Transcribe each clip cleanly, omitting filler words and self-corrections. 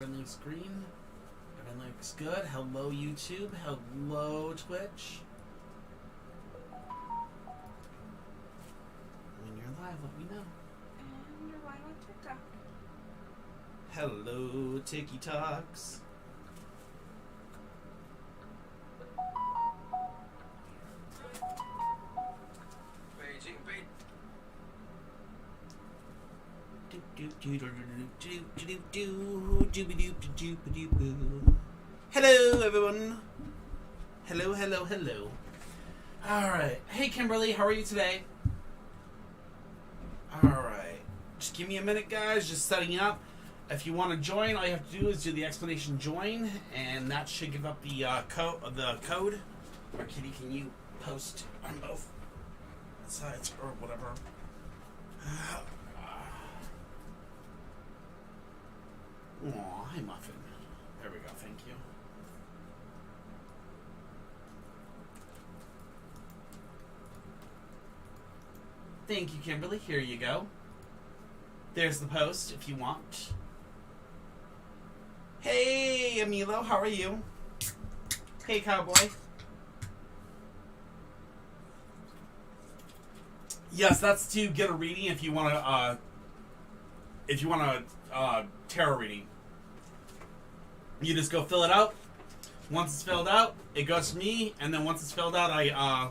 Friendly screen. Everything looks good. Hello, YouTube. Hello, Twitch. When you're live, let me know. And you're live on TikTok. Hello, Tiki Talks. Hello, everyone. Hello. All right. Hey, Kimberly, how are you today? All right. Just give me a minute, guys. Just setting up. If you want to join, all you have to do is do the explanation join, and that should give up the code. Or Kitty, can you post on both sides or whatever? Aw, hi, Muffin. There we go. Thank you. Thank you, Kimberly. Here you go. There's the post if you want. Hey, Emilo, how are you? Hey, Cowboy. Yes, that's to get a reading if you want to tarot reading. You just go fill it out. Once it's filled out, it goes to me, and then once it's filled out, I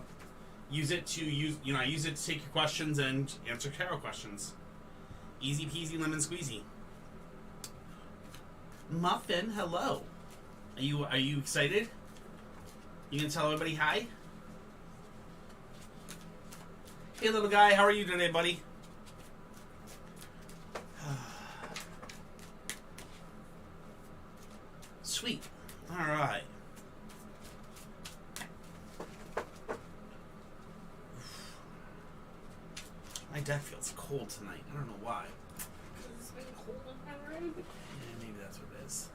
use it to take your questions and answer tarot questions. Easy peasy lemon squeezy. Muffin, hello. Are you excited? You gonna tell everybody hi? Hey, little guy, how are you today, buddy? Sweet. All right. My deck feels cold tonight. I don't know why. It's been cold in my room. Yeah, maybe that's what it is.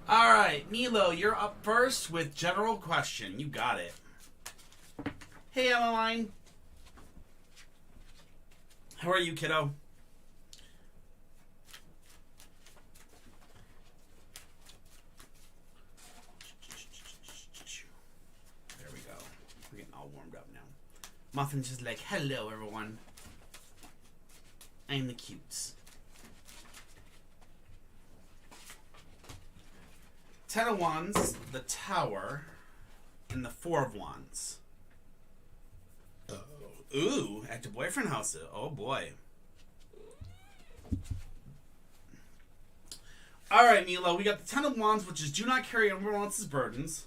All right, Milo, you're up first with general question. You got it. Hey, Emmeline. How are you, kiddo? There we go. We're getting all warmed up now. Muffin's just like, hello, everyone. I'm the cutes. Ten of Wands, the Tower, and the Four of Wands. Ooh, at your boyfriend house. Oh boy. Alright, Milo, we got the Ten of Wands, which is do not carry everyone else's burdens.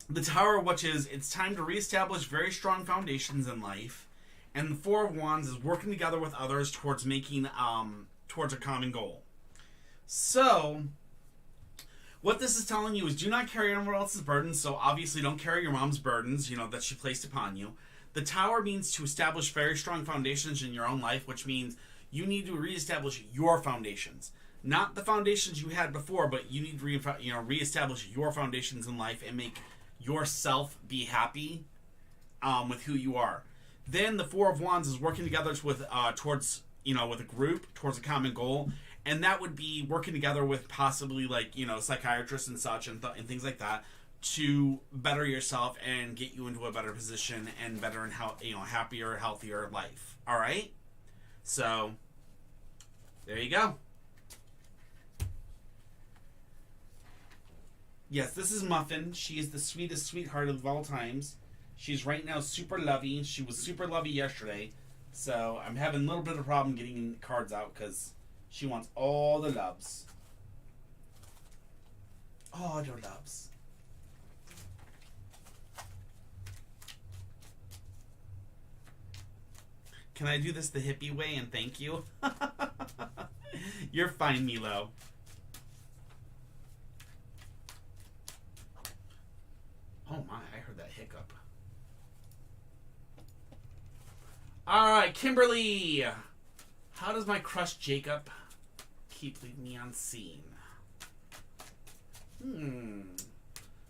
The Tower, which is it's time to reestablish very strong foundations in life. And the Four of Wands is working together with others towards making towards a common goal. So what this is telling you is do not carry anyone else's burdens. So obviously don't carry your mom's burdens, that she placed upon you. The Tower means to establish very strong foundations in your own life, which means you need to reestablish your foundations. Not the foundations you had before, but you need to reestablish your foundations in life and make yourself be happy with who you are. Then the Four of Wands is working together with towards with a group towards a common goal, and that would be working together with possibly psychiatrists and such and things like that to better yourself and get you into a better position and better and happier, healthier life. All right, so there you go. Yes, this is Muffin. She is the sweetest sweetheart of all times. She's right now super lovey. She was super lovey yesterday. So I'm having a little bit of a problem getting cards out because she wants all the loves. All the loves. Can I do this the hippie way and thank you? You're fine, Milo. Oh my, I heard that hiccup. Alright, Kimberly. How does my crush Jacob keep leaving me unseen?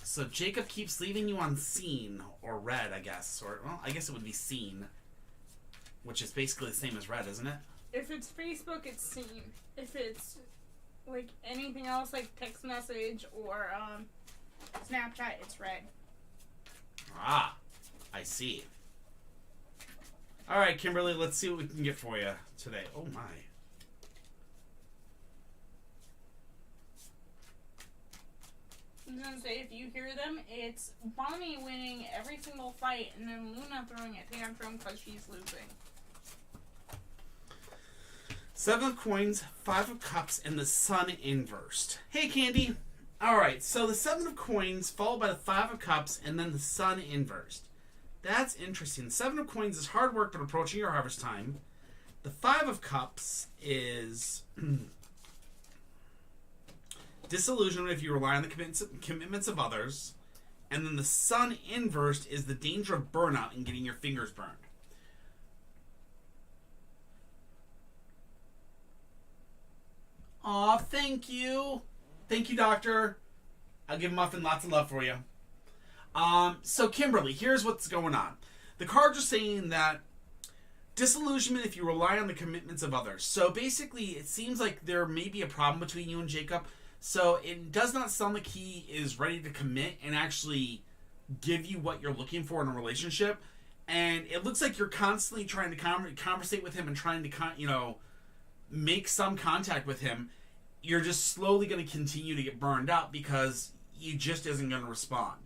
So Jacob keeps leaving you unseen, or read, I guess. Or, well, I guess it would be seen. Which is basically the same as read, isn't it? If it's Facebook, it's seen. If it's Like anything else, like text message or Snapchat, it's red. Ah, I see. All right, Kimberly, let's see what we can get for you today. Oh, my. I was gonna say, if you hear them, it's Bonnie winning every single fight and then Luna throwing a tantrum because she's losing. 7 of coins, 5 of cups, and the sun inversed. Hey, Candy. All right, so the 7 of coins followed by the 5 of cups and then the sun inversed. That's interesting. The 7 of coins is hard work but approaching your harvest time. The 5 of cups is disillusionment if you rely on the commitments of others. And then the sun inversed is the danger of burnout and getting your fingers burned. Aw, thank you. Thank you, Doctor. I'll give Muffin lots of love for you. So Kimberly, here's what's going on. The cards are saying that disillusionment if you rely on the commitments of others. So basically, it seems like there may be a problem between you and Jacob. So it does not sound like he is ready to commit and actually give you what you're looking for in a relationship. And it looks like you're constantly trying to conversate with him and trying to, make some contact with him. You're just slowly going to continue to get burned out because he just isn't going to respond.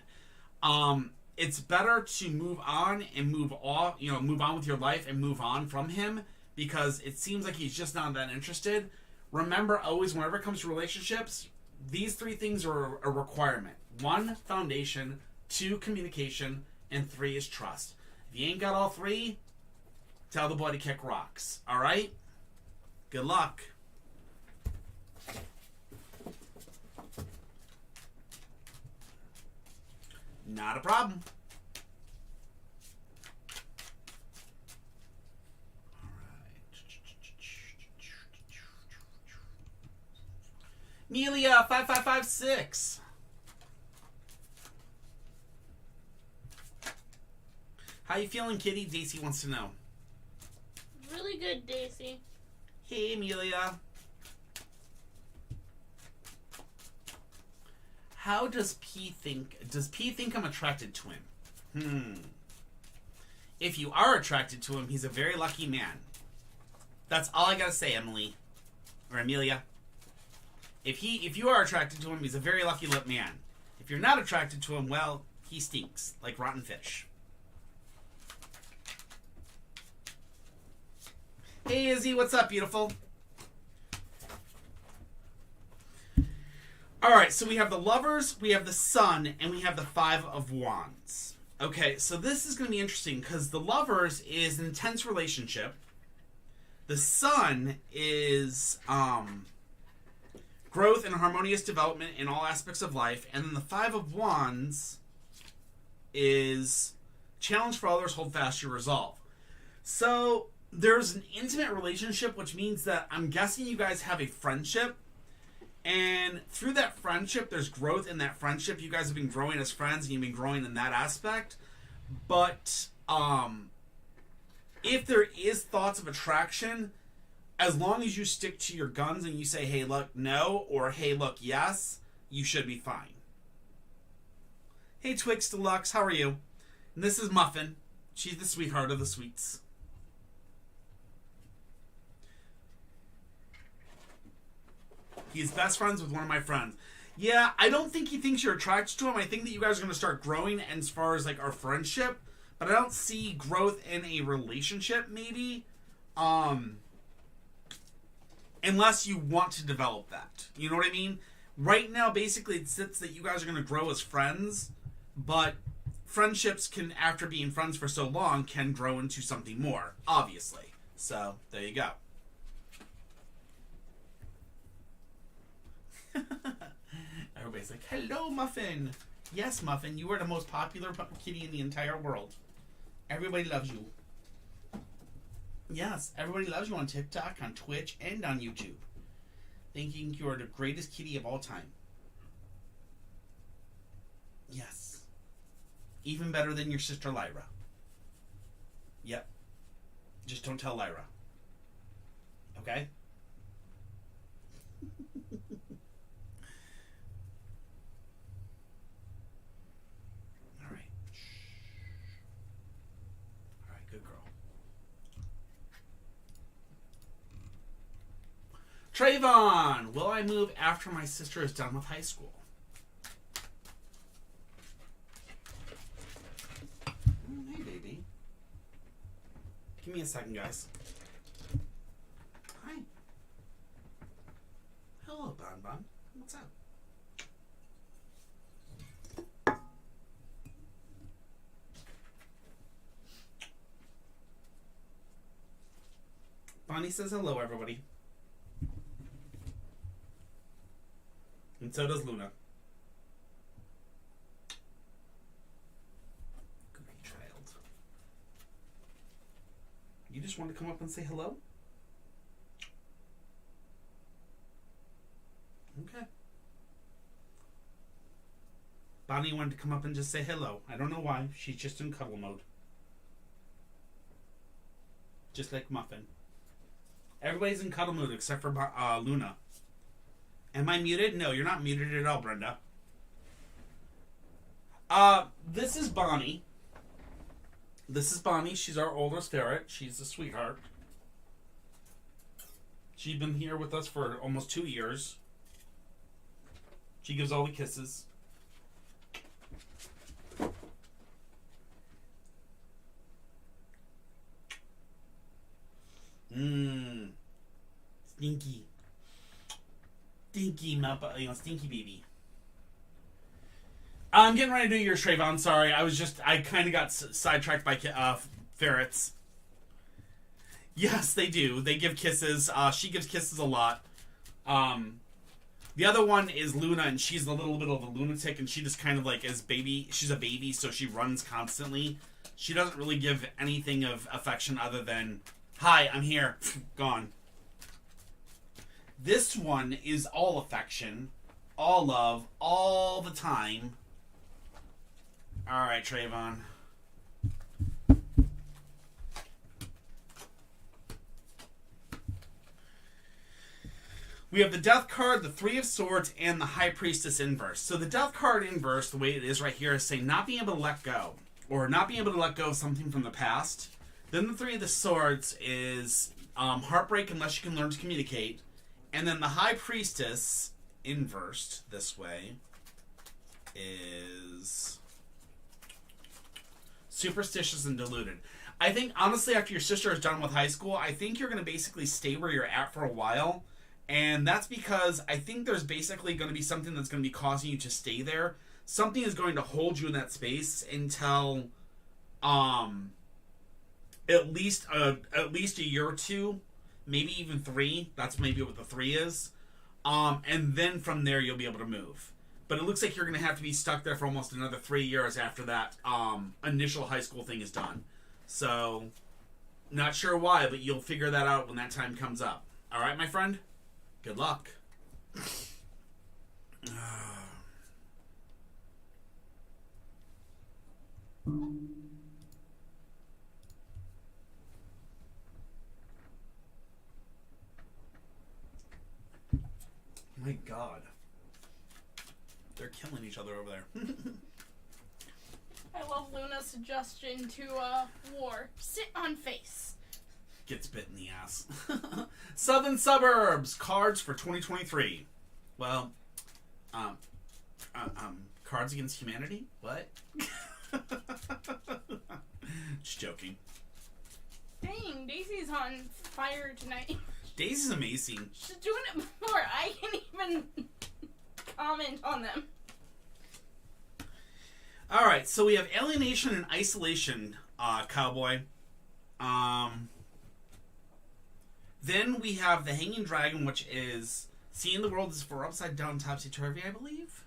It's better to move on and move on with your life and move on from him because it seems like he's just not that interested. Remember, always, whenever it comes to relationships, these 3 things are a requirement. 1, foundation. 2, communication. And 3 is trust. If you ain't got all 3, tell the boy to kick rocks. All right? Good luck. Not a problem. All right. Melia 5556. How you feeling, kitty? Daisy wants to know. Really good, Daisy. Hey, Amelia. How does P think? Does P think I'm attracted to him? If you are attracted to him, he's a very lucky man. That's all I gotta say, Emily. Or Amelia. If you are attracted to him, he's a very lucky man. If you're not attracted to him, well, he stinks like rotten fish. Hey, Izzy, what's up, beautiful? Alright, so we have the Lovers, we have the Sun, and we have the 5 of Wands. Okay, so this is going to be interesting, because the Lovers is an intense relationship. The Sun is growth and harmonious development in all aspects of life. And then the 5 of Wands is challenge for others, hold fast your resolve. So there's an intimate relationship, which means that I'm guessing you guys have a friendship. And through that friendship, there's growth in that friendship. You guys have been growing as friends, and you've been growing in that aspect. But if there is thoughts of attraction, as long as you stick to your guns and you say, hey, look, no, or hey, look, yes, you should be fine. Hey, Twix Deluxe, how are you? And this is Muffin. She's the sweetheart of the sweets. He's best friends with one of my friends. Yeah, I don't think he thinks you're attracted to him. I think that you guys are going to start growing as far as like our friendship. But I don't see growth in a relationship, maybe. Unless you want to develop that. You know what I mean? Right now, basically, it sits that you guys are going to grow as friends. But friendships can, after being friends for so long, can grow into something more. Obviously. So, there you go. Everybody's like, hello, Muffin. Yes, Muffin, you are the most popular kitty in the entire world. Everybody loves you. Yes, everybody loves you on TikTok, on Twitch, and on YouTube. Thinking you are the greatest kitty of all time. Yes. Even better than your sister Lyra. Yep. Just don't tell Lyra. Okay? Trayvon, will I move after my sister is done with high school? Hey, baby. Give me a second, guys. Hi. Hello, Bon Bon. What's up? Bonnie says hello, everybody. And so does Luna. Goofy child. You just want to come up and say hello? Okay. Bonnie wanted to come up and just say hello. I don't know why. She's just in cuddle mode. Just like Muffin. Everybody's in cuddle mode except for Luna. Am I muted? No, you're not muted at all, Brenda. This is Bonnie. This is Bonnie. She's our oldest ferret. She's a sweetheart. She's been here with us for almost 2 years. She gives all the kisses. Stinky. Stinky baby. I'm getting ready to do yours, Trayvon. Sorry, I kind of got sidetracked by ferrets. Yes, they do. They give kisses. She gives kisses a lot. The other one is Luna, and she's a little bit of a lunatic, and she just kind of like is baby. She's a baby, so she runs constantly. She doesn't really give anything of affection other than, hi, I'm here. Gone. This one is all affection, all love, all the time. Alright, Trayvon. We have the Death card, the Three of Swords, and the High Priestess inverse. So the Death card inverse, the way it is right here, is saying not being able to let go, or not being able to let go of something from the past. Then the Three of the Swords is heartbreak unless you can learn to communicate. And then the High Priestess, inversed this way, is superstitious and deluded. I think, honestly, after your sister is done with high school, I think you're going to basically stay where you're at for a while. And that's because I think there's basically going to be something that's going to be causing you to stay there. Something is going to hold you in that space until at least a year or two. Maybe even 3. That's maybe what the 3 is. And then from there, you'll be able to move. But it looks like you're going to have to be stuck there for almost another 3 years after that initial high school thing is done. So, not sure why, but you'll figure that out when that time comes up. All right, my friend? Good luck. My God. They're killing each other over there. I love Luna's suggestion to war. Sit on face. Gets bit in the ass. Southern Suburbs cards for 2023. Well, Cards Against Humanity? What? Just joking. Dang, Daisy's on fire tonight. Daisy's amazing. She's doing it before I can even comment on them. Alright, so we have Alienation and Isolation, Cowboy. Then we have the Hanging Dragon, which is seeing the world as for upside down, topsy-turvy, I believe.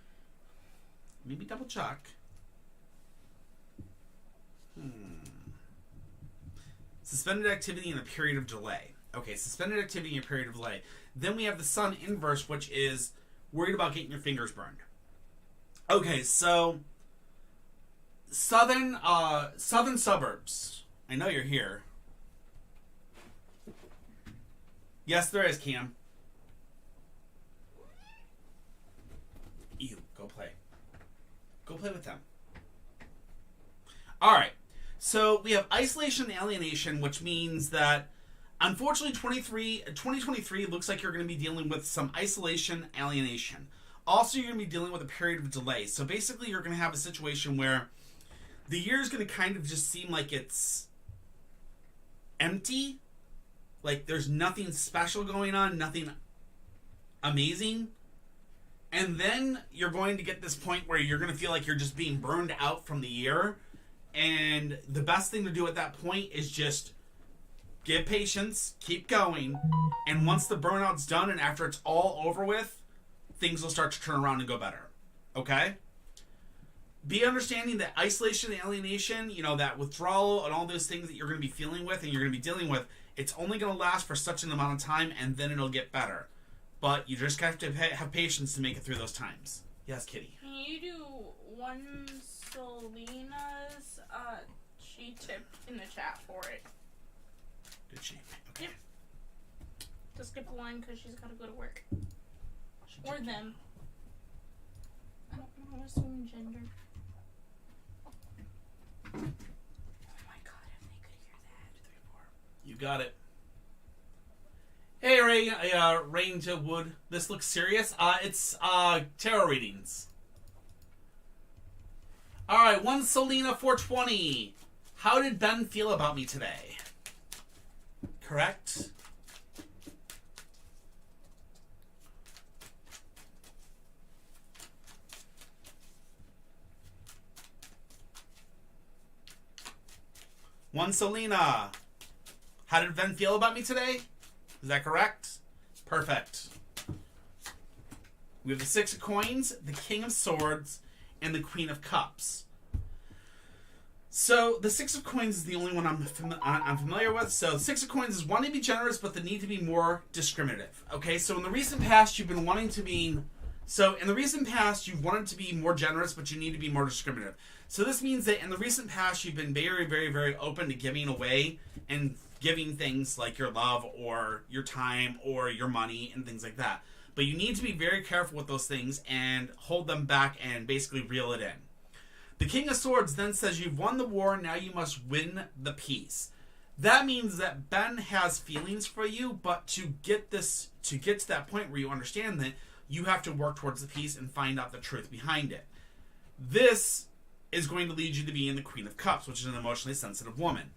Maybe double check. Suspended activity in a period of delay. Okay, suspended activity in a period of delay. Then we have the Sun inverse, which is worried about getting your fingers burned. Okay, so Southern Suburbs. I know you're here. Yes, there is, Cam. You go play. Go play with them. All right. So we have isolation and alienation, which means that Unfortunately, 2023 looks like you're going to be dealing with some isolation, alienation. Also, you're going to be dealing with a period of delay. So basically, you're going to have a situation where the year is going to kind of just seem like it's empty. Like there's nothing special going on, nothing amazing. And then you're going to get this point where you're going to feel like you're just being burned out from the year. And the best thing to do at that point is just give patience, keep going, and once the burnout's done and after it's all over with, things will start to turn around and go better. Okay? Be understanding that isolation and alienation, that withdrawal and all those things that you're going to be feeling with and you're going to be dealing with, it's only going to last for such an amount of time and then it'll get better. But you just have to have patience to make it through those times. Yes, Kitty? Can you do one Selena's she tipped in the chat for it? Did she? Okay. Yep. To skip a line because she's got to go to work. Or them. I don't want to assume gender. Oh my god, if they could hear that. You got it. Hey, Rain to Wood. This looks serious. It's tarot readings. Alright, one Selena 420. How did Ben feel about me today? Correct? One Selena. How did Ben feel about me today? Is that correct? Perfect. We have the Six of Coins, the King of Swords, and the Queen of Cups. So, the Six of Coins is the only one I'm familiar with. So, the Six of Coins is wanting to be generous, but the need to be more discriminative. Okay, so in the recent past, you've been wanting to be... So, in the recent past, you've wanted to be more generous, but you need to be more discriminative. So, this means that in the recent past, you've been very, very, very open to giving away and giving things like your love or your time or your money and things like that. But you need to be very careful with those things and hold them back and basically reel it in. The King of Swords then says you've won the war, now you must win the peace. That means that Ben has feelings for you, but to get to that point where you understand that, you have to work towards the peace and find out the truth behind it. This is going to lead you to being the Queen of Cups, which is an emotionally sensitive woman.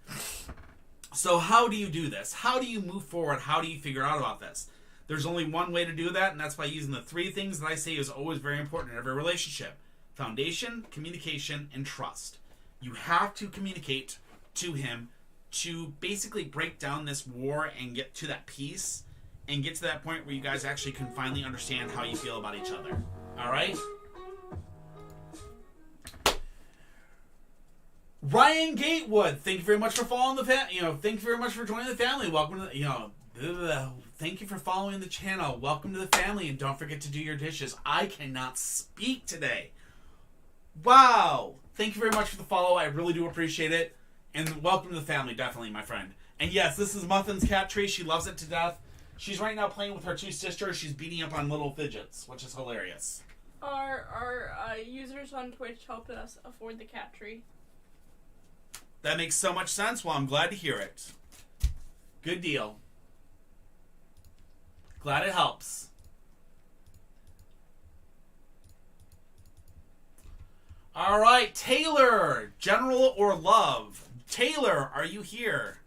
So how do you do this? How do you move forward? How do you figure out about this? There's only one way to do that, and that's by using the three things that I say is always very important in every relationship. Foundation, communication, and trust. You have to communicate to him to basically break down this war and get to that peace and get to that point where you guys actually can finally understand how you feel about each other. All right? Ryan Gatewood, thank you very much for following the thank you very much for joining the family. Welcome to thank you for following the channel. Welcome to the family, and don't forget to do your dishes. I cannot speak today. Wow. Thank you very much for the follow. I really do appreciate it. And welcome to the family, definitely, my friend. And yes, this is Muffin's cat tree. She loves it to death. She's right now playing with her two sisters. She's beating up on little fidgets, which is hilarious. Our users on Twitch helped us afford the cat tree. That makes so much sense. Well, I'm glad to hear it. Good deal. Glad it helps. All right, Taylor, general or love? Taylor, are you here?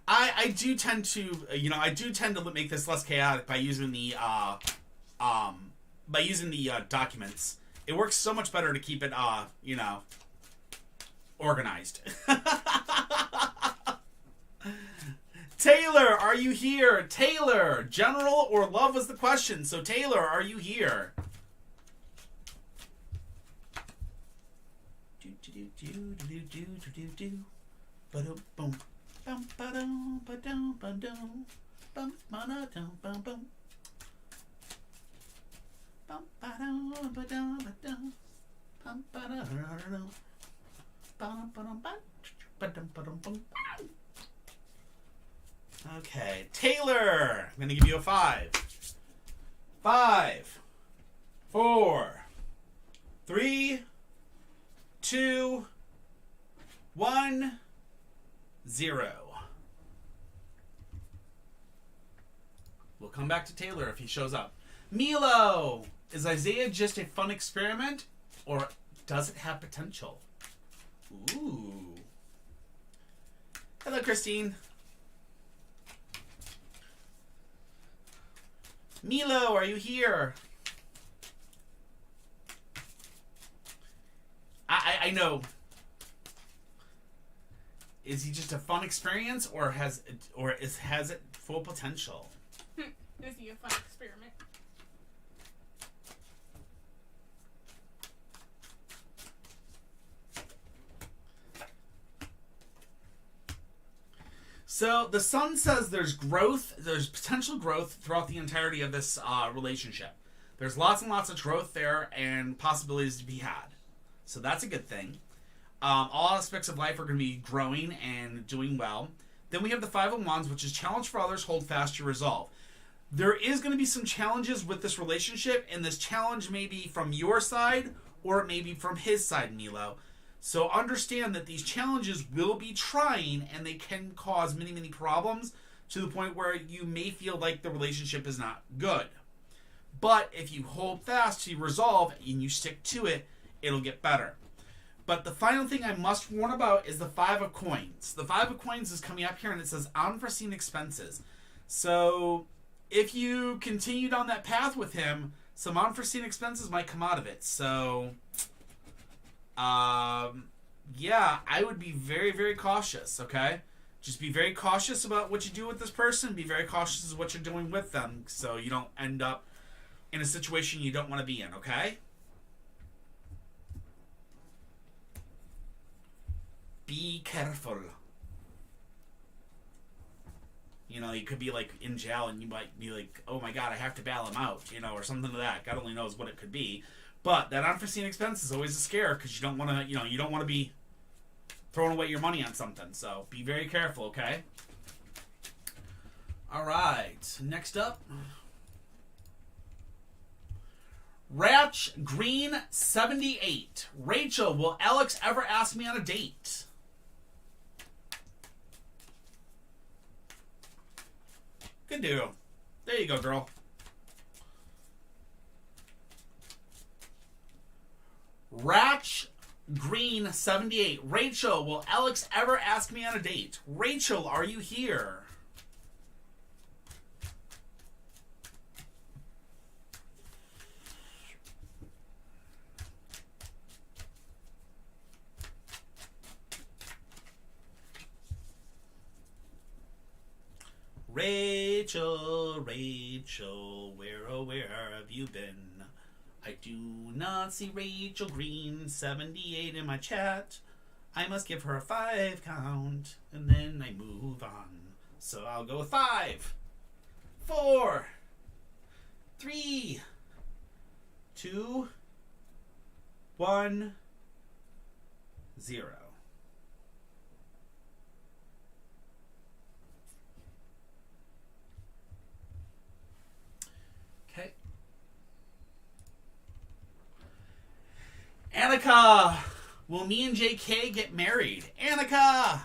I do tend to make this less chaotic by using the documents. It works so much better to keep it organized. Taylor, are you here? Taylor, general or love was the question. So Taylor, are you here? Okay, Taylor, I'm going to give you a 5. 5, 4, 3, 2, 1, 0. We'll come back to Taylor if he shows up. Milo! Is Isaiah just a fun experiment, or does it have potential? Ooh. Hello, Christine. Milo, are you here? I know. Is he just a fun experience, or has it full potential? Is he a fun experiment? So the sun says there's growth, there's potential growth throughout the entirety of this relationship. There's lots and lots of growth there and possibilities to be had. So that's a good thing. All aspects of life are going to be growing and doing well. Then we have the Five of Wands, which is challenge for others, hold fast your resolve. There is going to be some challenges with this relationship, and this challenge may be from your side or it may be from his side, Milo. So understand that these challenges will be trying, and they can cause many, many problems to the point where you may feel like the relationship is not good. But if you hold fast to your resolve and you stick to it, it'll get better. But the final thing I must warn about is the Five of Coins. The Five of Coins is coming up here, and it says unforeseen expenses. So if you continue down that path with him, some unforeseen expenses might come out of it. So, yeah, I would be very, very cautious, okay? Just be very cautious about what you do with this person. Be very cautious of what you're doing with them so you don't end up in a situation you don't want to be in, okay? Be careful. You know, you could be like in jail and you might be like, oh my god, I have to bail him out, you know, or something like that. God only knows what it could be. But that unforeseen expense is always a scare because you don't want to, you know, you don't want to be throwing away your money on something. So be very careful, okay? All right. Next up. Ratch Green 78. Rachel, will Alex ever ask me on a date? Good deal. There you go, girl. Ratch Green 78. Rachel, will Alex ever ask me on a date? Rachel, are you here? Rachel, Rachel, where, oh, where have you been? I do not see Rachel Green 78 in my chat. I must give her a 5 count, and then I move on. So I'll go with 5, 4, 3, 2, 1, 0. Okay. Annika, will me and JK get married? Annika!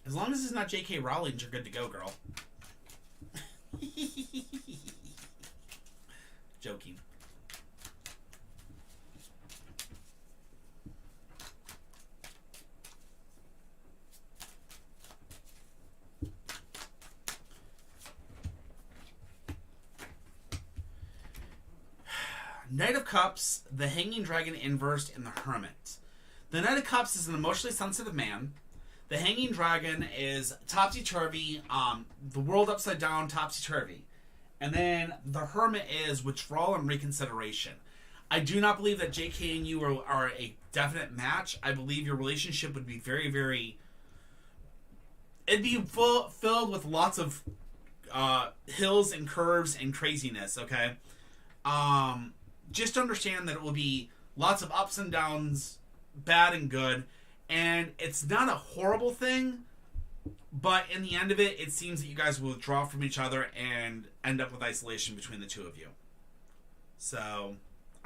As long as it's not JK Rowling, you're good to go, girl. Joking. Knight of Cups, the Hanging Dragon inversed, and the Hermit. The Knight of Cups is an emotionally sensitive man. The Hanging Dragon is topsy-turvy, the world upside down, topsy-turvy. And then the Hermit is withdrawal and reconsideration. I do not believe that JK and you are a definite match. I believe your relationship would be very, very... It'd be filled with lots of hills and curves and craziness, okay? Just understand that it will be lots of ups and downs, bad and good, and it's not a horrible thing, but in the end of it, it seems that you guys will withdraw from each other and end up with isolation between the two of you. So,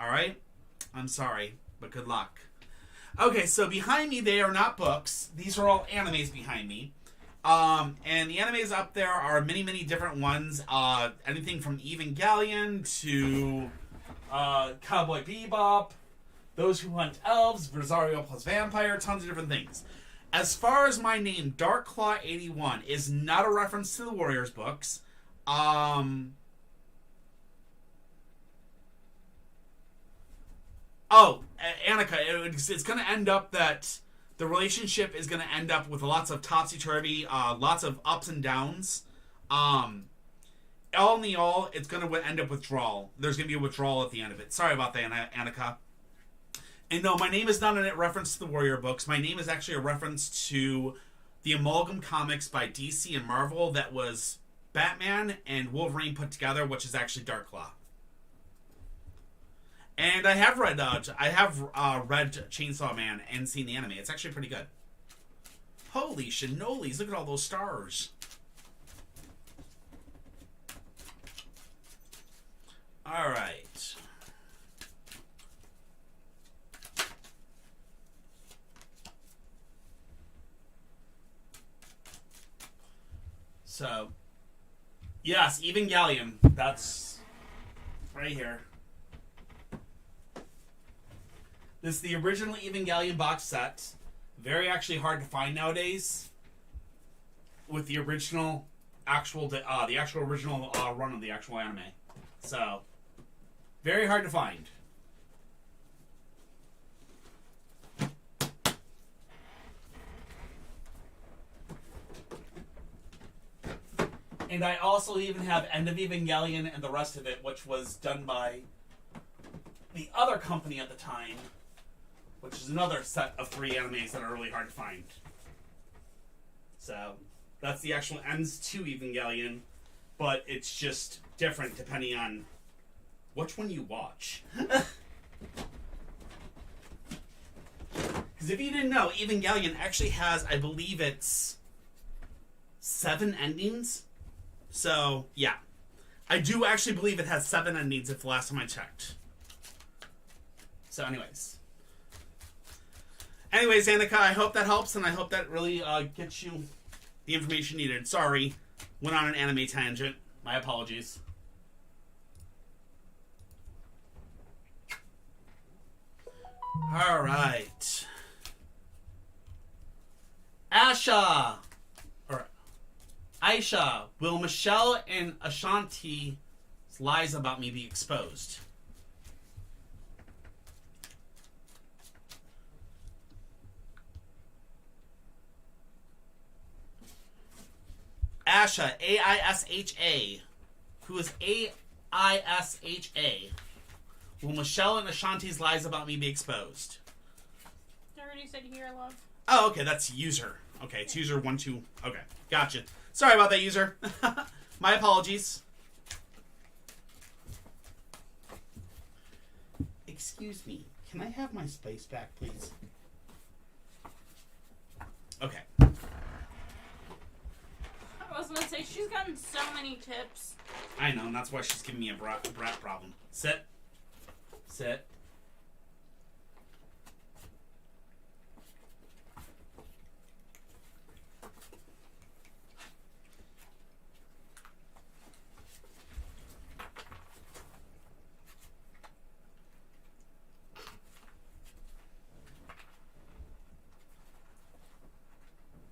alright? I'm sorry, but good luck. Okay, so behind me, they are not books. These are all animes behind me. And the animes up there are many, many different ones. Anything from Evangelion to Cowboy Bebop, Those Who Hunt Elves, Rosario plus Vampire, tons of different things. As far as my name, Darklaw81 is not a reference to the Warriors books. Annika, it's going to end up that the relationship is going to end up with lots of topsy-turvy, lots of ups and downs. All in the all, it's going to end up withdrawal. There's going to be a withdrawal at the end of it. Sorry about that, Annika. And no, my name is not a reference to the Warrior books. My name is actually a reference to the amalgam comics by DC and Marvel that was Batman and Wolverine put together, which is actually Darklaw. And I have read Chainsaw Man and seen the anime. It's actually pretty good. Holy shinolis, look at all those stars. Alright. So, yes, Evangelion. That's right here. This is the original Evangelion box set. Very actually hard to find nowadays. With the original actual original run of the actual anime. So, very hard to find. And I also even have End of Evangelion and the rest of it, which was done by the other company at the time, which is another set of 3 animes that are really hard to find. So, that's the actual ends to Evangelion, but it's just different depending on which one you watch. Because if you didn't know, Evangelion actually has, I believe it's 7 endings. So, yeah. I do actually believe it has 7 endings if the last time I checked. So, anyways, Annika, I hope that helps, and I hope that really gets you the information needed. Sorry, went on an anime tangent. My apologies. Alright. Aisha, will Michelle and Ashanti's lies about me be exposed? Asha, A-I-S-H-A. Who is A-I-S-H-A? Will Michelle and Ashanti's lies about me be exposed? I already said here, love. Oh, okay, that's user. Okay, it's user 12. Okay, gotcha. Sorry about that, user. My apologies. Excuse me. Can I have my space back, please? Okay. I was gonna say, she's gotten so many tips. I know, and that's why she's giving me a brat problem. Sit. Sit.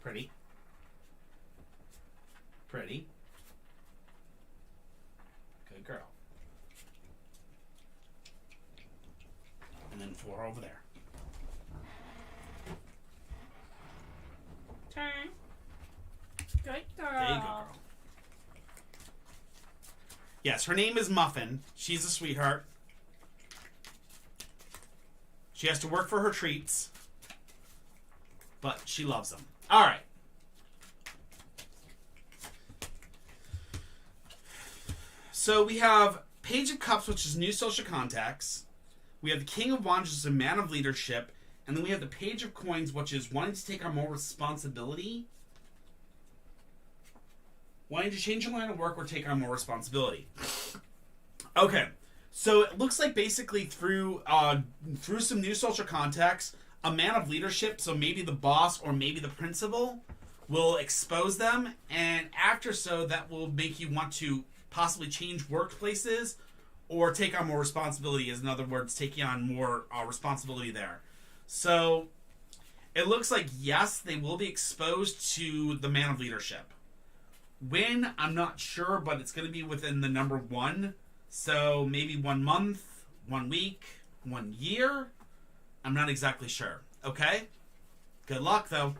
Pretty. Pretty. Good girl. And then 4 over there. Turn. Good girl. There you go, girl. Yes, her name is Muffin. She's a sweetheart. She has to work for her treats, but she loves them. All right. So we have Page of Cups, which is new social contacts. We have the King of Wands, which is a man of leadership. And then we have the Page of Coins, which is wanting to take on more responsibility. Wanting to change your line of work or take on more responsibility. Okay. So it looks like basically through some new social contacts, a man of leadership, so maybe the boss or maybe the principal, will expose them, and after so, that will make you want to possibly change workplaces or take on more responsibility, in other words, taking on more responsibility there. So, it looks like, yes, they will be exposed to the man of leadership. When, I'm not sure, but it's going to be within the number 1. So, maybe 1 month, 1 week, 1 year. I'm not exactly sure. Okay? Good luck, though.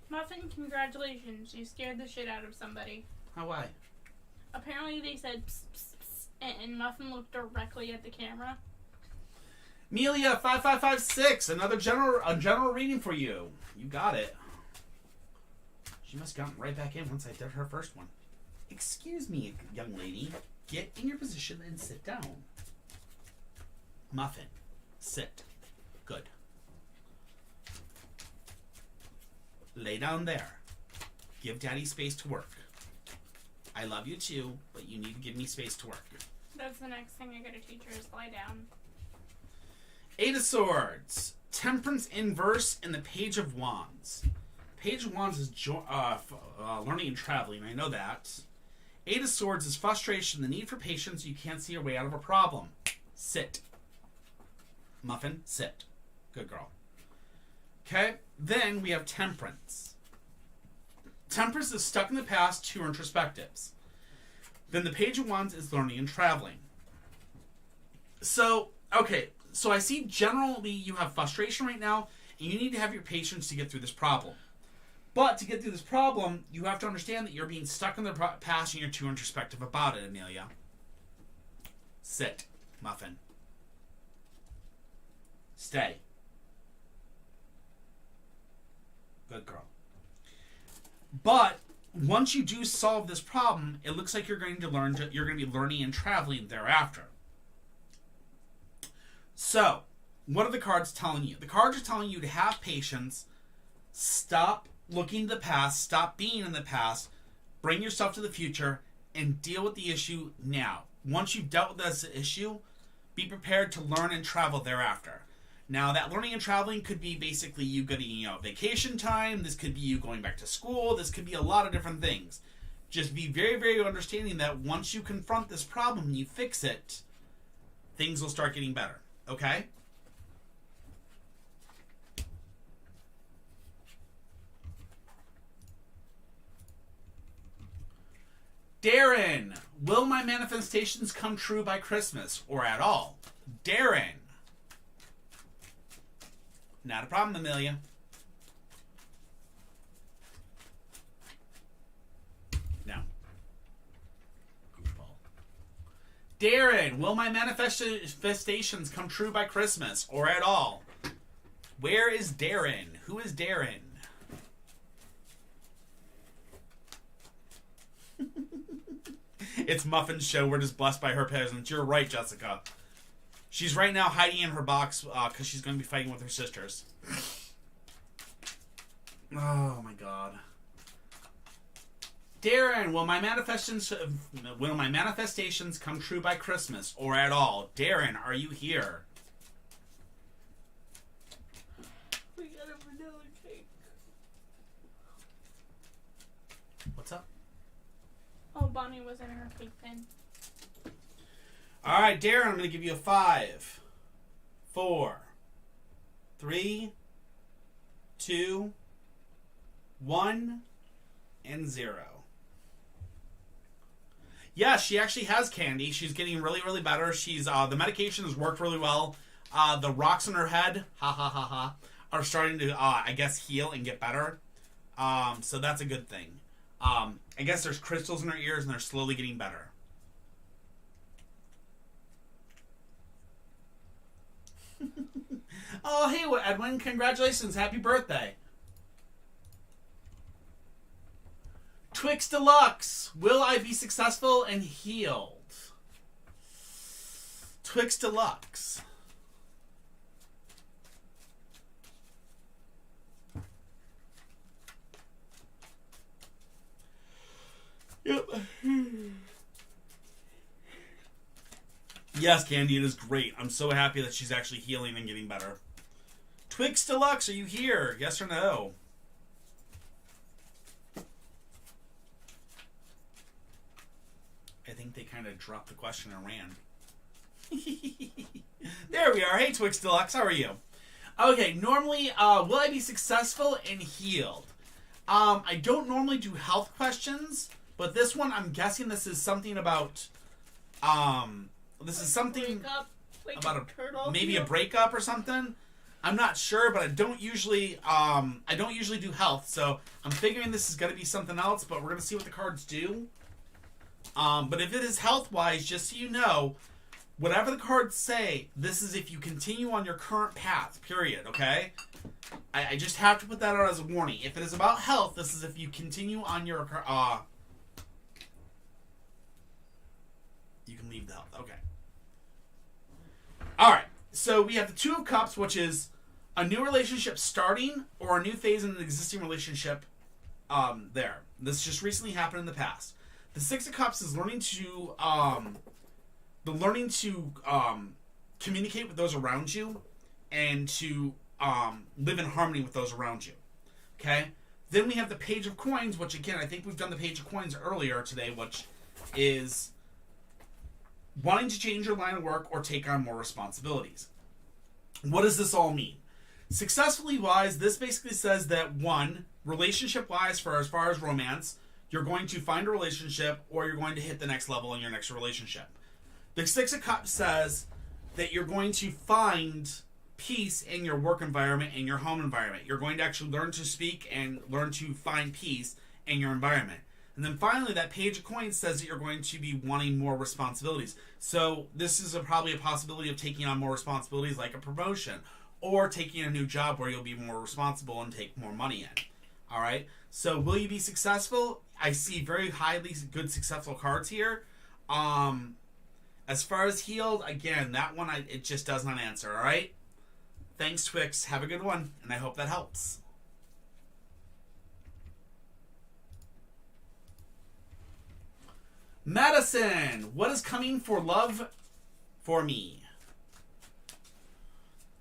Muffin, congratulations. You scared the shit out of somebody. How why? Apparently they said psst, psst, psst, and Muffin looked directly at the camera. Amelia 5556, another general reading for you. You got it. She must have gotten right back in once I did her first one. Excuse me, young lady. Get in your position and sit down. Muffin, sit. Good. Lay down there. Give Daddy space to work. I love you too, but you need to give me space to work. That's the next thing I gotta teach her is lie down. 8 of Swords. Temperance inverse and the Page of Wands. Page of Wands is learning and traveling. I know that. 8 of Swords is frustration, the need for patience. You can't see your way out of a problem. Sit. Muffin, sit. Good girl. Okay, then we have Temperance. Temperance is stuck in the past, 2 introspectives. Then the Page of Wands is learning and traveling. So, okay, so I see generally you have frustration right now, and you need to have your patience to get through this problem. But to get through this problem, you have to understand that you're being stuck in the past and you're too introspective about it, Amelia. Sit, Muffin. Stay. Good girl. But once you do solve this problem, it looks like you're going to be learning and traveling thereafter. So, what are the cards telling you? The cards are telling you to have patience, stop looking to the past, stop being in the past, bring yourself to the future, and deal with the issue now. Once you've dealt with this issue, be prepared to learn and travel thereafter. Now, that learning and traveling could be basically you getting, vacation time. This could be you going back to school. This could be a lot of different things. Just be very, very understanding that once you confront this problem and you fix it, things will start getting better. Okay? Darren, will my manifestations come true by Christmas or at all? Darren. Not a problem, Amelia. No. Goofball. Darren, will my manifestations come true by Christmas or at all? Where is Darren? Who is Darren? It's Muffin's show. We're just blessed by her presence. You're right, Jessica. She's right now hiding in her box because she's going to be fighting with her sisters. Oh, my God. Darren, will my manifestations come true by Christmas or at all? Darren, are you here? We got a vanilla cake. What's up? Oh, Bonnie was in her cake bin. All right, Darren, I'm going to give you a 5, 4, 3, 2, 1, and 0. Yeah, she actually has candy. She's getting really, really better. She's the medication has worked really well. The rocks in her head, are starting to, I guess, heal and get better. So that's a good thing. I guess there's crystals in her ears, and they're slowly getting better. Oh, hey, Edwin, congratulations. Happy birthday. Twix Deluxe. Will I be successful and healed? Twix Deluxe. Yep. Yes, Candy, it is great. I'm so happy that she's actually healing and getting better. Twix Deluxe, are you here? Yes or no? I think they kind of dropped the question and ran. There we are. Hey, Twix Deluxe, how are you? Okay, normally, will I be successful and healed? I don't normally do health questions, but this one, I'm guessing this is something about, this is something about maybe a breakup or something. I'm not sure, but I don't usually do health, so I'm figuring this is going to be something else, but we're going to see what the cards do. But if it is health-wise, just so you know, whatever the cards say, this is if you continue on your current path, period, okay? I just have to put that out as a warning. If it is about health, this is if you continue on your, you can leave the health, okay. Alright, so we have the Two of Cups, which is a new relationship starting or a new phase in an existing relationship there. This just recently happened in the past. The Six of Cups is learning to communicate with those around you and to live in harmony with those around you. Okay? Then we have the Page of Coins, which again, I think we've done the Page of Coins earlier today, which is wanting to change your line of work or take on more responsibilities. What does this all mean? Successfully wise, this basically says that one, relationship wise, for as far as romance, you're going to find a relationship or you're going to hit the next level in your next relationship. The Six of Cups says that you're going to find peace in your work environment, in your home environment. You're going to actually learn to speak and learn to find peace in your environment. And then finally, that Page of Coins says that you're going to be wanting more responsibilities. So this is probably a possibility of taking on more responsibilities like a promotion or taking a new job where you'll be more responsible and take more money in. All right? So will you be successful? I see very highly good successful cards here. As far as healed, again, that one it just does not answer, all right? Thanks, Twix. Have a good one, and I hope that helps. Madison, what is coming for love for me?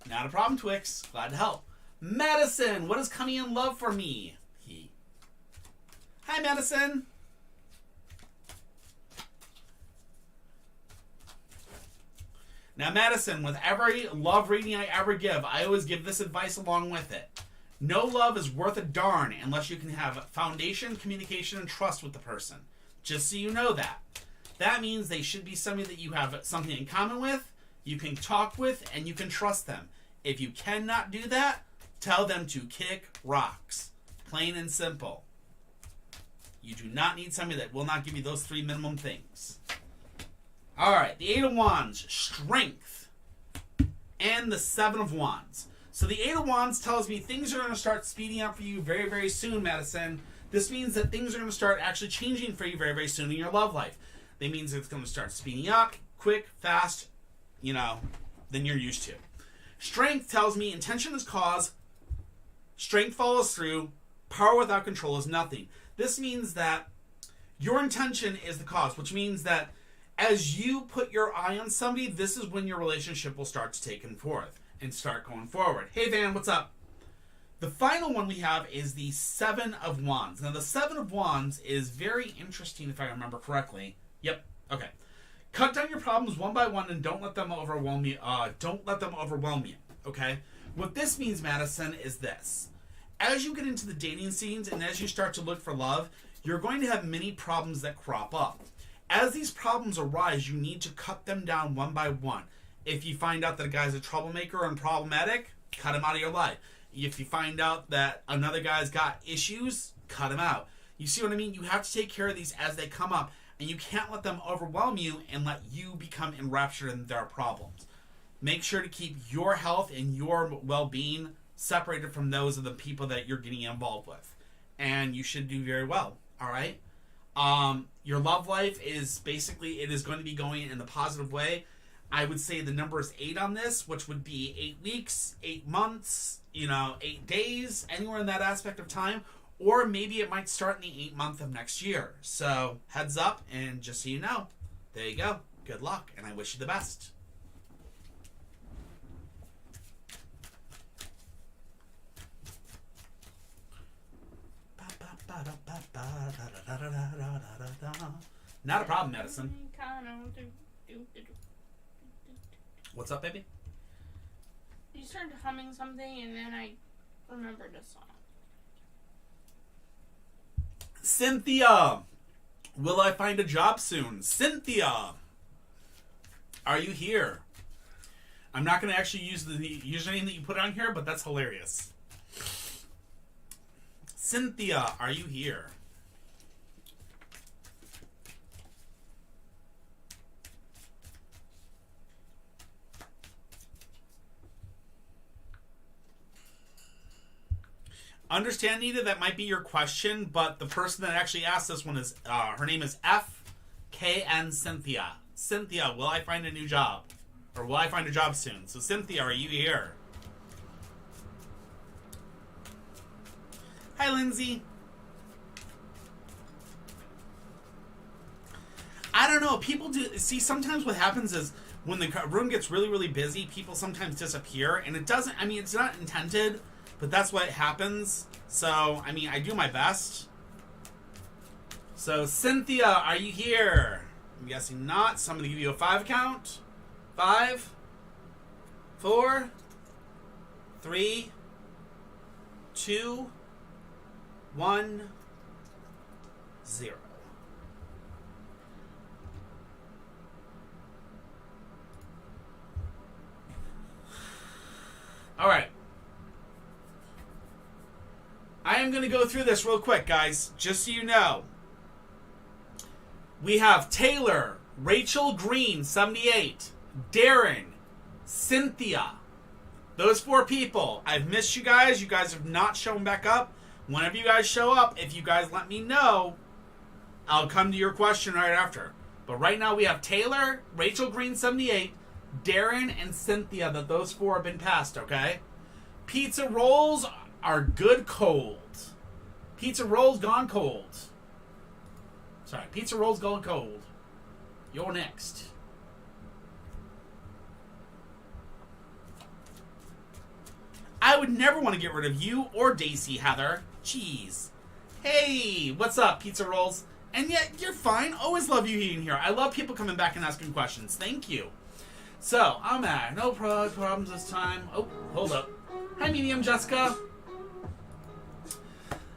Not a problem, Twix. Glad to help. Madison, what is coming in love for me? Hi, Madison. Now, Madison, with every love reading I ever give, I always give this advice along with it. No love is worth a darn unless you can have foundation, communication, and trust with the person. Just so you know that. That means they should be somebody that you have something in common with, you can talk with, and you can trust them. If you cannot do that, tell them to kick rocks. Plain and simple. You do not need somebody that will not give you those three minimum things. Alright, the Eight of Wands, Strength, and the Seven of Wands. So the Eight of Wands tells me things are going to start speeding up for you very, very soon, Madison. This means that things are going to start actually changing for you very, very soon in your love life. That means it's going to start speeding up, quick, fast, than you're used to. Strength tells me intention is cause, strength follows through, power without control is nothing. This means that your intention is the cause, which means that as you put your eye on somebody, this is when your relationship will start to take forth and start going forward. Hey, Van, what's up? The final one we have is the Seven of Wands. Now, the Seven of Wands is very interesting, if I remember correctly. Yep. Okay. Cut down your problems one by one and don't let them overwhelm you. Okay? What this means, Madison, is this. As you get into the dating scenes and as you start to look for love, you're going to have many problems that crop up. As these problems arise, you need to cut them down one by one. If you find out that a guy's a troublemaker and problematic, cut him out of your life. If you find out that another guy's got issues, cut him out. You see what I mean? You have to take care of these as they come up, and you can't let them overwhelm you and let you become enraptured in their problems. Make sure to keep your health and your well-being separated from those of the people that you're getting involved with. And you should do very well, all right? Your love life is basically, it is going to be going in the positive way. I would say the number is 8 on this, which would be 8 weeks, 8 months, 8 days, anywhere in that aspect of time. Or maybe it might start in the 8th month of next year. So, heads up, and just so you know, there you go. good luck, and I wish you the best. Not a problem, Madison. What's up, baby? You started humming something, and then I remembered a song. Cynthia! Will I find a job soon? Cynthia! Are you here? I'm not going to actually use the username that you put on here, but that's hilarious. Cynthia, are you here? Understand, Nita, that might be your question, but the person that actually asked this one is, her name is FKN Cynthia. Cynthia, will I find a new job? Or will I find a job soon? So, Cynthia, are you here? Hi, Lindsay. I don't know. People do... See, sometimes what happens is when the room gets really, really busy, people sometimes disappear. And it doesn't... I mean, it's not intended, but that's what happens. So, I mean, I do my best. So, Cynthia, are you here? I'm guessing not. So I'm going to give you a 5 count. 5, 4, 3, 2, 1, 0. All right. I am going to go through this real quick, guys, just so you know. We have Taylor, Rachel Green, 78, Darren, Cynthia. Those 4 people. I've missed you guys. You guys have not shown back up. Whenever you guys show up, if you guys let me know, I'll come to your question right after. But right now we have Taylor, Rachel Green, 78, Darren, and Cynthia. That those 4 have been passed, okay? Pizza rolls are good cold. Pizza rolls gone cold. Sorry, pizza rolls gone cold. You're next. I would never want to get rid of you or Daisy, Heather. Jeez. Hey, what's up, pizza rolls? And yet, you're fine. Always love you eating here. I love people coming back and asking questions. Thank you. So, I'm at no problems this time. Oh, hold up. Hi, Medium Jessica.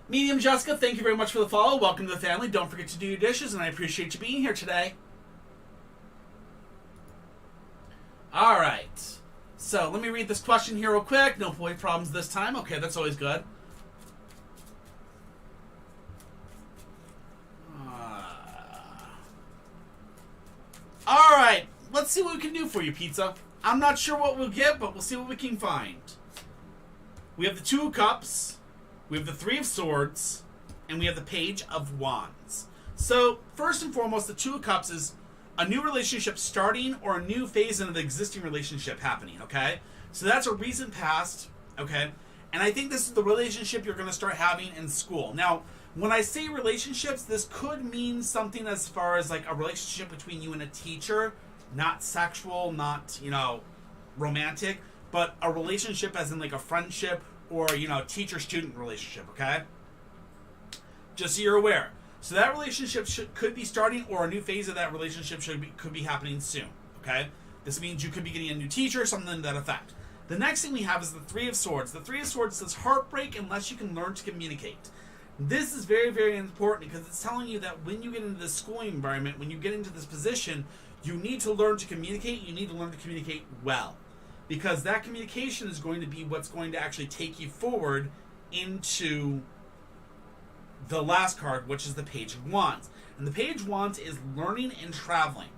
Medium Jessica, thank you very much for the follow. Welcome to the family. Don't forget to do your dishes, and I appreciate you being here today. All right. So, let me read this question here real quick. No boy problems this time. Okay, that's always good. All right. Let's see what we can do for you, Pizza. I'm not sure what we'll get, but we'll see what we can find. We have the 2 of Cups. We have the 3 of Swords. And we have the Page of Wands. So, first and foremost, the 2 of Cups is a new relationship starting or a new phase in an existing relationship happening, okay? So that's a recent past, okay? And I think this is the relationship you're going to start having in school. Now, when I say relationships, this could mean something as far as like a relationship between you and a teacher, not sexual, not, romantic, but a relationship as in like a friendship or, teacher-student relationship, okay? Just so you're aware. So that relationship could be starting, or a new phase of that relationship could be happening soon, okay? This means you could be getting a new teacher, something to that effect. The next thing we have is the 3 of Swords. The 3 of Swords says heartbreak unless you can learn to communicate. This is very, very important because it's telling you that when you get into this schooling environment, when you get into this position, you need to learn to communicate. You need to learn to communicate well. Because that communication is going to be what's going to actually take you forward into the last card, which is the Page of Wands. And the Page of Wands is learning and traveling.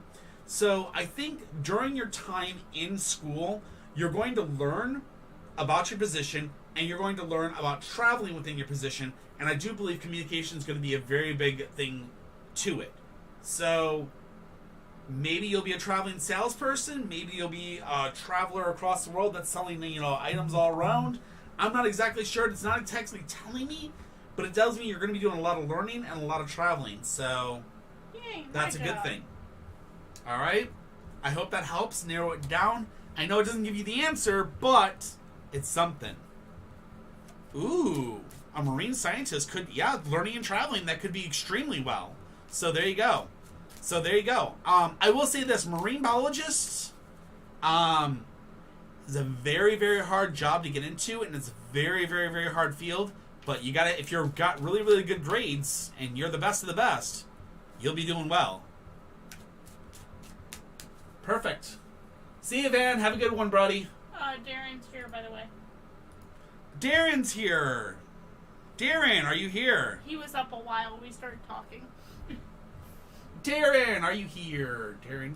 So I think during your time in school, you're going to learn about your position and you're going to learn about traveling within your position. And I do believe communication is going to be a very big thing to it. So maybe you'll be a traveling salesperson. Maybe you'll be a traveler across the world that's selling, items all around. I'm not exactly sure. It's not exactly telling me, but it tells me you're going to be doing a lot of learning and a lot of traveling. So yay, that's a good thing. All right. I hope that helps narrow it down. I know it doesn't give you the answer, but it's something. Ooh, a marine scientist could, learning and traveling, that could be extremely well. So there you go. I will say this, marine biologists, is a very, very hard job to get into, and it's a very, very, very hard field. But you gotta, if you've got really, really good grades, and you're the best of the best, you'll be doing well. Perfect. See you, Van. Have a good one, Brody. Darren's here, by the way. Darren's here. Darren, are you here? He was up a while. We started talking. Darren, are you here? Darren.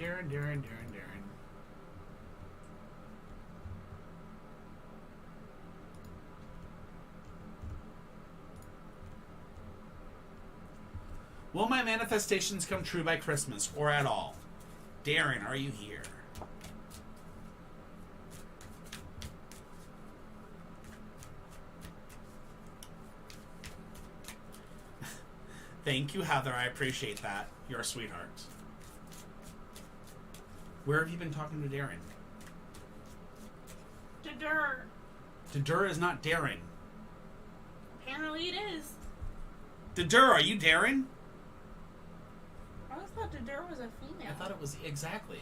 Will my manifestations come true by Christmas or at all? Darren, are you here? Thank you, Heather. I appreciate that. You're a sweetheart. Where have you been talking to Darren? Dadur. Dadur is not Darren. Apparently it is. Dadur, are you Darren? I always thought Dadur was a female. I thought it was exactly.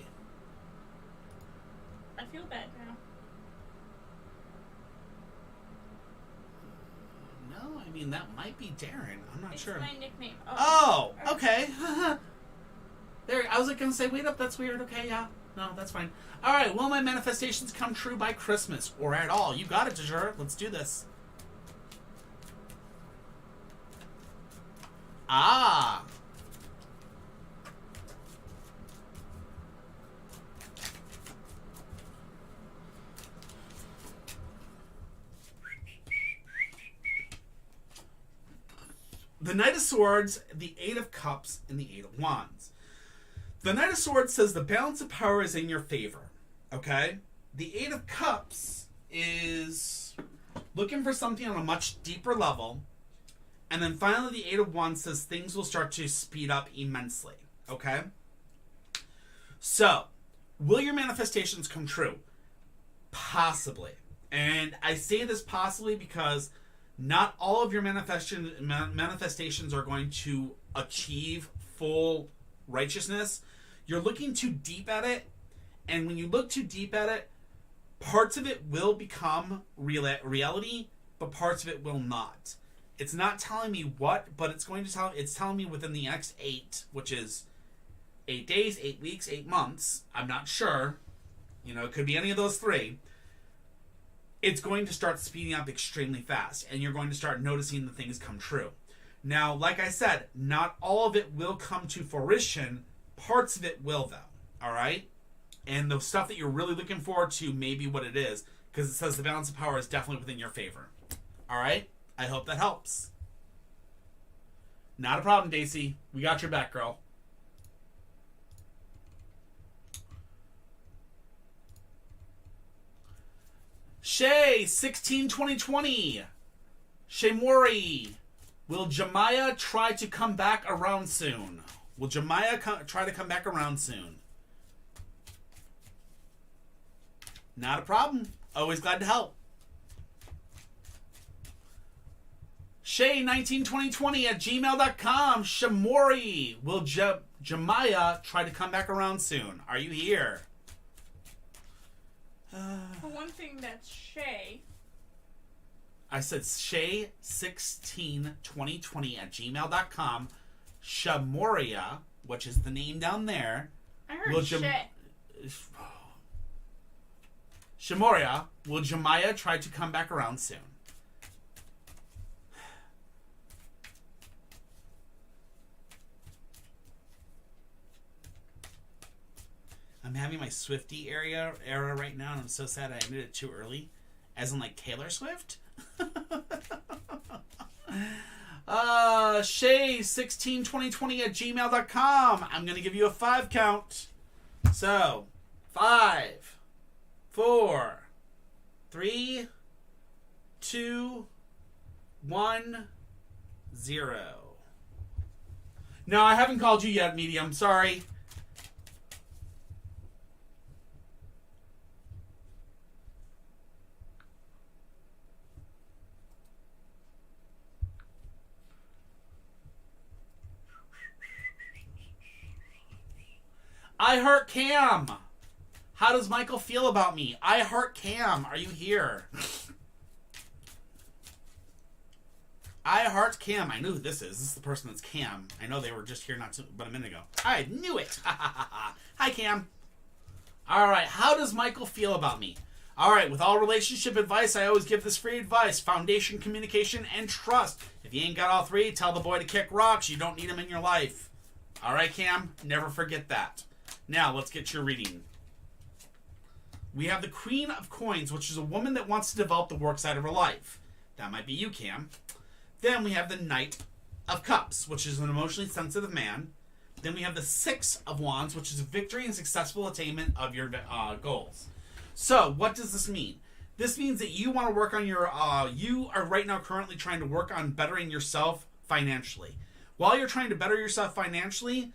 I feel bad now. No, I mean, that might be Darren. I'm not sure. It's my nickname. Oh, okay. There, I was going to say, wait up, that's weird. Okay, yeah. No, that's fine. All right, will my manifestations come true by Christmas or at all? You got it, Dadur. Let's do this. Ah. The Knight of Swords, the Eight of Cups, and the Eight of Wands. The Knight of Swords says the balance of power is in your favor. Okay? The Eight of Cups is looking for something on a much deeper level. And then finally, the Eight of Wands says things will start to speed up immensely. Okay? So, will your manifestations come true? Possibly. And I say this possibly because not all of your manifestations are going to achieve full righteousness. You're looking too deep at it, and when you look too deep at it, parts of it will become reality, but parts of it will not. It's not telling me what, but it's telling me within the next 8, which is 8 days, 8 weeks, 8 months. I'm not sure. It could be any of those 3. It's going to start speeding up extremely fast, and you're going to start noticing the things come true. Now, like I said, not all of it will come to fruition. Parts of it will, though. All right? And the stuff that you're really looking forward to may be what it is, because it says the balance of power is definitely within your favor. All right? I hope that helps. Not a problem, Daisy. We got your back, girl. Shay, 16-2020. Shay Mori. Will Jemiah try to come back around soon? Will Jemiah try to come back around soon? Not a problem. Always glad to help. Shay, 19-2020 at gmail.com. Shamori. Will Jemiah try to come back around soon? Are you here? For one thing, that's Shay. I said Shay 162020 at gmail.com. Shamoria, which is the name down there. I heard Shay. Shamoria, will Jemiah try to come back around soon? I'm having my Swiftie era right now, and I'm so sad I ended it too early. As in, like, Taylor Swift? Shay162020 at gmail.com. I'm going to give you a 5 count. So, 5, 4, 3, 2, 1, 0. No, I haven't called you yet, Medium. Sorry. I Heart Cam. How does Michael feel about me? I Heart Cam. Are you here? I Heart Cam. I know who this is. This is the person that's Cam. I know they were just here but a minute ago. I knew it. Hi, Cam. All right. How does Michael feel about me? All right. With all relationship advice, I always give this free advice. Foundation, communication, and trust. If you ain't got all three, tell the boy to kick rocks. You don't need him in your life. All right, Cam? Never forget that. Now, let's get your reading. We have the Queen of Coins, which is a woman that wants to develop the work side of her life. That might be you, Cam. Then we have the Knight of Cups, which is an emotionally sensitive man. Then we have the Six of Wands, which is victory and successful attainment of your goals. So, what does this mean? This means that you want to work on your... you are right now currently trying to work on bettering yourself financially. While you're trying to better yourself financially,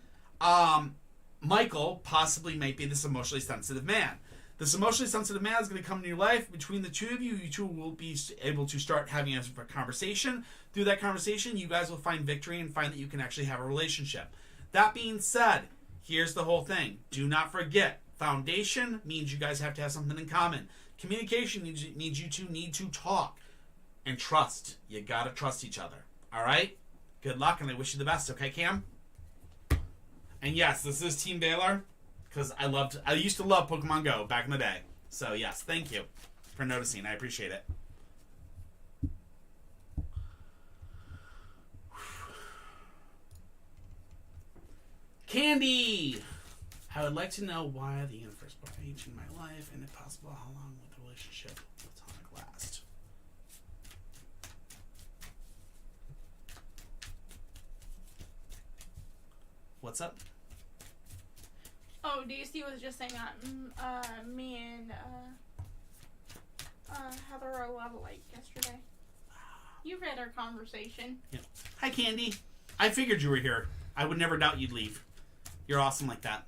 Michael possibly might be this emotionally sensitive man. This emotionally sensitive man is going to come into your life. Between the two of you, you two will be able to start having a conversation. Through that conversation, you guys will find victory and find that you can actually have a relationship. That being said, here's the whole thing. Do not forget, foundation means you guys have to have something in common. Communication means you two need to talk. And trust. You got to trust each other. All right? Good luck, and I wish you the best. Okay, Cam? And yes, this is Team Baylor. Because I used to love Pokemon Go back in the day. So, yes, thank you for noticing. I appreciate it. Candy! I would like to know why the universe brought age in my life, and if possible, how long will the relationship with platonic last? What's up? Oh, DC was just saying that me and Heather are a lot alike yesterday. You read our conversation. Yeah. Hi, Candy. I figured you were here. I would never doubt you'd leave. You're awesome like that.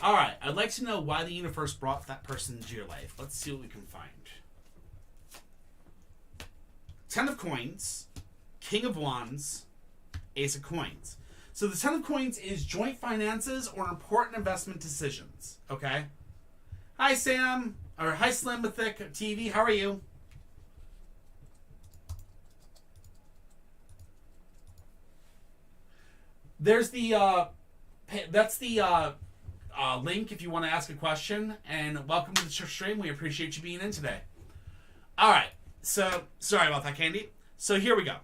All right. I'd like to know why the universe brought that person into your life. Let's see what we can find. 10 of Coins, King of Wands, Ace of Coins. So the 10 of Coins is joint finances or important investment decisions. Okay? Hi, Sam. Or hi, Slim Mythic TV. How are you? There's the, that's the link if you want to ask a question. And welcome to the stream. We appreciate you being in today. All right. So, sorry about that, Candy. So here we go.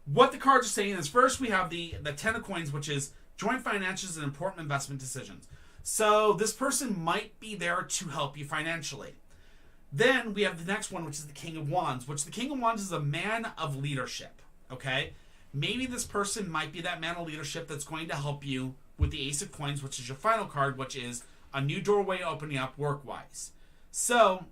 What the cards are saying is first we have the 10 of Coins, which is joint finances and important investment decisions. So this person might be there to help you financially. Then we have the next one, which is the King of Wands, which the King of Wands is a man of leadership. Okay? Maybe this person might be that man of leadership that's going to help you with the Ace of Coins, which is your final card, which is a new doorway opening up work-wise. So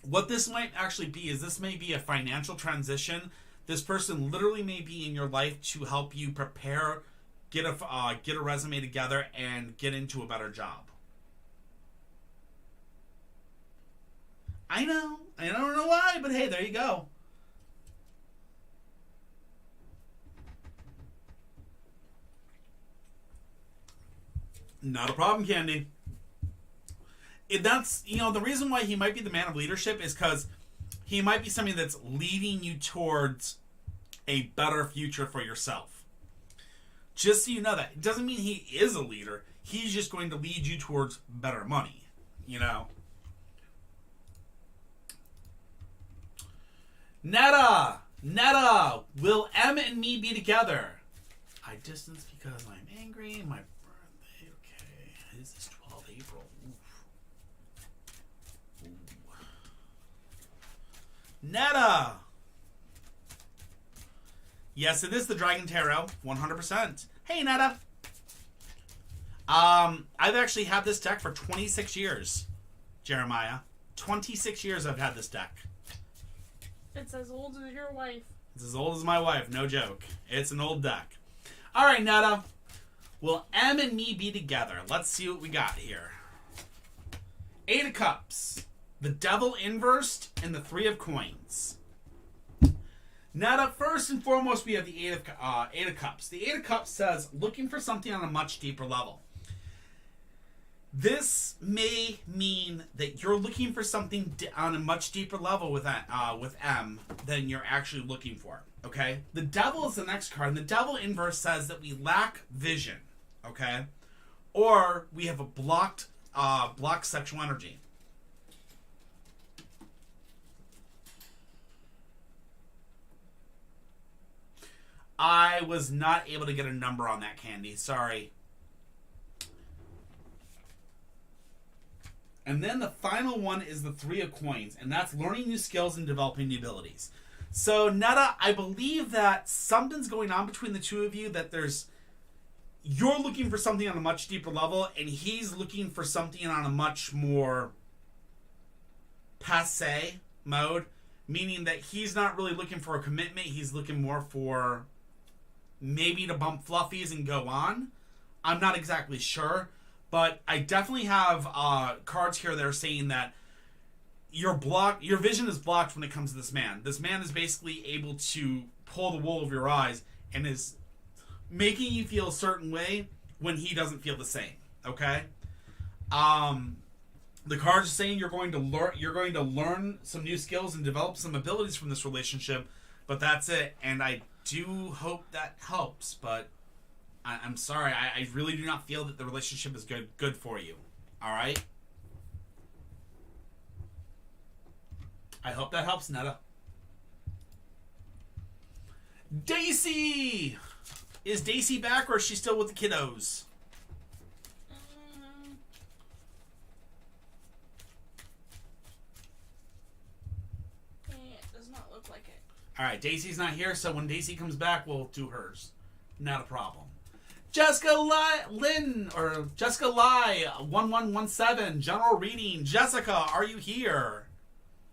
what this might actually be is this may be a financial transition. This person literally may be in your life to help you prepare, get a resume together, and get into a better job. I know. I don't know why, but hey, there you go. Not a problem, Candy. That's, the reason why he might be the man of leadership is because he might be somebody that's leading you towards a better future for yourself. Just so you know that. It doesn't mean he is a leader. He's just going to lead you towards better money. Netta! Will Em and me be together? I distance because I'm angry. My birthday. Okay. Is this 12 April? Ooh. Netta! Yes, it is the Dragon Tarot, 100%. Hey, Netta. I've actually had this deck for 26 years, Jeremiah. 26 years I've had this deck. It's as old as your wife. It's as old as my wife, no joke. It's an old deck. All right, Netta. Will Em and me be together? Let's see what we got here. 8 of Cups, the Devil inversed, and the 3 of Coins. Netta, first and foremost, we have the 8 of Cups. The 8 of Cups says, looking for something on a much deeper level. This may mean that you're looking for something on a much deeper level with M than you're actually looking for. Okay? The Devil is the next card, and the Devil inverse says that we lack vision. Okay? Or we have a blocked sexual energy. I was not able to get a number on that, Candy. Sorry. And then the final one is the Three of Coins, and that's learning new skills and developing new abilities. So, Netta, I believe that something's going on between the two of you, that you're looking for something on a much deeper level, and he's looking for something on a much more passé mode, meaning that he's not really looking for a commitment, he's looking more for maybe to bump fluffies and go on. I'm not exactly sure, but I definitely have cards here that are saying that your vision is blocked when it comes to this man. This man is basically able to pull the wool over your eyes and is making you feel a certain way when he doesn't feel the same. Okay? The cards are saying you're going to learn some new skills and develop some abilities from this relationship, but that's it. And I do hope that helps, but I'm sorry, I really do not feel that the relationship is good for you. Alright? I hope that helps, Netta. Daisy! Is Daisy back, or is she still with the kiddos? It does not look like it. Alright, Daisy's not here, so when Daisy comes back, we'll do hers. Not a problem. Jessica Lai 1117, general reading. Jessica, are you here?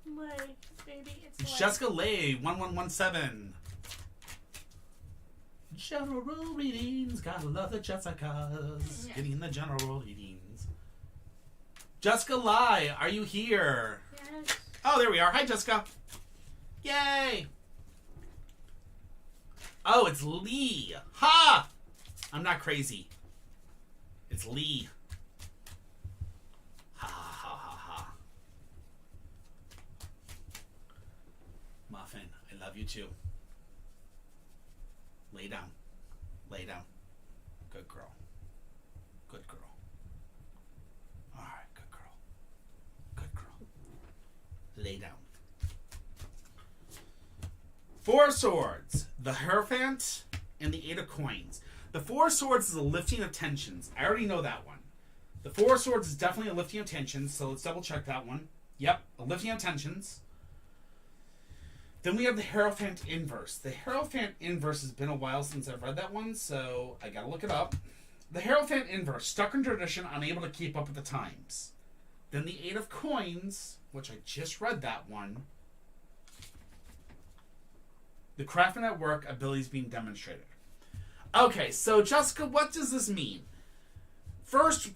Lay, baby, it's Lay. Jessica Lay 1117. General readings, gotta love the Jessicas. Yeah. Getting the general readings. Jessica Lai, are you here? Yes. Oh, there we are. Hi, Jessica. Yay! Oh, it's Lee. Ha! I'm not crazy. It's Lee. Ha ha ha ha ha. Muffin, I love you too. Lay down. Lay down. Good girl. Good girl. Alright, good girl. Good girl. Lay down. Four of Swords, the Hierophant, and the Eight of Coins. The Four of Swords is a lifting of tensions. I already know that one. The Four of Swords is definitely a lifting of tensions, so let's double check that one. Yep, a lifting of tensions. Then we have the Hierophant inverse. The Hierophant inverse has been a while since I've read that one, so I gotta look it up. The Hierophant inverse, stuck in tradition, unable to keep up with the times. Then the Eight of Coins, which I just read that one. The craftsman at work, abilities being demonstrated. Okay, so Jessica, what does this mean? First,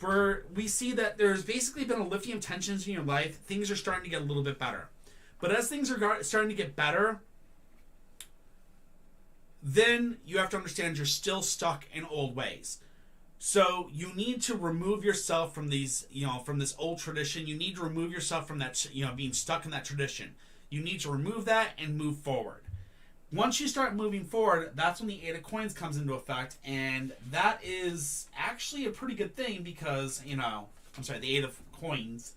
we see that there's basically been a lifting of tensions in your life. Things are starting to get a little bit better. But as things are starting to get better, then you have to understand you're still stuck in old ways. So you need to remove yourself from these, from this old tradition. You need to remove yourself from that, being stuck in that tradition. You need to remove that and move forward. Once you start moving forward, that's when the Eight of Coins comes into effect, and that is actually a pretty good thing because, the Eight of Coins.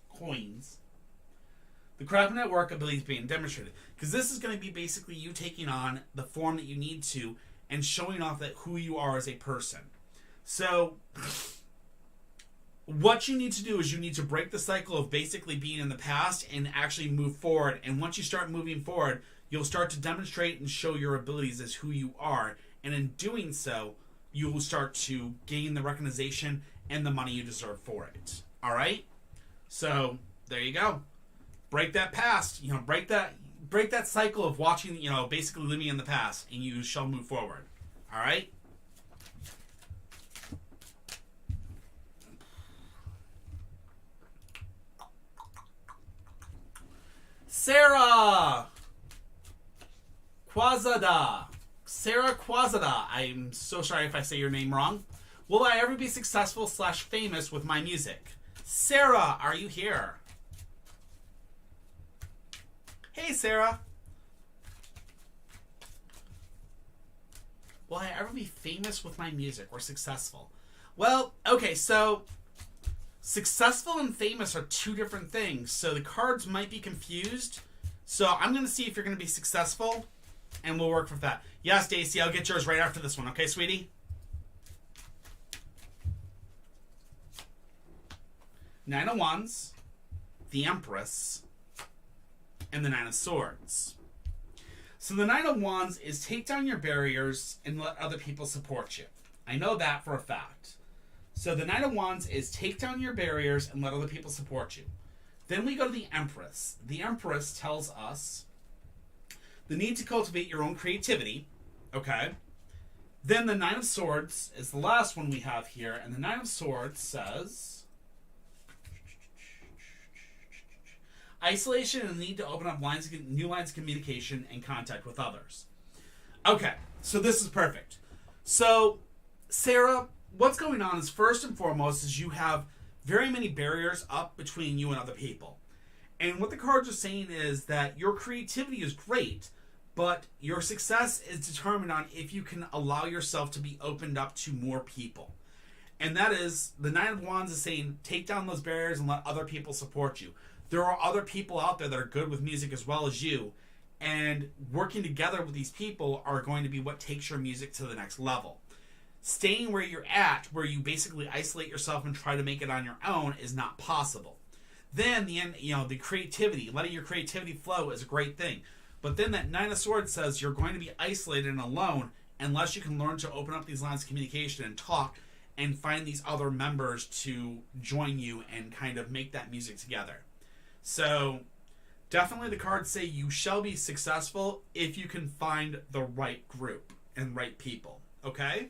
The craftsman at work ability is being demonstrated. Because this is going to be basically you taking on the form that you need to and showing off that who you are as a person. So, what you need to do is you need to break the cycle of basically being in the past and actually move forward. And once you start moving forward, you'll start to demonstrate and show your abilities as who you are. And in doing so, you will start to gain the recognition and the money you deserve for it. All right? So, there you go. Break that past. Break that cycle of watching, basically living in the past, and you shall move forward. All right? Sarah Quazada. Sarah Quazada. I'm so sorry if I say your name wrong. Will I ever be successful / famous with my music? Sarah, are you here? Hey, Sarah. Will I ever be famous with my music or successful? Well, okay, so successful and famous are two different things, so the cards might be confused. So I'm going to see if you're going to be successful, and we'll work with that. Yes, Daisy, I'll get yours right after this one, okay, sweetie? Nine of Wands, the Empress, and the Nine of Swords. So the Nine of Wands is take down your barriers and let other people support you. I know that for a fact. So the Nine of Wands is take down your barriers and let other people support you. Then we go to the Empress. The Empress tells us the need to cultivate your own creativity. Okay. Then the Nine of Swords is the last one we have here. And the Nine of Swords says isolation and the need to open up new lines of communication and contact with others. Okay, so this is perfect. So, Sarah, what's going on is first and foremost is you have very many barriers up between you and other people. And what the cards are saying is that your creativity is great, but your success is determined on if you can allow yourself to be opened up to more people. And that is, the Nine of Wands is saying, take down those barriers and let other people support you. There are other people out there that are good with music as well as you, and working together with these people are going to be what takes your music to the next level. Staying where you're at, where you basically isolate yourself and try to make it on your own, is not possible. Then the creativity, letting your creativity flow is a great thing. But then that Nine of Swords says you're going to be isolated and alone unless you can learn to open up these lines of communication and talk and find these other members to join you and kind of make that music together. So, definitely the cards say you shall be successful if you can find the right group and right people. Okay?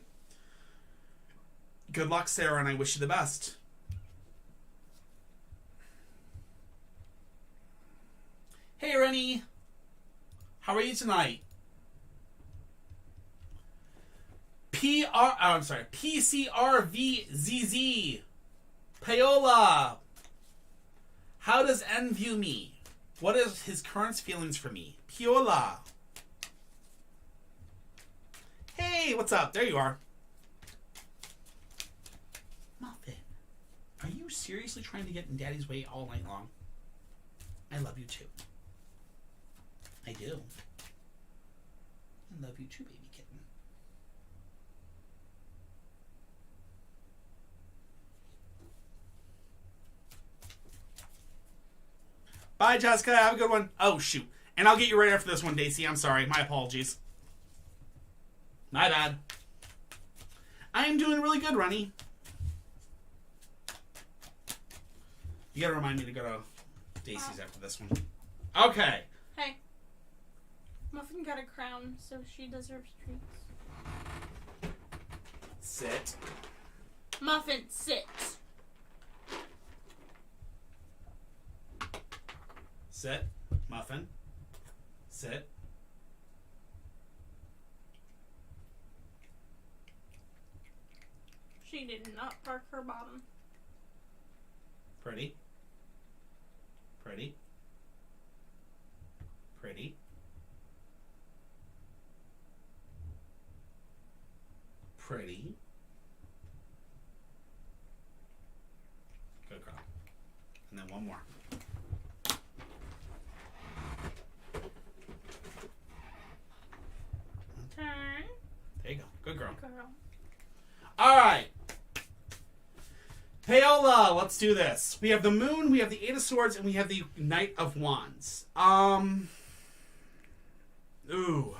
Good luck, Sarah, and I wish you the best. Hey, Rennie. How are you tonight? PCRVZZ. Paola. How does N view me? What is his current feelings for me? Piola. Hey, what's up? There you are. Muffin, are you seriously trying to get in Daddy's way all night long? I love you too. I do. I love you too, baby kitten. Bye, Jessica. Have a good one. Oh, shoot. And I'll get you right after this one, Daisy. I'm sorry. My apologies. My bad. I am doing really good, Ronnie. You gotta remind me to go to Daisy's after this one. Okay. Hey. Muffin got a crown, so she deserves treats. Sit. Muffin, sit. Sit. Muffin. Sit. She did not park her bottom. Pretty. Pretty. Pretty. Pretty. Good girl. And then one more. Turn. There you go. Good girl. Girl. All right. Paola, let's do this. We have the Moon, we have the Eight of Swords, and we have the Knight of Wands. Ooh.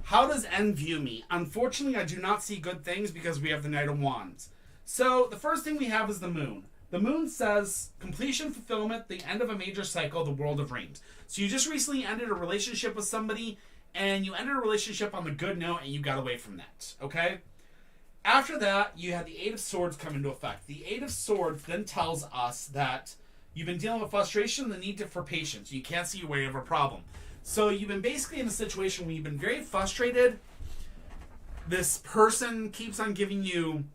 How does N view me? Unfortunately, I do not see good things because we have the Knight of Wands. So, the first thing we have is the Moon. The Moon says, completion, fulfillment, the end of a major cycle, the world of dreams. So, you just recently ended a relationship with somebody, and you ended a relationship on the good note, and you got away from that. Okay? After that, you had the Eight of Swords come into effect. The Eight of Swords then tells us that you've been dealing with frustration and the need for patience. You can't see your way over a problem. So you've been basically in a situation where you've been very frustrated. This person keeps on giving you...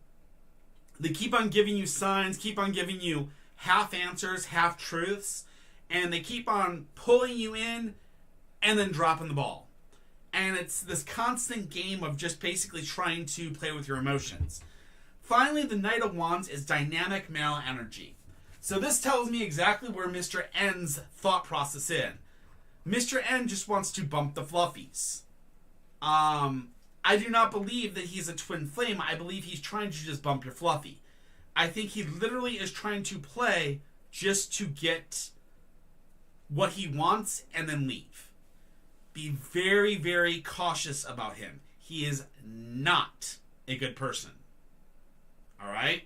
They keep on giving you signs, keep on giving you half answers, half truths, and they keep on pulling you in and then dropping the ball. And it's this constant game of just basically trying to play with your emotions. Finally, the Knight of Wands is dynamic male energy. So this tells me exactly where Mr. N's thought process is. Mr. N just wants to bump the fluffies. I do not believe that he's a twin flame. I believe he's trying to just bump your fluffy. I think he literally is trying to play just to get what he wants and then leave. Be very, very cautious about him. He is not a good person. All right?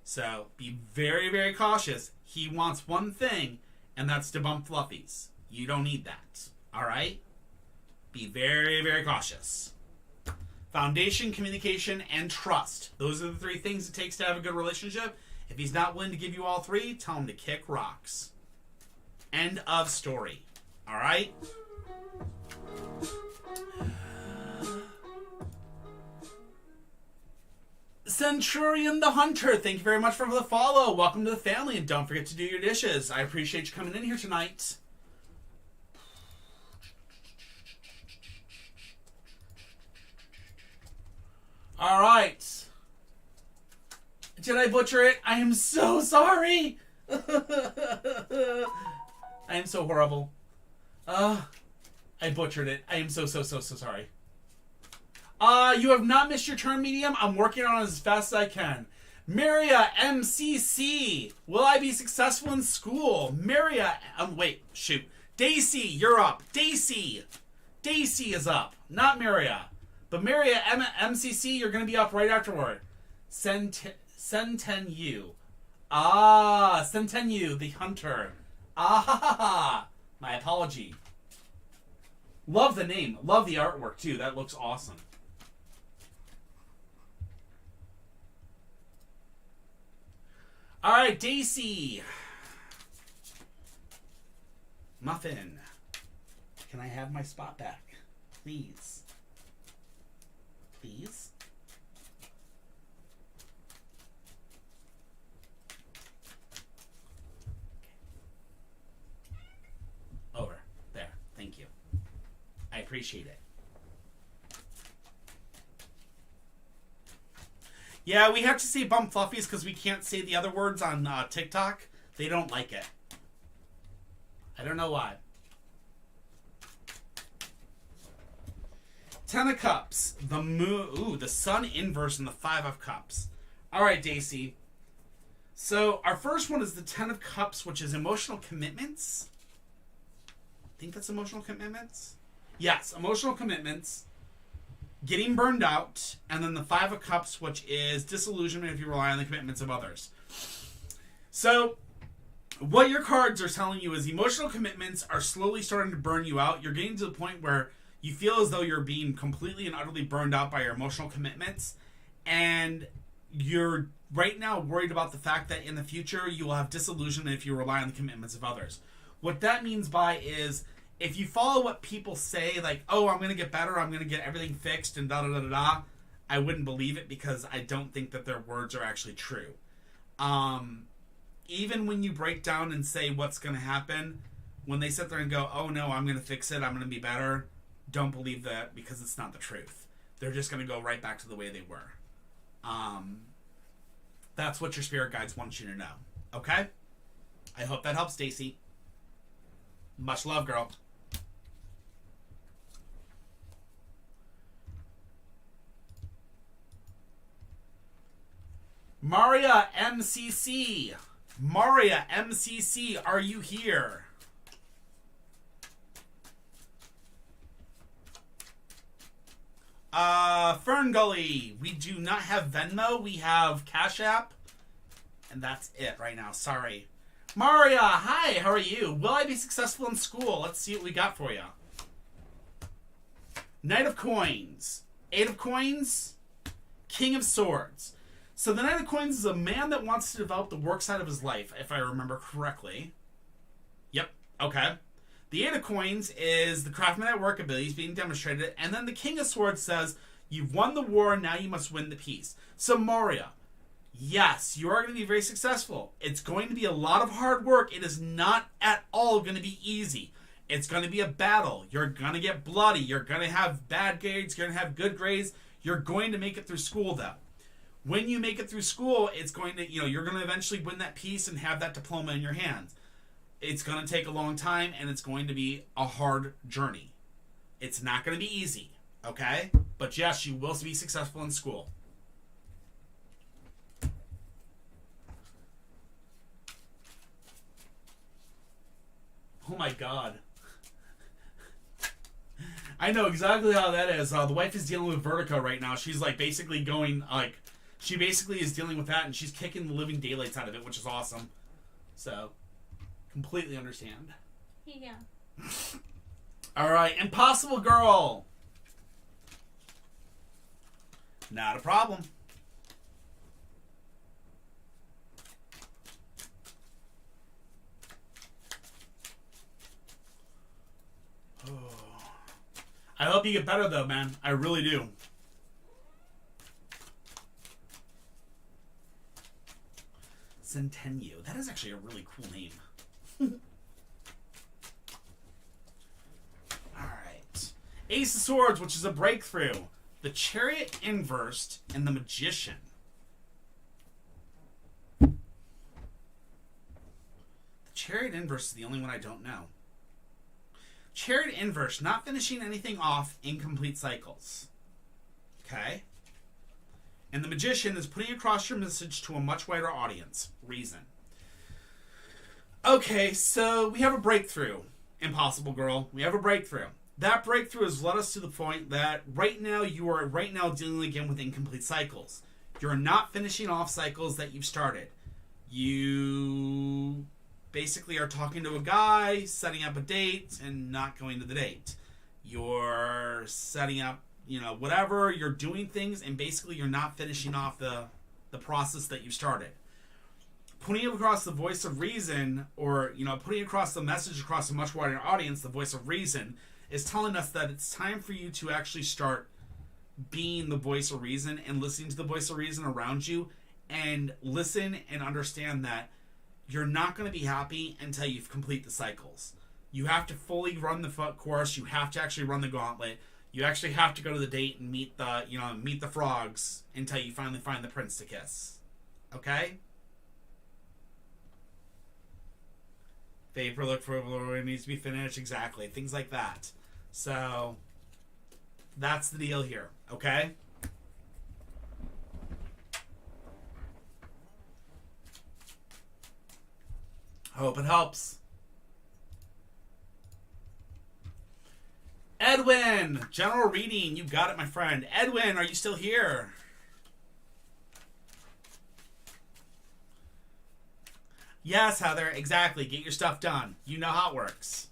So be very, very cautious. He wants one thing, and that's to bump fluffies. You don't need that. All right? Be very, very cautious. Foundation, communication, and trust. Those are the three things it takes to have a good relationship. If he's not willing to give you all three, tell him to kick rocks. End of story. All right? Centurion the Hunter, thank you very much for the follow. Welcome to the family, and don't forget to do your dishes. I appreciate you coming in here tonight. All right. Did I butcher it? I am so sorry. I am so horrible. I butchered it. I am so sorry. You have not missed your turn, medium. I'm working on it as fast as I can. Maria MCC. Will I be successful in school? Maria, Daisy, you're up. Daisy is up. Not Maria. But Maria MCC, you're going to be up right afterward. Centenu. Centenu, the hunter. My apology. Love the name. Love the artwork, too. That looks awesome. All right, Daisy. Muffin. Can I have my spot back? Please. Please? Over. There. Thank you. I appreciate it. Yeah, we have to say bump fluffies because we can't say the other words on TikTok. They don't like it. I don't know why. Ten of Cups. The moon. Ooh, the sun inverse and the Five of Cups. All right, Daisy. So our first one is the Ten of Cups, which is emotional commitments. I think that's emotional commitments. Yes, emotional commitments. Getting burned out, and then the Five of Cups, which is disillusionment if you rely on the commitments of others. So, what your cards are telling you is emotional commitments are slowly starting to burn you out. You're getting to the point where you feel as though you're being completely and utterly burned out by your emotional commitments, and you're right now worried about the fact that in the future you will have disillusionment if you rely on the commitments of others. What that means by is, if you follow what people say, like, oh, I'm going to get better, I'm going to get everything fixed, and da-da-da-da-da, I wouldn't believe it because I don't think that their words are actually true. Even when you break down and say what's going to happen, when they sit there and go, oh, no, I'm going to fix it, I'm going to be better, don't believe that because it's not the truth. They're just going to go right back to the way they were. That's what your spirit guides want you to know. Okay? I hope that helps, Stacy. Much love, girl. Maria MCC. Maria MCC, are you here? Fern Gully. We do not have Venmo. We have Cash App. And that's it right now. Sorry. Maria, hi. How are you? Will I be successful in school? Let's see what we got for you. Knight of Coins. Eight of Coins. King of Swords. So the Knight of Coins is a man that wants to develop the work side of his life, if I remember correctly. Yep. Okay. The Eight of Coins is the craftsman at work abilities being demonstrated, and then the King of Swords says You've won the war, now you must win the peace. So, Moria, yes, you are going to be very successful. It's going to be a lot of hard work. It is not at all going to be easy. It's going to be a battle. You're going to get bloody. You're going to have bad grades. You're going to have good grades. You're going to make it through school, though. When you make it through school, it's going to, you're going to eventually win that peace and have that diploma in your hands. It's going to take a long time, and it's going to be a hard journey. It's not going to be easy, okay? But yes, you will be successful in school. Oh my god. I know exactly how that is. The wife is dealing with vertigo right now. She's like basically going like, she basically is dealing with that, and she's kicking the living daylights out of it, which is awesome. So, completely understand. Yeah. Alright, Impossible Girl. Not a problem. I hope you get better, though, man. I really do. Centennial. That is actually a really cool name. Alright. Ace of Swords, which is a breakthrough. The Chariot Inversed and the Magician. The Chariot Inverse is the only one I don't know. Chariot Inverse, not finishing anything off incomplete cycles. Okay? And the Magician is putting across your message to a much wider audience. Reason. Okay, so we have a breakthrough, Impossible Girl. We have a breakthrough. That breakthrough has led us to the point that right now you are dealing again with incomplete cycles. You're not finishing off cycles that you've started. You basically are talking to a guy, setting up a date, and not going to the date. You're setting up, whatever, you're doing things, and basically you're not finishing off the process that you started. Putting across the voice of reason, or, putting across the message across a much wider audience, the voice of reason, is telling us that it's time for you to actually start being the voice of reason and listening to the voice of reason around you, and listen and understand that you're not going to be happy until you complete the cycles. You have to fully run the course. You have to actually run the gauntlet. You actually have to go to the date and meet the frogs until you finally find the prince to kiss. Okay? Vapor look for it needs to be finished. Exactly. Things like that. So, that's the deal here. Okay? Hope it helps. Edwin! General reading. You got it, my friend. Edwin, are you still here? Yes, Heather. Exactly. Get your stuff done. You know how it works.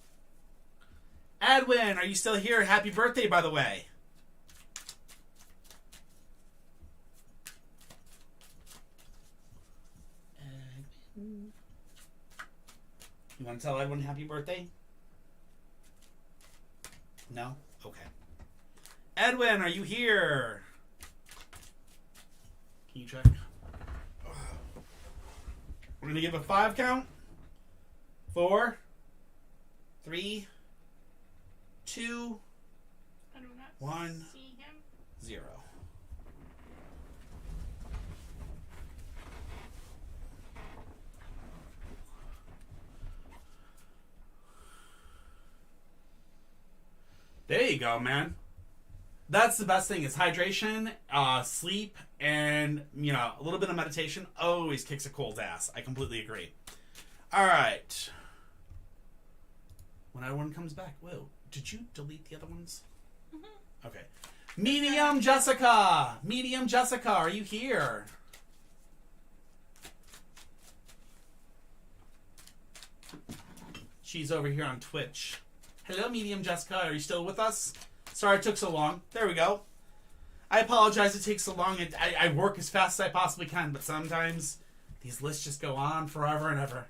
Edwin, are you still here? Happy birthday, by the way. Edwin. You want to tell Edwin happy birthday? No? Okay. Edwin, are you here? Can you check? We're going to give a 5 count. 4, 3, 2, I do not 1, see him. 0. There you go, man. That's the best thing is hydration, sleep, and, a little bit of meditation always kicks a cold's ass. I completely agree. All right. When everyone comes back. Whoa. Did you delete the other ones? Mm-hmm. Okay. Medium Jessica! Medium Jessica, are you here? She's over here on Twitch. Hello, Medium Jessica. Are you still with us? Sorry it took so long. There we go. I apologize it takes so long. I work as fast as I possibly can, but sometimes these lists just go on forever and ever.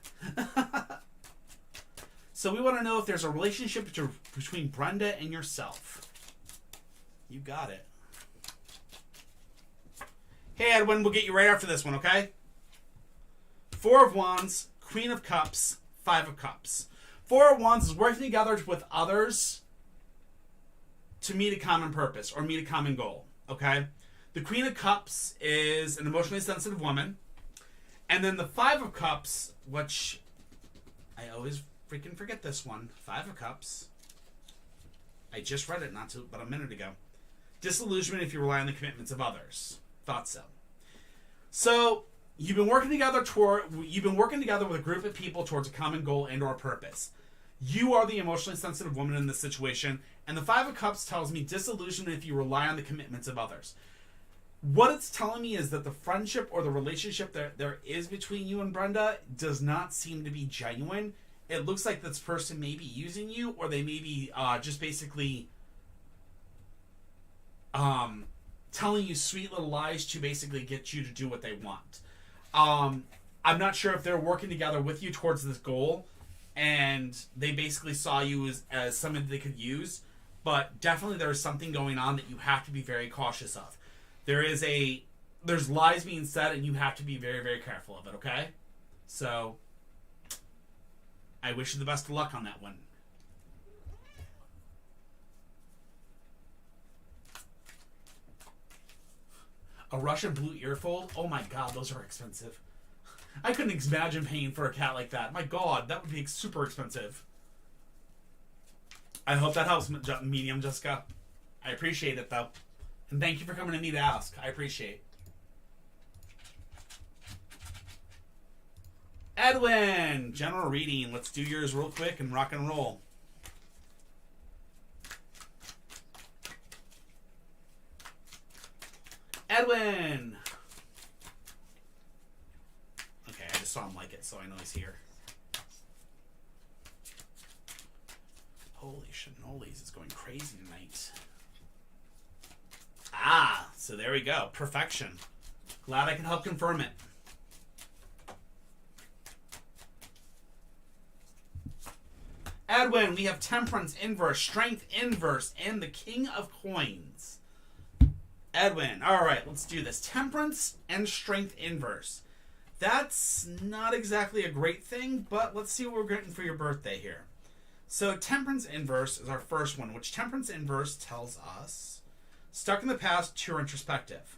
So we want to know if there's a relationship between Brenda and yourself. You got it. Hey, Edwin, we'll get you right after this one, okay? Four of Wands, Queen of Cups, Five of Cups. Four of Wands is working together with others to meet a common purpose or meet a common goal, okay? The Queen of Cups is an emotionally sensitive woman. And then the Five of Cups, which I always freaking forget this one. Five of Cups. I just read it but a minute ago. Disillusionment if you rely on the commitments of others. Thought so. So you've been working together with a group of people towards a common goal and or purpose. You are the emotionally sensitive woman in this situation, and the Five of Cups tells me disillusionment if you rely on the commitments of others. What it's telling me is that the friendship or the relationship that there is between you and Brenda does not seem to be genuine. It looks like this person may be using you, or they may be just basically telling you sweet little lies to basically get you to do what they want. I'm not sure if they're working together with you towards this goal, and they basically saw you as something they could use, but definitely there's something going on that you have to be very cautious of. There's lies being said, and you have to be very, very careful of it, okay? So, I wish you the best of luck on that one. A Russian blue earfold? Oh my god, those are expensive. I couldn't imagine paying for a cat like that. My god, that would be super expensive. I hope that helps, Medium Jessica. I appreciate it, though. And thank you for coming to me to ask. I appreciate it. Edwin! General reading. Let's do yours real quick and rock and roll. Edwin! Okay, I just saw him like it, so I know he's here. Holy shinolis, it's going crazy tonight. Ah, so there we go. Perfection. Glad I can help confirm it. Edwin, we have Temperance inverse, Strength inverse, and the King of Coins. Edwin, all right, let's do this. Temperance and Strength inverse. That's not exactly a great thing, but let's see what we're getting for your birthday here. So Temperance inverse is our first one, which Temperance inverse tells us stuck in the past, too introspective.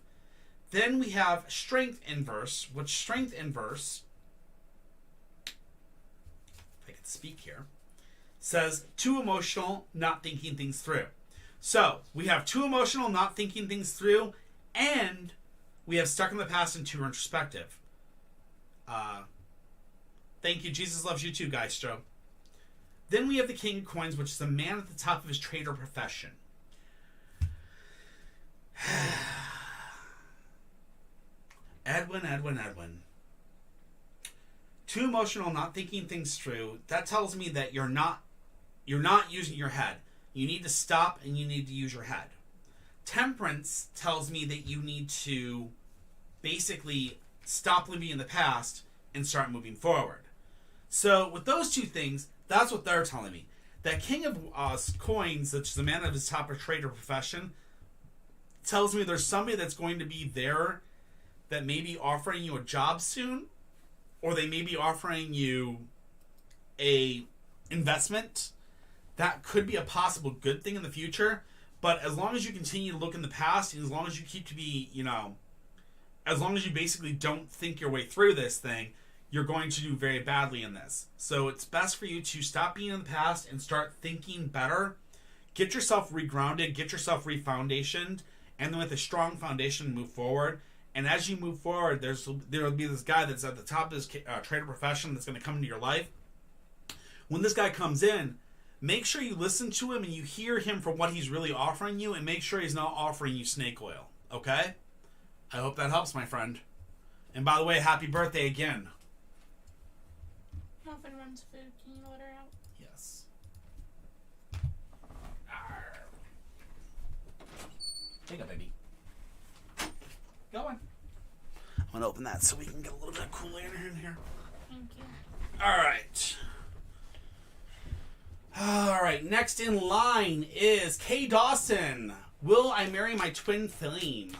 Then we have Strength inverse, which Strength inverse, if I could speak here, says too emotional, not thinking things through. So we have too emotional, not thinking things through, and we have stuck in the past and too introspective. Thank you. Jesus loves you too, Geistro. Then we have the King of Coins, which is a man at the top of his trade or profession. Edwin. Too emotional, not thinking things through. That tells me that you're not using your head. You need to stop and you need to use your head. Temperance tells me that you need to basically stop living in the past and start moving forward. So with those two things, that's what they're telling me. That King of Coins, which is the man of his top of trade or profession, tells me there's somebody that's going to be there that may be offering you a job soon, or they may be offering you a investment. That could be a possible good thing in the future, but as long as you continue to look in the past, and as long as you keep to be, as long as you basically don't think your way through this thing, you're going to do very badly in this. So it's best for you to stop being in the past and start thinking better. Get yourself regrounded, get yourself refoundationed, and then with a strong foundation, move forward. And as you move forward, there will be this guy that's at the top of his trader profession that's going to come into your life. When this guy comes in, make sure you listen to him and you hear him for what he's really offering you, and make sure he's not offering you snake oil. Okay? I hope that helps, my friend. And by the way, happy birthday again. Muffin runs food. Can you let her out? Yes. Arr. Take it, baby. Go on. I'm going to open that so we can get a little bit of cool air in here. Thank you. All right. Next in line is Kay Dawson. Will I marry my twin flame?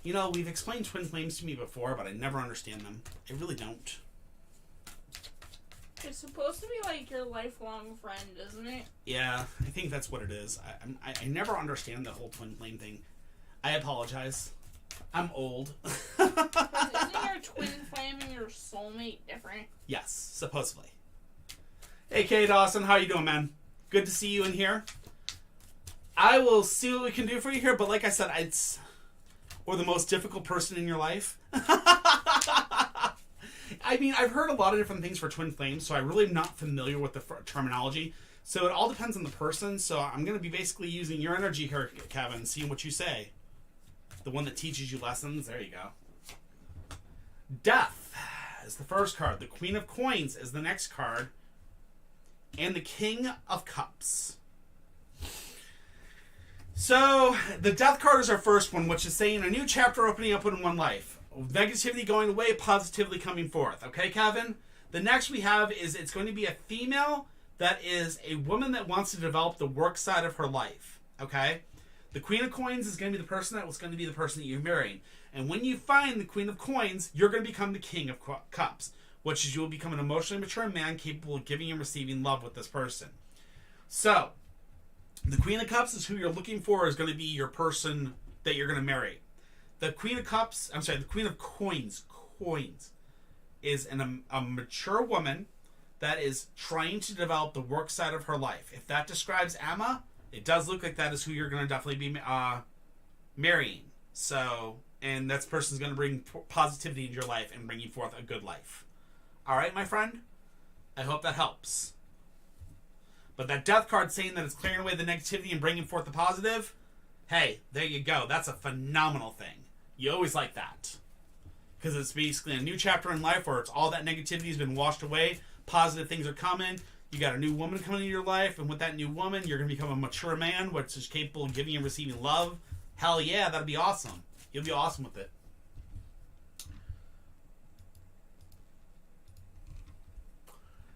You know, we've explained twin flames to me before, but I never understand them. I really don't. It's supposed to be like your lifelong friend, isn't it? Yeah, I think that's what it is. I never understand the whole twin flame thing. I apologize. I'm old. Isn't your twin flame and your soulmate different? Yes, supposedly. Hey, Kay Dawson, how you doing, man? Good to see you in here. I will see what we can do for you here, but like I said, or the most difficult person in your life. I mean, I've heard a lot of different things for twin flames, so I really am not familiar with the terminology. So it all depends on the person. So I'm going to be basically using your energy here, Kevin, seeing what you say. The one that teaches you lessons. There you go. Death is the first card. The Queen of Coins is the next card. And the King of Cups. So the Death card is our first one, which is saying a new chapter opening up in one life. Negativity going away, positivity coming forth. Okay, Kevin? The next we have is it's going to be a female that is a woman that wants to develop the work side of her life. Okay? The Queen of Coins is going to be the person that was going to be the person that you're marrying. And when you find the Queen of Coins, you're going to become the King of Cups, which is you will become an emotionally mature man capable of giving and receiving love with this person. So, the Queen of Cups is who you're looking for is going to be your person that you're going to marry. The Queen of Cups, the Queen of Coins is a mature woman that is trying to develop the work side of her life. If that describes Emma, it does look like that is who you're going to definitely be marrying. So, and that person's going to bring positivity into your life and bring you forth a good life. All right, my friend? I hope that helps. But that Death card saying that it's clearing away the negativity and bringing forth the positive, hey, there you go. That's a phenomenal thing. You always like that. Because it's basically a new chapter in life where it's all that negativity has been washed away. Positive things are coming. You got a new woman coming into your life. And with that new woman, you're going to become a mature man, which is capable of giving and receiving love. Hell yeah, that'll be awesome. You'll be awesome with it.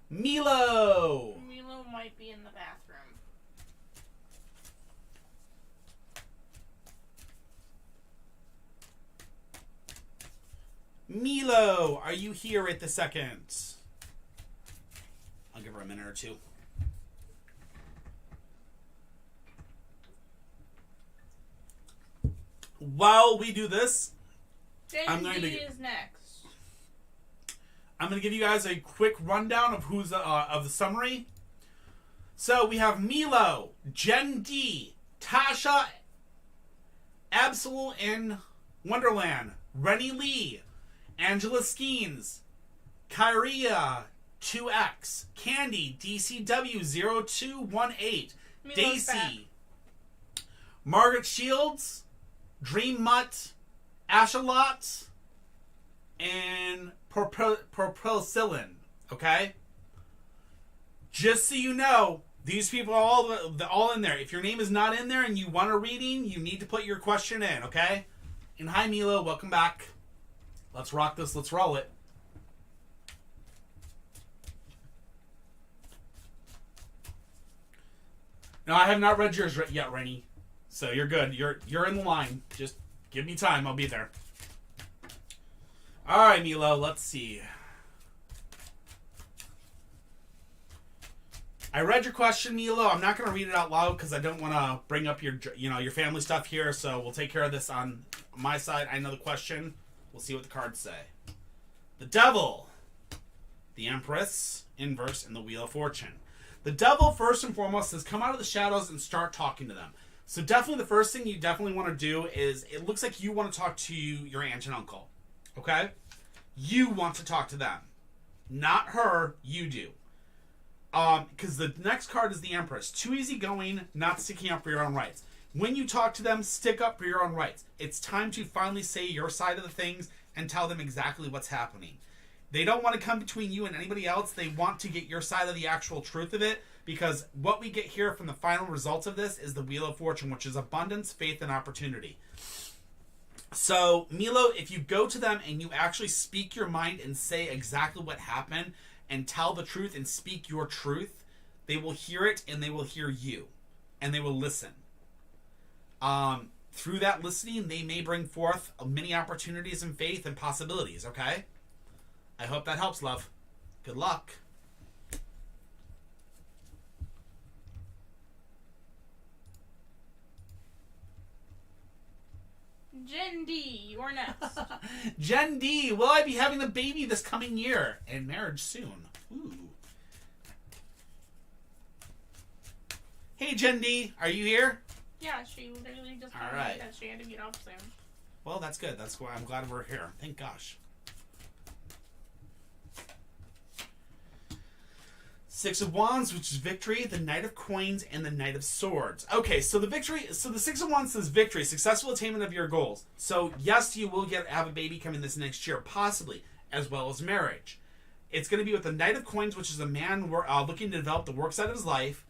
Milo! Milo might be in the bathroom. Milo, are you here at the second? I'll give her a minute or two. While we do this, Gen D is next. I'm going to give you guys a quick rundown of who's of the summary. So we have Milo, Gen D, Tasha, Absol in Wonderland, Rennie Lee, Angela Skeens, Kyria 2X, Candy DCW0218, Daisy, Margaret Shields, Dream Mutt, Ashalot, and Propulsilin. Okay? Just so you know, these people are all in there. If your name is not in there and you want a reading, you need to put your question in, okay? And hi, Milo. Welcome back. Let's rock this. Let's roll it. No, I have not read yours yet, Rennie. So you're good. You're in the line. Just give me time. I'll be there. All right, Milo. Let's see. I read your question, Milo. I'm not going to read it out loud because I don't want to bring up your family stuff here. So we'll take care of this on my side. I know the question. We'll see what the cards say. The Devil, the Empress, Inverse, and the Wheel of Fortune. The Devil, first and foremost, says come out of the shadows and start talking to them. So definitely the first thing you definitely want to do is, it looks like you want to talk to your aunt and uncle. Okay? You want to talk to them. Not her, you do. Because the next card is the Empress. Too easygoing, not sticking up for your own rights. When you talk to them, stick up for your own rights. It's time to finally say your side of the things and tell them exactly what's happening. They don't want to come between you and anybody else. They want to get your side of the actual truth of it, because what we get here from the final results of this is the Wheel of Fortune, which is abundance, faith, and opportunity. So, Milo, if you go to them and you actually speak your mind and say exactly what happened and tell the truth and speak your truth, they will hear it and they will hear you. And they will listen. through that listening, they may bring forth many opportunities and faith and possibilities, okay? I hope that helps, love. Good luck. Jen D, you're next. Jen D, will I be having a baby this coming year? And marriage soon. Ooh. Hey, Jen D, are you here? Yeah, she literally just told me that she had to get off soon. Well, that's good. That's why I'm glad we're here. Thank gosh. Six of Wands, which is victory, the Knight of Coins, and the Knight of Swords. Okay, so the Six of Wands says victory, successful attainment of your goals. So yes, you will have a baby coming this next year, possibly, as well as marriage. It's going to be with the Knight of Coins, which is a man looking to develop the work side of his life.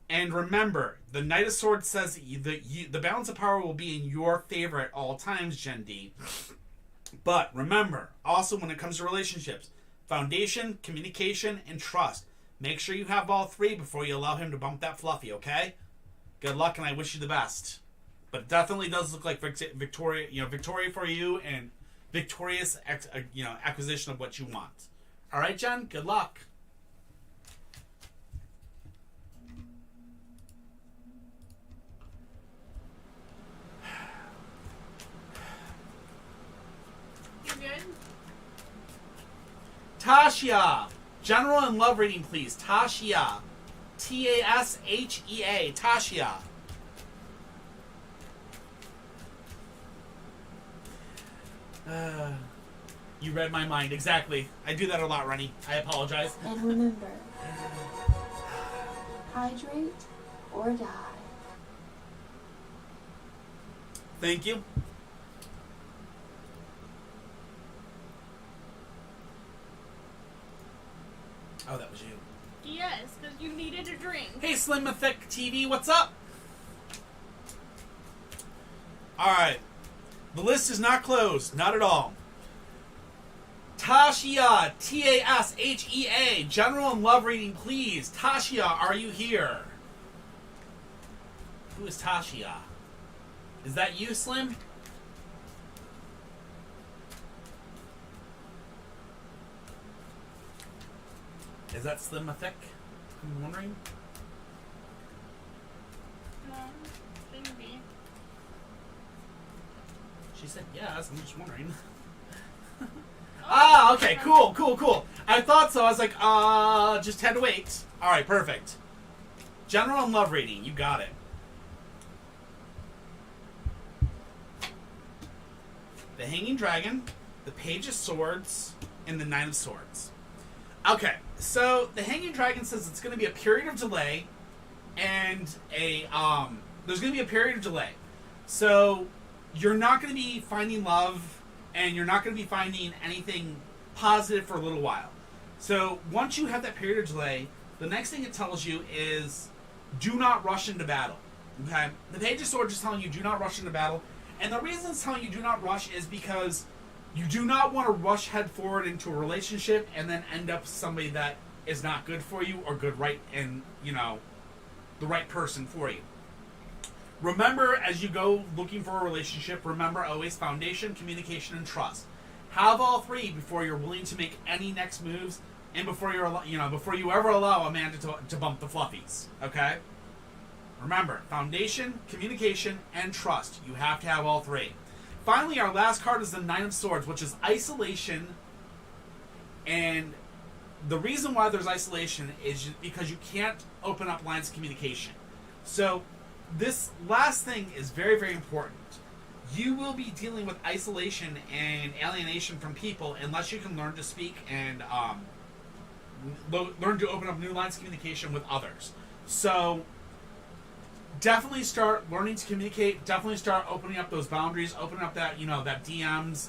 And remember, the Knight of Swords says the balance of power will be in your favor at all times, Jen D. But remember, also when it comes to relationships, foundation, communication, and trust. Make sure you have all three before you allow him to bump that fluffy, okay? Good luck, and I wish you the best. But it definitely does look like victoria for you, and victorious acquisition of what you want. All right, Jen. Good luck. You good? Tasha. General and love reading, please. Tasha. T-A-S-H-E-A. Tasha. You read my mind. Exactly. I do that a lot, Rennie. I apologize. And remember, hydrate or die. Thank you. Oh, that was you. Yes, because you needed a drink. Hey, Slim Thick TV, what's up? Alright. The list is not closed. Not at all. Tashia, T-A-S-H-E-A. General and love reading, please. Tashia, are you here? Who is Tashia? Is that you, Slim? Is that Slim Thick? I'm wondering. No, shouldn't be. She said yes. I'm just wondering. Oh, okay, cool. I thought so. I was like, just had to wait. All right, perfect. General and love reading. You got it. The Hanging Dragon, the Page of Swords, and the Nine of Swords. Okay, so the Hanging Dragon says it's going to be a period of delay, and there's going to be a period of delay. So you're not going to be finding love, and you're not going to be finding anything positive for a little while. So once you have that period of delay, the next thing it tells you is do not rush into battle. Okay, the Page of Swords is telling you do not rush into battle, and the reason it's telling you do not rush is because you do not want to rush head forward into a relationship and then end up somebody that is not good for you or good right and, the right person for you. Remember, as you go looking for a relationship, remember always foundation, communication, and trust. Have all three before you're willing to make any next moves and before you ever allow a man to bump the fluffies, okay? Remember, foundation, communication, and trust. You have to have all three. Finally, our last card is the Nine of Swords, which is isolation. And the reason why there's isolation is because you can't open up lines of communication. So this last thing is very, very important. You will be dealing with isolation and alienation from people unless you can learn to speak and learn to open up new lines of communication with others. So definitely start learning to communicate. Definitely start opening up those boundaries. Opening up that that DMs.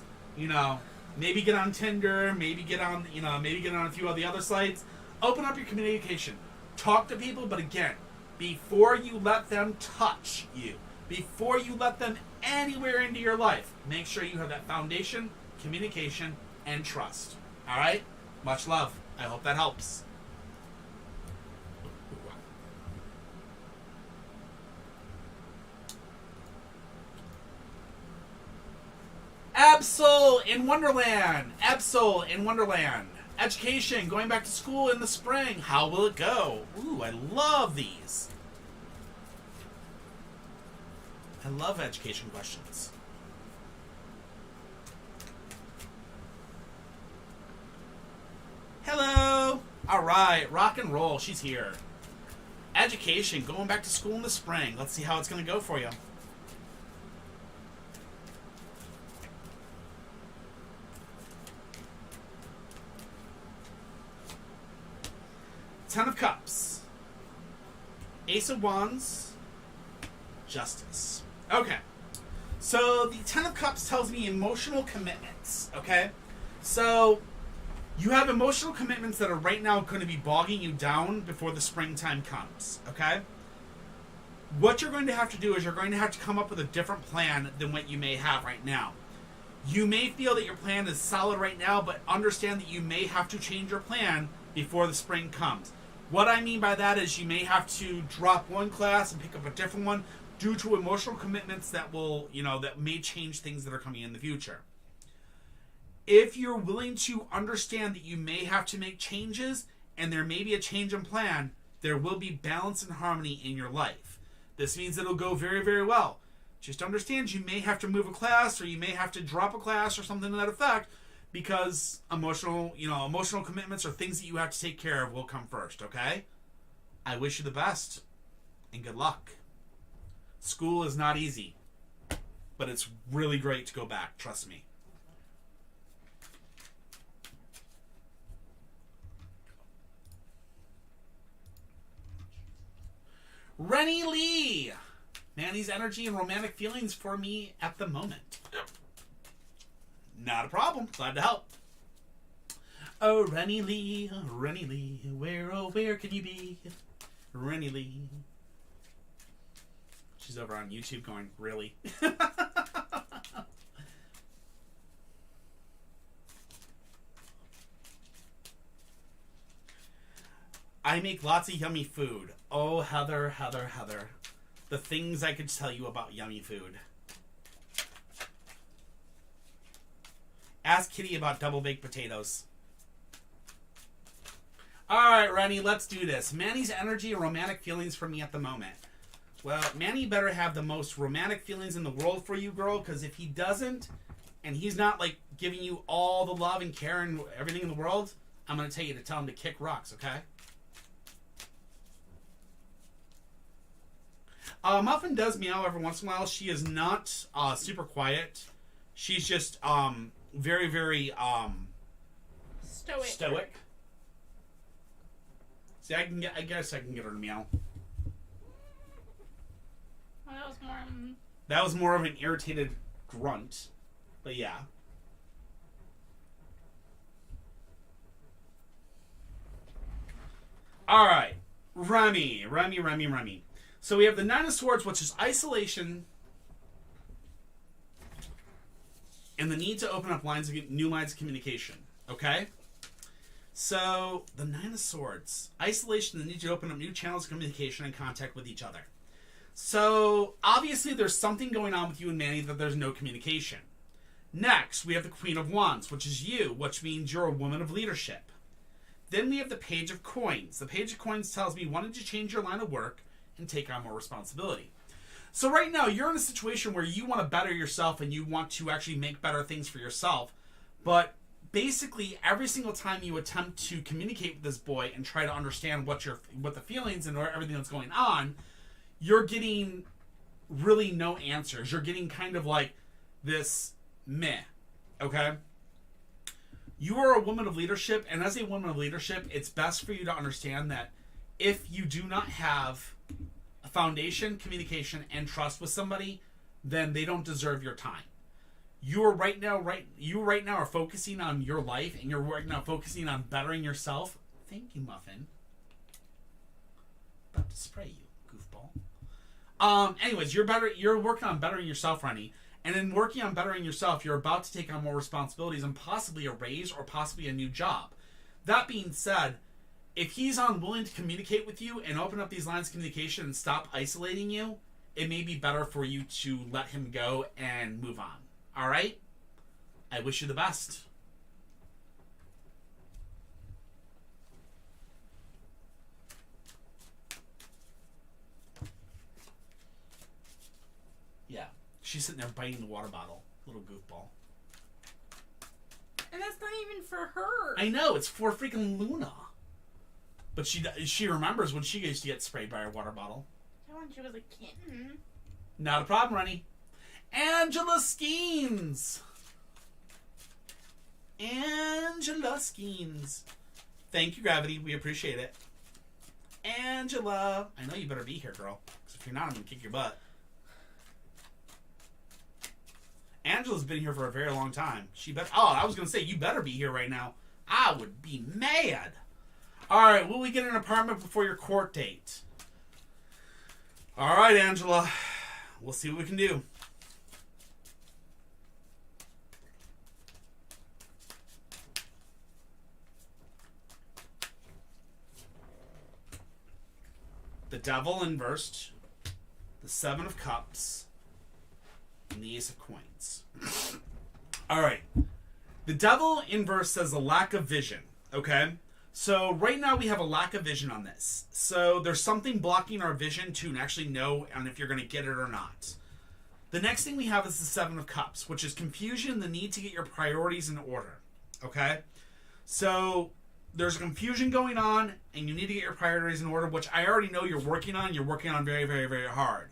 Maybe get on Tinder. Maybe get on a few of the other sites. Open up your communication. Talk to people, but again, before you let them touch you, before you let them anywhere into your life, make sure you have that foundation, communication, and trust. All right? Much love. I hope that helps. Absol in Wonderland. Absol in Wonderland. Education, going back to school in the spring. How will it go? Ooh, I love these. I love education questions. Hello. All right, rock and roll. She's here. Education, going back to school in the spring. Let's see how it's going to go for you. Ten of Cups. Ace of Wands. Justice. Okay. So the Ten of Cups tells me emotional commitments. Okay. So you have emotional commitments that are right now going to be bogging you down before the springtime comes. Okay. What you're going to have to do is you're going to have to come up with a different plan than what you may have right now. You may feel that your plan is solid right now, but understand that you may have to change your plan before the spring comes. What I mean by that is you may have to drop one class and pick up a different one due to emotional commitments that will, that may change things that are coming in the future. If you're willing to understand that you may have to make changes and there may be a change in plan, there will be balance and harmony in your life. This means it'll go very, very well. Just understand you may have to move a class or you may have to drop a class or something to that effect, because emotional commitments or things that you have to take care of will come first, okay? I wish you the best and good luck. School is not easy, but it's really great to go back, trust me. Rennie Lee. Manny's energy and romantic feelings for me at the moment. Not a problem. Glad to help. Oh, Rennie Lee, where, oh, where can you be? Rennie Lee. She's over on YouTube going, really? I make lots of yummy food. Oh, Heather, Heather, Heather. The things I could tell you about yummy food. Ask Kitty about double baked potatoes. Alright, Rennie, let's do this. Manny's energy and romantic feelings for me at the moment. Well, Manny better have the most romantic feelings in the world for you, girl, because if he doesn't, and he's not, giving you all the love and care and everything in the world, I'm going to tell you to tell him to kick rocks, okay? Muffin does meow every once in a while. She is not super quiet. She's just very, very stoic. See, I guess I can get her to meow. Well, that was more of an irritated grunt, but yeah. All right, Remy. So we have the Nine of Swords, which is isolation, and the need to open up new lines of communication. Okay? So, the Nine of Swords. Isolation, the need to open up new channels of communication and contact with each other. So, obviously there's something going on with you and Manny that there's no communication. Next, we have the Queen of Wands, which is you, which means you're a woman of leadership. Then we have the Page of Coins. The Page of Coins tells me wanting to change your line of work and take on more responsibility. So right now, you're in a situation where you want to better yourself and you want to actually make better things for yourself. But basically, every single time you attempt to communicate with this boy and try to understand what the feelings and everything that's going on, you're getting really no answers. You're getting kind of like this meh, okay? You are a woman of leadership, and as a woman of leadership, it's best for you to understand that if you do not have a foundation, communication, and trust with somebody, then they don't deserve your time. You right now are focusing on your life, and you're right now focusing on bettering yourself. Thank you, Muffin. About to spray you, goofball. Anyways, you're working on bettering yourself, Rennie. And in working on bettering yourself, you're about to take on more responsibilities and possibly a raise or possibly a new job. That being said, if he's unwilling to communicate with you and open up these lines of communication and stop isolating you, it may be better for you to let him go and move on. All right? I wish you the best. Yeah, she's sitting there biting the water bottle. Little goofball. And that's not even for her. I know, it's for freaking Luna. But she remembers when she used to get sprayed by her water bottle. Yeah, when she was a kitten. Not a problem, Rennie. Angela Skeens. Angela Skeens. Thank you, Gravity. We appreciate it. Angela. I know you better be here, girl. Because if you're not, I'm going to kick your butt. Angela's been here for a very long time. I was going to say, you better be here right now. I would be mad. All right, will we get an apartment before your court date? All right, Angela. We'll see what we can do. The Devil inversed, the Seven of Cups, and the Ace of Coins. All right. The Devil inverse says a lack of vision, okay? So right now we have a lack of vision on this. So there's something blocking our vision to actually know on if you're going to get it or not. The next thing we have is the Seven of Cups, which is confusion, the need to get your priorities in order, okay? So there's confusion going on, and you need to get your priorities in order, which I already know you're working on. You're working on very, very, very hard.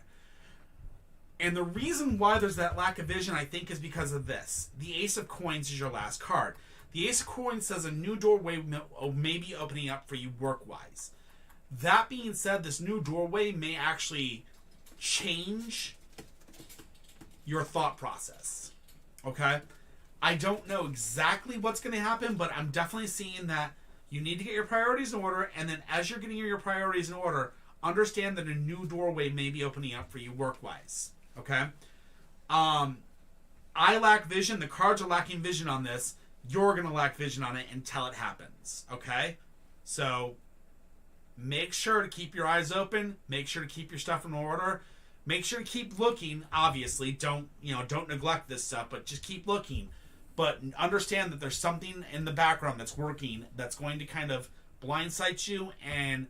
And the reason why there's that lack of vision, I think, is because of this. The Ace of Coins is your last card. The Ace of Coins says a new doorway may be opening up for you work-wise. That being said, this new doorway may actually change your thought process. Okay? I don't know exactly what's going to happen, but I'm definitely seeing that you need to get your priorities in order, and then as you're getting your priorities in order, understand that a new doorway may be opening up for you work-wise. Okay? I lack vision. The cards are lacking vision on this. You're going to lack vision on it until it happens. Okay? So, make sure to keep your eyes open. Make sure to keep your stuff in order. Make sure to keep looking. Obviously, don't neglect this stuff, but just keep looking. But understand that there's something in the background that's working that's going to kind of blindside you, and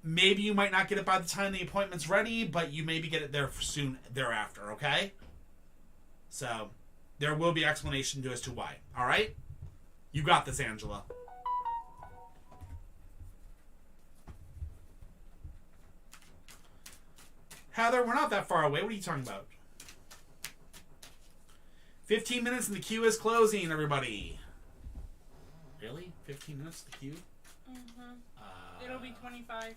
maybe you might not get it by the time the appointment's ready, but you maybe get it there soon thereafter, okay? So, there will be explanation as to why. All right? You got this, Angela. Heather, we're not that far away. What are you talking about? 15 minutes and the queue is closing, everybody. Really? 15 minutes the queue? Mm-hmm. It'll be 25.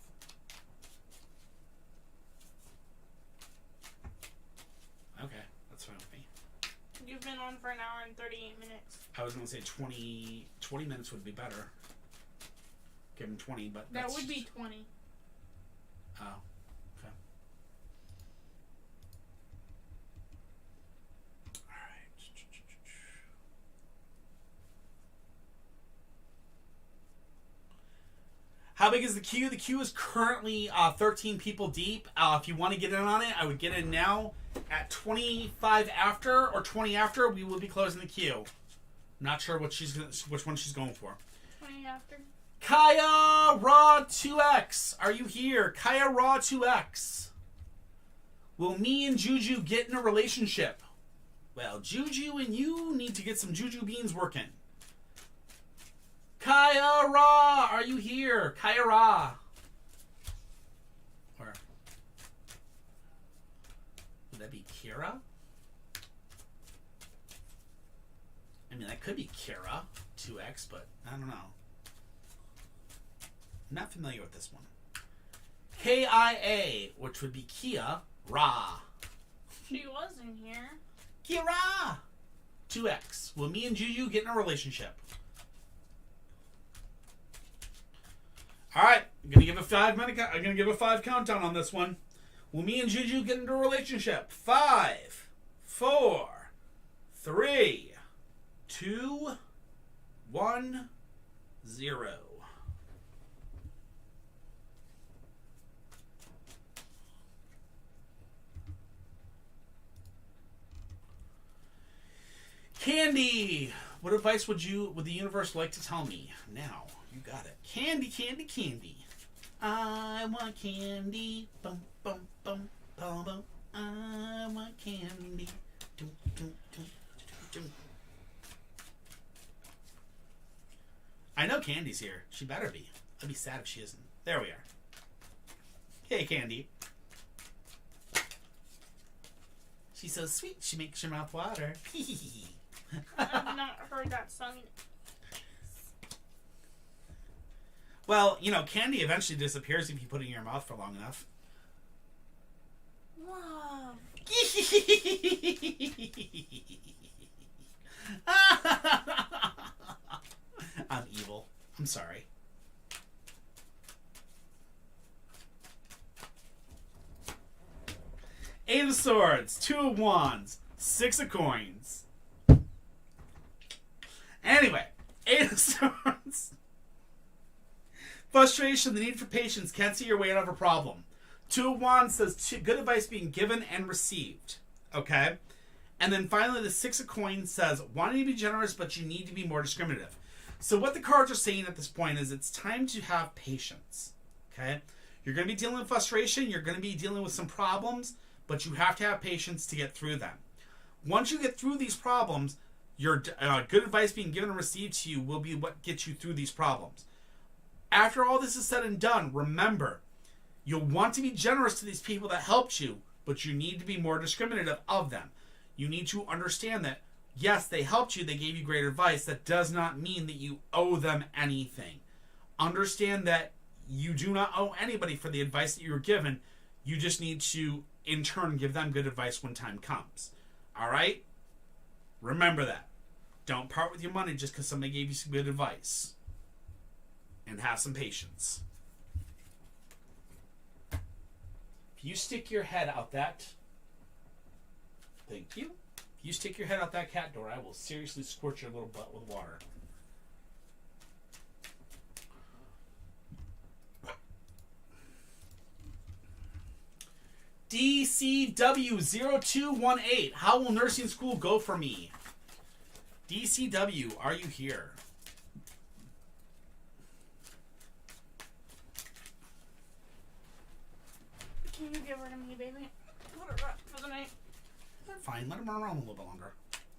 Okay, that's fine with me. You've been on for an hour and 38 minutes. I was going to say 20 minutes would be better. Give him 20, but that would be 20. Oh, okay. All right. How big is the queue? The queue is currently 13 people deep. If you want to get in on it, I would get in now. At 25 after or 20 after, we will be closing the queue. Not sure which one she's going for. 20 after. Kaya Raw 2X, are you here? Kaya Raw 2X. Will me and Juju get in a relationship? Well, Juju and you need to get some Juju beans working. Kaya Ra, are you here? Kaya Ra. Or would that be Kira? I mean, that could be Kira 2X, but I don't know. I'm not familiar with this one. KIA, which would be Kia Ra. She was in here. Kira 2X. Will me and Juju get in a relationship? All right, I'm gonna give a 5 minute. I'm gonna give a 5 countdown on this one. Will me and Juju get into a relationship? 5, 4, 3, 2, 1, 0. Candy! What advice would the universe like to tell me? Now, you got it. Candy, candy, candy. I want candy. Bum, bum, bum, bum, bum. I want candy. Dum, dum, dum, dum, dum. I know Candy's here. She better be. I'd be sad if she isn't. There we are. Hey, Candy. She's so sweet. She makes your mouth water. I've not heard that song. Well, you know, candy eventually disappears if you put it in your mouth for long enough. Wow. I'm evil. I'm sorry. Eight of Swords, Two of Wands, Six of Coins. Anyway, Eight of Swords. Frustration, the need for patience, can't see your way out of a problem. Two of Wands says good advice being given and received. Okay? And then finally, the Six of Coins says wanting to be generous, but you need to be more discriminative. So what the cards are saying at this point is it's time to have patience. Okay? You're going to be dealing with frustration. You're going to be dealing with some problems, but you have to have patience to get through them. Once you get through these problems, your good advice being given and received to you will be what gets you through these problems. After all this is said and done, remember, you'll want to be generous to these people that helped you, but you need to be more discriminative of them. You need to understand that, yes, they helped you, they gave you great advice. That does not mean that you owe them anything. Understand that you do not owe anybody for the advice that you were given. You just need to, in turn, give them good advice when time comes. All right? Remember that. Don't part with your money just because somebody gave you some good advice. And have some patience. If you stick your head out that... Thank you. If you stick your head out that cat door, I will seriously scorch your little butt with water. DCW0218. How will nursing school go for me? DCW, are you here? Can you give her to me, baby? Let her rest for the night. Fine, let him run around a little bit longer.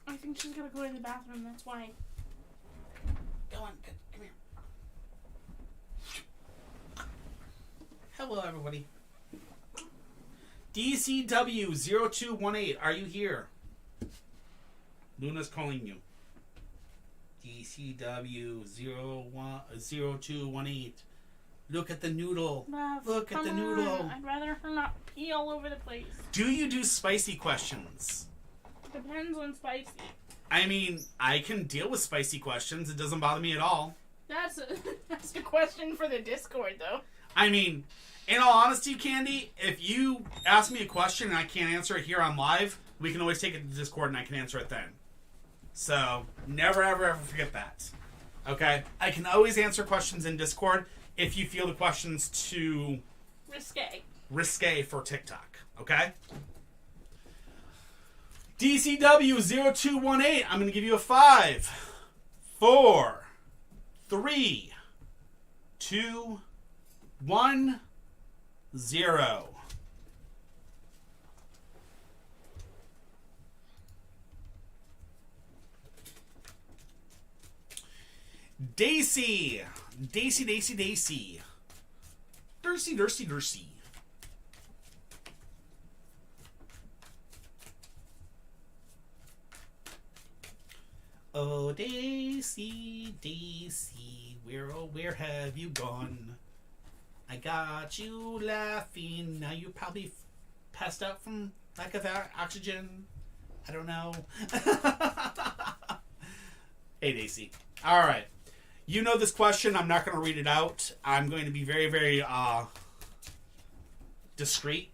I think she's gonna go to the bathroom, that's why. Go on, come here. Hello, everybody. DCW0218, are you here? Luna's calling you. DCW0218. Look at the noodle. Love, Look at the noodle. I'd rather her not pee all over the place. Do you do spicy questions? Depends on spicy. I mean, I can deal with spicy questions. It doesn't bother me at all. That's a question for the Discord, though. I mean, in all honesty, Candy, if you ask me a question and I can't answer it here on live, we can always take it to Discord and I can answer it then. So, never, ever, ever forget that. Okay? I can always answer questions in Discord if you feel the question's too... risque for TikTok. Okay? DCW0218, I'm going to give you a 5, 4, 3, 2, 1, 0. Daisy. Daisy. Dursy. Oh, Daisy, where have you gone? I got you laughing. Now you probably passed out from lack of oxygen. I don't know. Hey, Daisy. All right. You know this question. I'm not going to read it out. I'm going to be very, very discreet.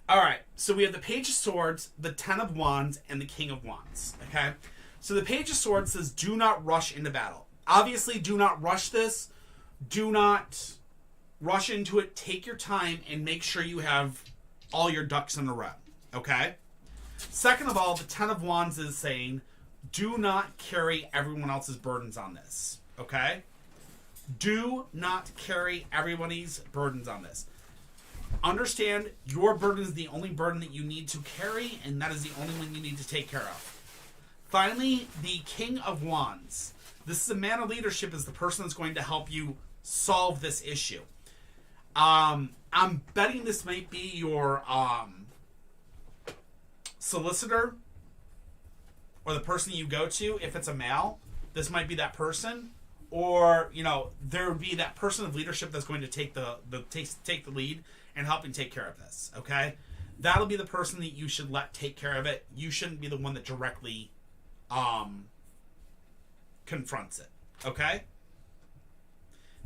All right. So we have the Page of Swords, the Ten of Wands, and the King of Wands. Okay? So the Page of Swords says, do not rush into battle. Obviously, do not rush this. Do not rush into it. Take your time and make sure you have all your ducks in a row. Okay? Second of all, the Ten of Wands is saying, do not carry everyone else's burdens on this. Okay? Do not carry everybody's burdens on this. Understand your burden is the only burden that you need to carry, and that is the only one you need to take care of. Finally, the King of Wands. This is a man of leadership, is the person that's going to help you solve this issue. I'm betting this might be your solicitor or the person you go to. If it's a male, this might be that person. Or, you know, there would be that person of leadership that's going to take take the lead and helping take care of this, okay? That'll be the person that you should let take care of it. You shouldn't be the one that directly confronts it, okay?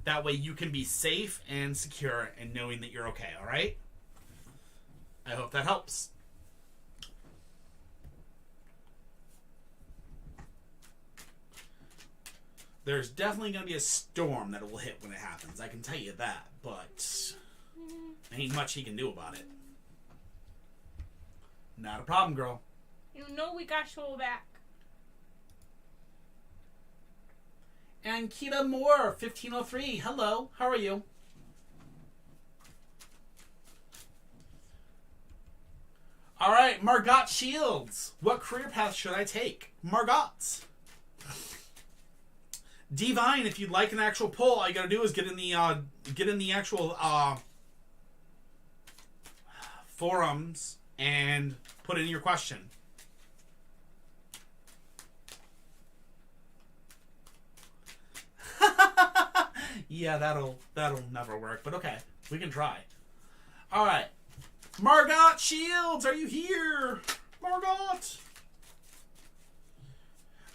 That way you can be safe and secure and knowing that you're okay, all right? I hope that helps. There's definitely going to be a storm that will hit when it happens. I can tell you that, but ain't much he can do about it. Not a problem, girl. You know we got your back. And Kita Moore, 1503. Hello, how are you? All right, Margot Shields. What career path should I take? Margot. Divine, if you'd like an actual poll, all you gotta do is get in the actual forums and put in your question. Yeah, that'll never work, but okay, we can try. All right, Margot Shields, are you here, Margot?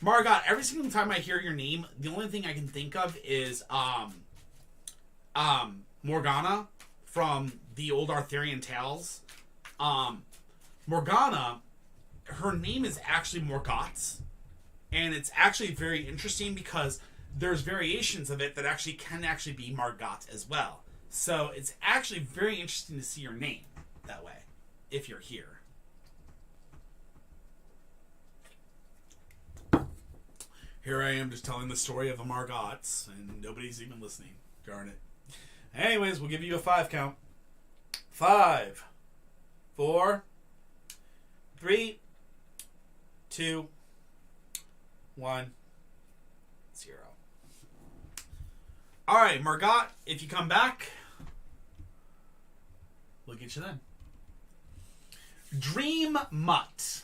Margot, every single time I hear your name, the only thing I can think of is Morgana from the old Arthurian tales. Morgana, her name is actually Morgott, and it's actually very interesting because there's variations of it that actually can actually be Margot as well. So it's actually very interesting to see your name that way, if you're here. Here I am just telling the story of the Margots, and nobody's even listening. Darn it. Anyways, we'll give you a 5 count. 5, 4, 3, 2, 1, 0. Alright, Margot, if you come back, we'll get you then. Dream Mutt.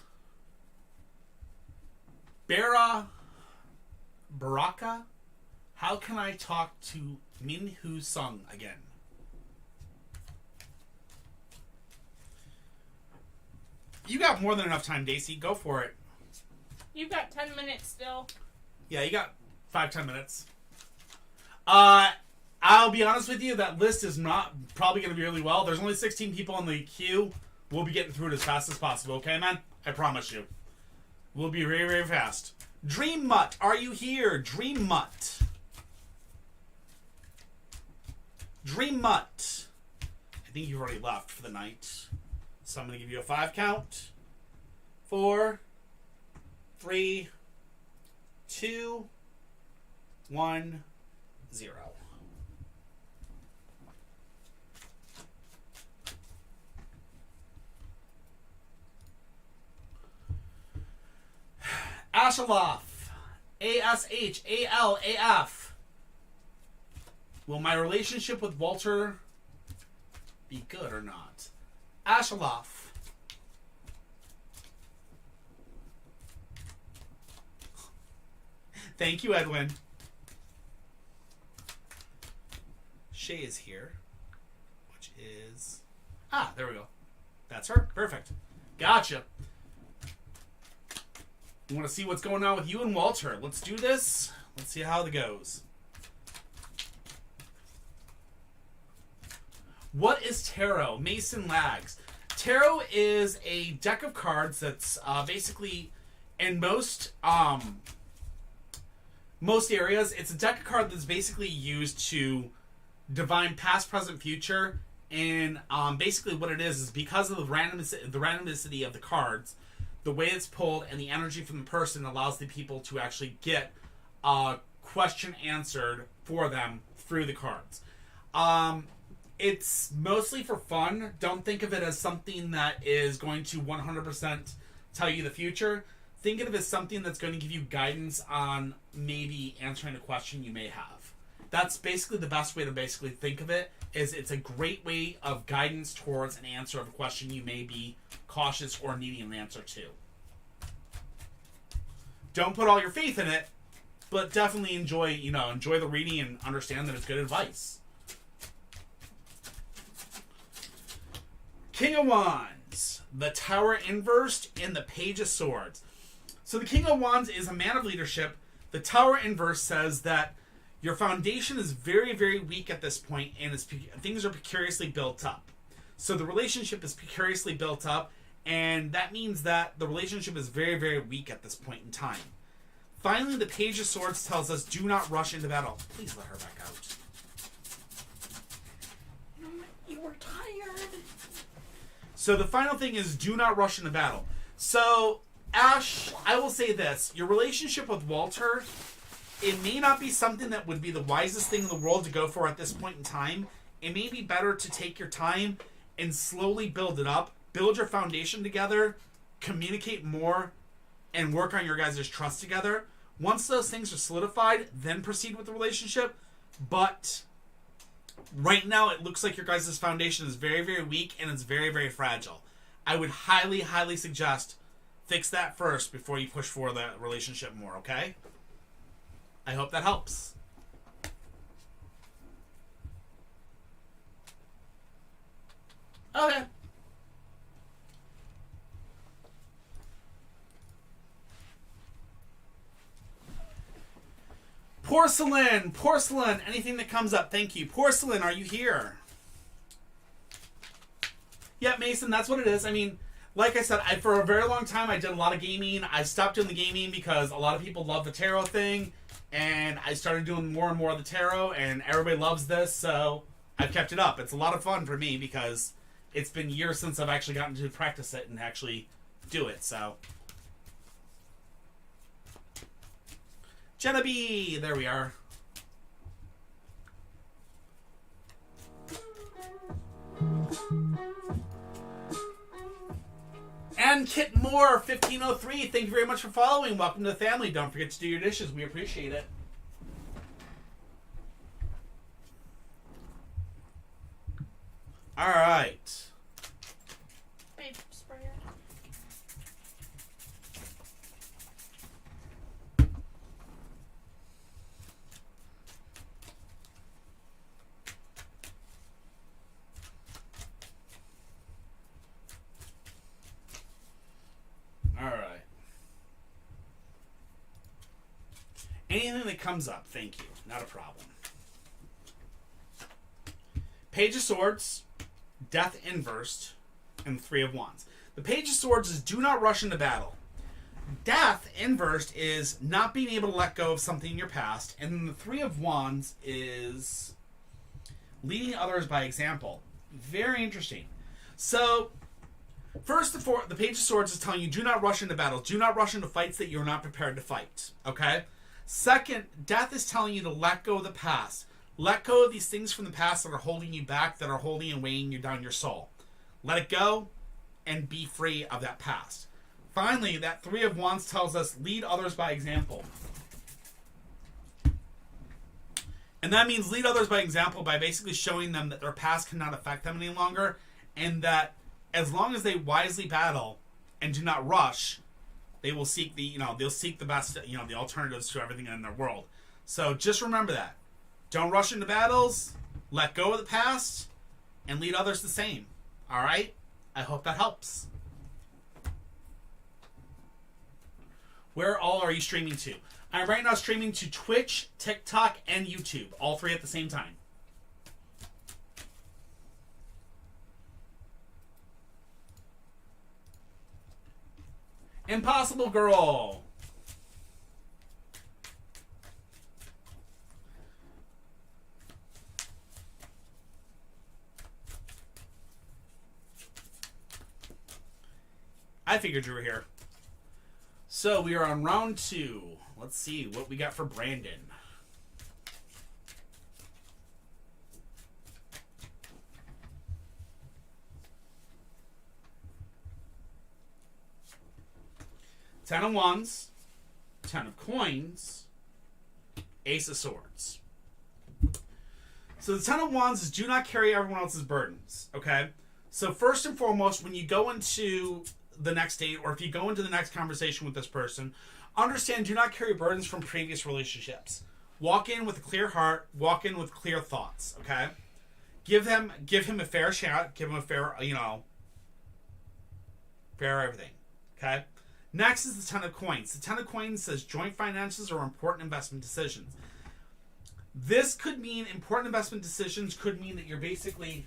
Baraka, how can I talk to Minhu Sung again? You got more than enough time, Daisy. Go for it. You've got 10 minutes still. Yeah, you got 5-10 minutes. I'll be honest with you, that list is not probably going to be really well. There's only 16 people in the queue. We'll be getting through it as fast as possible, okay, man? I promise you. We'll be very, very fast. Dream Mutt, are you here? Dream Mutt. Dream Mutt. I think you've already left for the night. So I'm going to give you a 5 count. 4, 3, 2, 1, 0. Ashalaf. A-S-H-A-L-A-F. Will my relationship with Walter be good or not? Ashalaf. Thank you, Edwin. Shay is here. Which is... Ah, there we go. That's her. Perfect. Gotcha. You want to see what's going on with you and Walter? Let's do this. Let's see how it goes. What is tarot? Mason Lags. Tarot is a deck of cards that's basically in most areas. It's a deck of cards that's basically used to divine past, present, future, And basically what it is because of the randomicity of the cards, the way it's pulled and the energy from the person allows the people to actually get a question answered for them through the cards. It's mostly for fun. Don't think of it as something that is going to 100% tell you the future. Think of it as something that's going to give you guidance on maybe answering a question you may have. That's basically the best way to basically think of it, is it's a great way of guidance towards an answer of a question you may be cautious or needing an answer to. Don't put all your faith in it, but definitely enjoy the reading and understand that it's good advice. King of Wands, the Tower inversed, and the Page of Swords. So the King of Wands is a man of leadership. The Tower inverse says that your foundation is very, very weak at this point, and things are precariously built up. So the relationship is precariously built up, and that means that the relationship is very, very weak at this point in time. Finally, the Page of Swords tells us, do not rush into battle. Please let her back out. You were tired. So the final thing is, do not rush into battle. So, Ash, I will say this. Your relationship with Walter, it may not be something that would be the wisest thing in the world to go for at this point in time. It may be better to take your time and slowly build it up. Build your foundation together. Communicate more. And work on your guys' trust together. Once those things are solidified, then proceed with the relationship. But right now, it looks like your guys' foundation is very, very weak and it's very, very fragile. I would highly, highly suggest fix that first before you push for the relationship more, okay? I hope that helps. Okay. Porcelain, anything that comes up, thank you. Porcelain, are you here? Yeah, Mason, that's what it is. I mean, like I said, for a very long time, I did a lot of gaming. I stopped doing the gaming because a lot of people love the tarot thing, and I started doing more and more of the tarot, and everybody loves this, so I've kept it up. It's a lot of fun for me because it's been years since I've actually gotten to practice it and actually do it, so... Jenna B, there we are. And Kit Moore, 1503, thank you very much for following. Welcome to the family. Don't forget to do your dishes. We appreciate it. All right. Babe, sprayer. All right. Anything that comes up, thank you. Not a problem. Page of Swords, Death inversed, and Three of Wands. The Page of Swords is do not rush into battle. Death inversed is not being able to let go of something in your past. And then the Three of Wands is leading others by example. Very interesting. So... First, the Page of Swords is telling you, do not rush into battle. Do not rush into fights that you're not prepared to fight. Okay? Second, Death is telling you to let go of the past. Let go of these things from the past that are holding you back, that are holding and weighing you down your soul. Let it go and be free of that past. Finally, that Three of Wands tells us, lead others by example. And that means lead others by example by basically showing them that their past cannot affect them any longer, and that as long as they wisely battle and do not rush, they will seek they'll seek the best, the alternatives to everything in their world. So just remember that. Don't rush into battles, let go of the past, and lead others the same. All right? I hope that helps. Where all are you streaming to? I'm right now streaming to Twitch, TikTok, and YouTube. All three at the same time. Impossible Girl. I figured you were here. So we are on round 2. Let's see what we got for Brandon. Ten of Wands, 10 of Coins, Ace of Swords. So the Ten of Wands is do not carry everyone else's burdens, okay? So first and foremost, when you go into the next date, or if you go into the next conversation with this person, understand do not carry burdens from previous relationships. Walk in with a clear heart, walk in with clear thoughts, okay? Give him a fair shot, give him a fair, fair everything, okay? Next is the Ten of Coins. The Ten of Coins says joint finances or important investment decisions. This could mean important investment decisions could mean that you're basically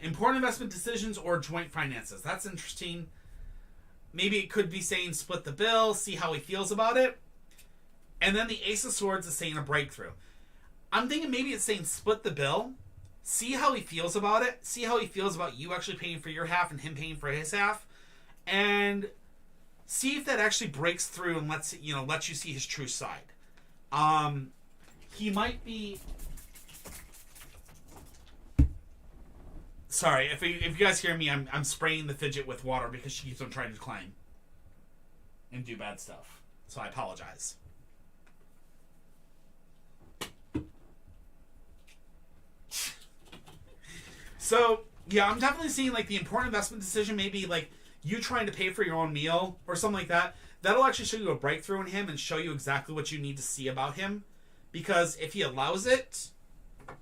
important investment decisions or joint finances. That's interesting. Maybe it could be saying split the bill, see how he feels about it. And then the Ace of Swords is saying a breakthrough. I'm thinking maybe it's saying split the bill. See how he feels about it. See how he feels about you actually paying for your half and him paying for his half. And see if that actually breaks through and lets you see his true side. He might be... Sorry, if you guys hear me, I'm spraying the fidget with water because she keeps on trying to climb and do bad stuff. So I apologize. So, yeah, I'm definitely seeing, like, the important investment decision, maybe, like, you trying to pay for your own meal or something like that. That'll actually show you a breakthrough in him and show you exactly what you need to see about him. Because if he allows it,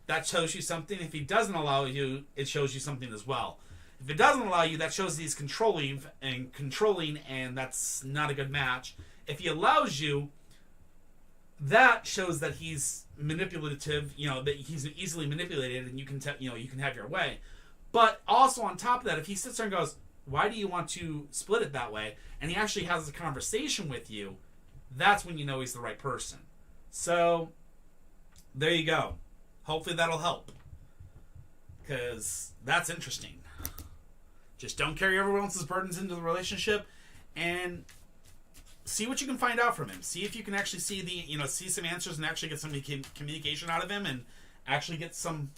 that shows you something. If he doesn't allow you, it shows you something as well. If it doesn't allow you, that shows he's controlling, and that's not a good match. If he allows you, that shows that he's manipulative, that he's easily manipulated, and you can you can have your way. But also on top of that, if he sits there and goes, why do you want to split it that way? And he actually has a conversation with you, that's when you know he's the right person. So, there you go. Hopefully that'll help. Because that's interesting. Just don't carry everyone else's burdens into the relationship, and see what you can find out from him. See if you can actually see see some answers and actually get some communication out of him and actually get some,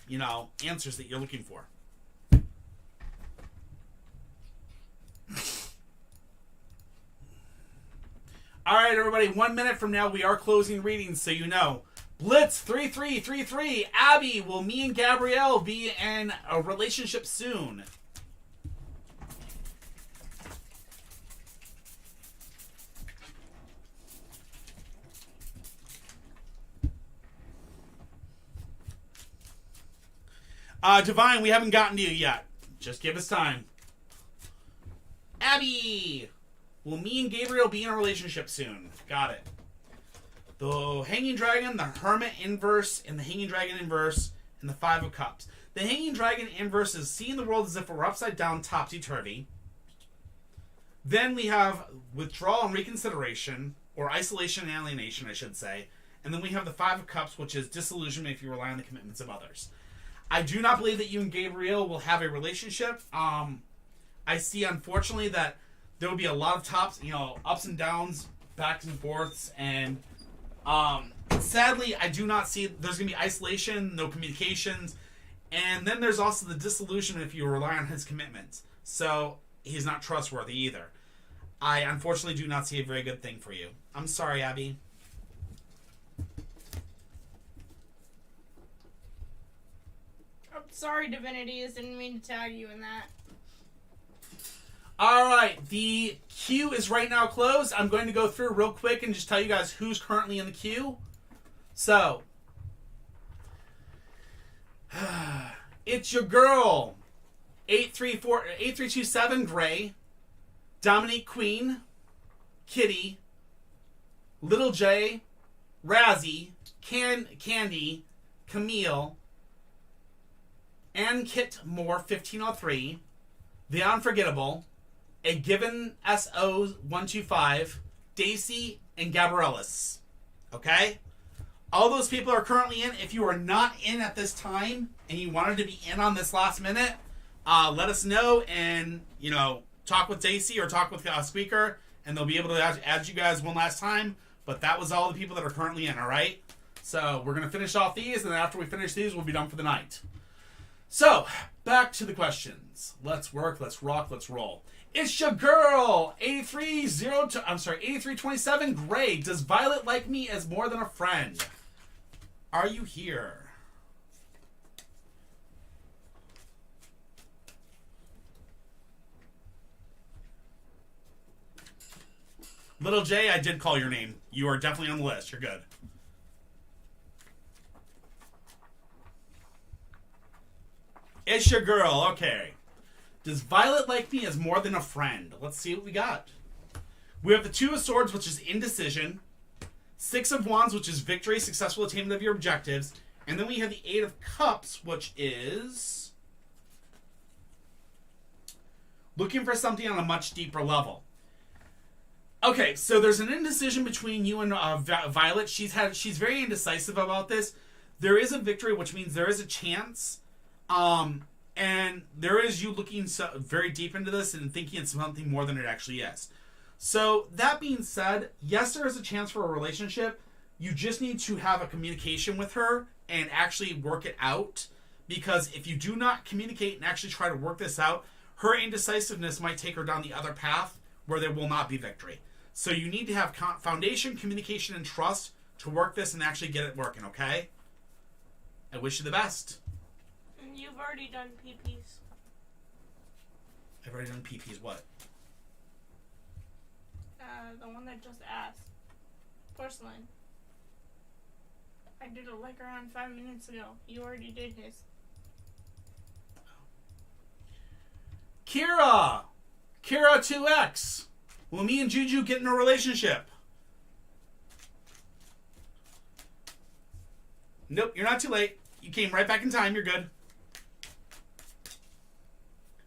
answers that you're looking for. All right, everybody, 1 minute from now, we are closing readings, so you know. Blitz 3333. Abby, will me and Gabrielle be in a relationship soon? Divine, we haven't gotten to you yet. Just give us time. Abby, will me and Gabriel be in a relationship soon? Got it. The Hanging Dragon, the Hermit inverse, and the Hanging Dragon inverse, and the Five of Cups. The Hanging Dragon inverse is seeing the world as if it were upside down, topsy-turvy. Then we have withdrawal and reconsideration, or isolation and alienation, I should say. And then we have the Five of Cups, which is disillusionment if you rely on the commitments of others. I do not believe that you and Gabriel will have a relationship. I see, unfortunately, that there will be a lot of ups and downs, backs and forths, and sadly, I do not see there's going to be isolation, no communications, and then there's also the disillusionment if you rely on his commitments. So he's not trustworthy either. I unfortunately do not see a very good thing for you. I'm sorry, Abby. Sorry, Divinity. I didn't mean to tag you in that. Alright, the queue is right now closed. I'm going to go through real quick and just tell you guys who's currently in the queue. So, it's your girl, 8327 Gray, Dominique Queen, Kitty, Little J, Razzie, Candy, Camille, Ann Kit Moore 1503, The Unforgettable, A Given SO 125, Daisy, and Gabrielis. Okay? all those people are currently in. If you are not in at this time and you wanted to be in on this last minute, let us know and, talk with Daisy or talk with Squeaker, and they'll be able to add you guys one last time. But that was all the people that are currently in, all right? So we're going to finish off these, and then after we finish these, we'll be done for the night. So, back to the questions. Let's work, let's rock, let's roll. It's your girl, 8327 Gray. Does Violet like me as more than a friend? Are you here? Little J, I did call your name. You are definitely on the list. You're good. It's your girl. Okay. Does Violet like me as more than a friend? Let's see what we got. We have the Two of Swords, which is indecision. Six of Wands, which is victory, successful attainment of your objectives. And then we have the Eight of Cups, which is looking for something on a much deeper level. Okay, so there's an indecision between you and Violet. She's very indecisive about this. There is a victory, which means there is a chance. And there is you looking very deep into this and thinking it's something more than it actually is. So, that being said, yes, there is a chance for a relationship. You just need to have a communication with her and actually work it out. Because if you do not communicate and actually try to work this out, her indecisiveness might take her down the other path where there will not be victory. So you need to have foundation, communication, and trust to work this and actually get it working, okay? I wish you the best. You've already done PPs. I've already done PPs, what? The one that just asked. Porcelain. I did it like around 5 minutes ago. You already did his. Kira 2X. Will me and Juju get in a relationship? Nope, you're not too late. You came right back in time. You're good.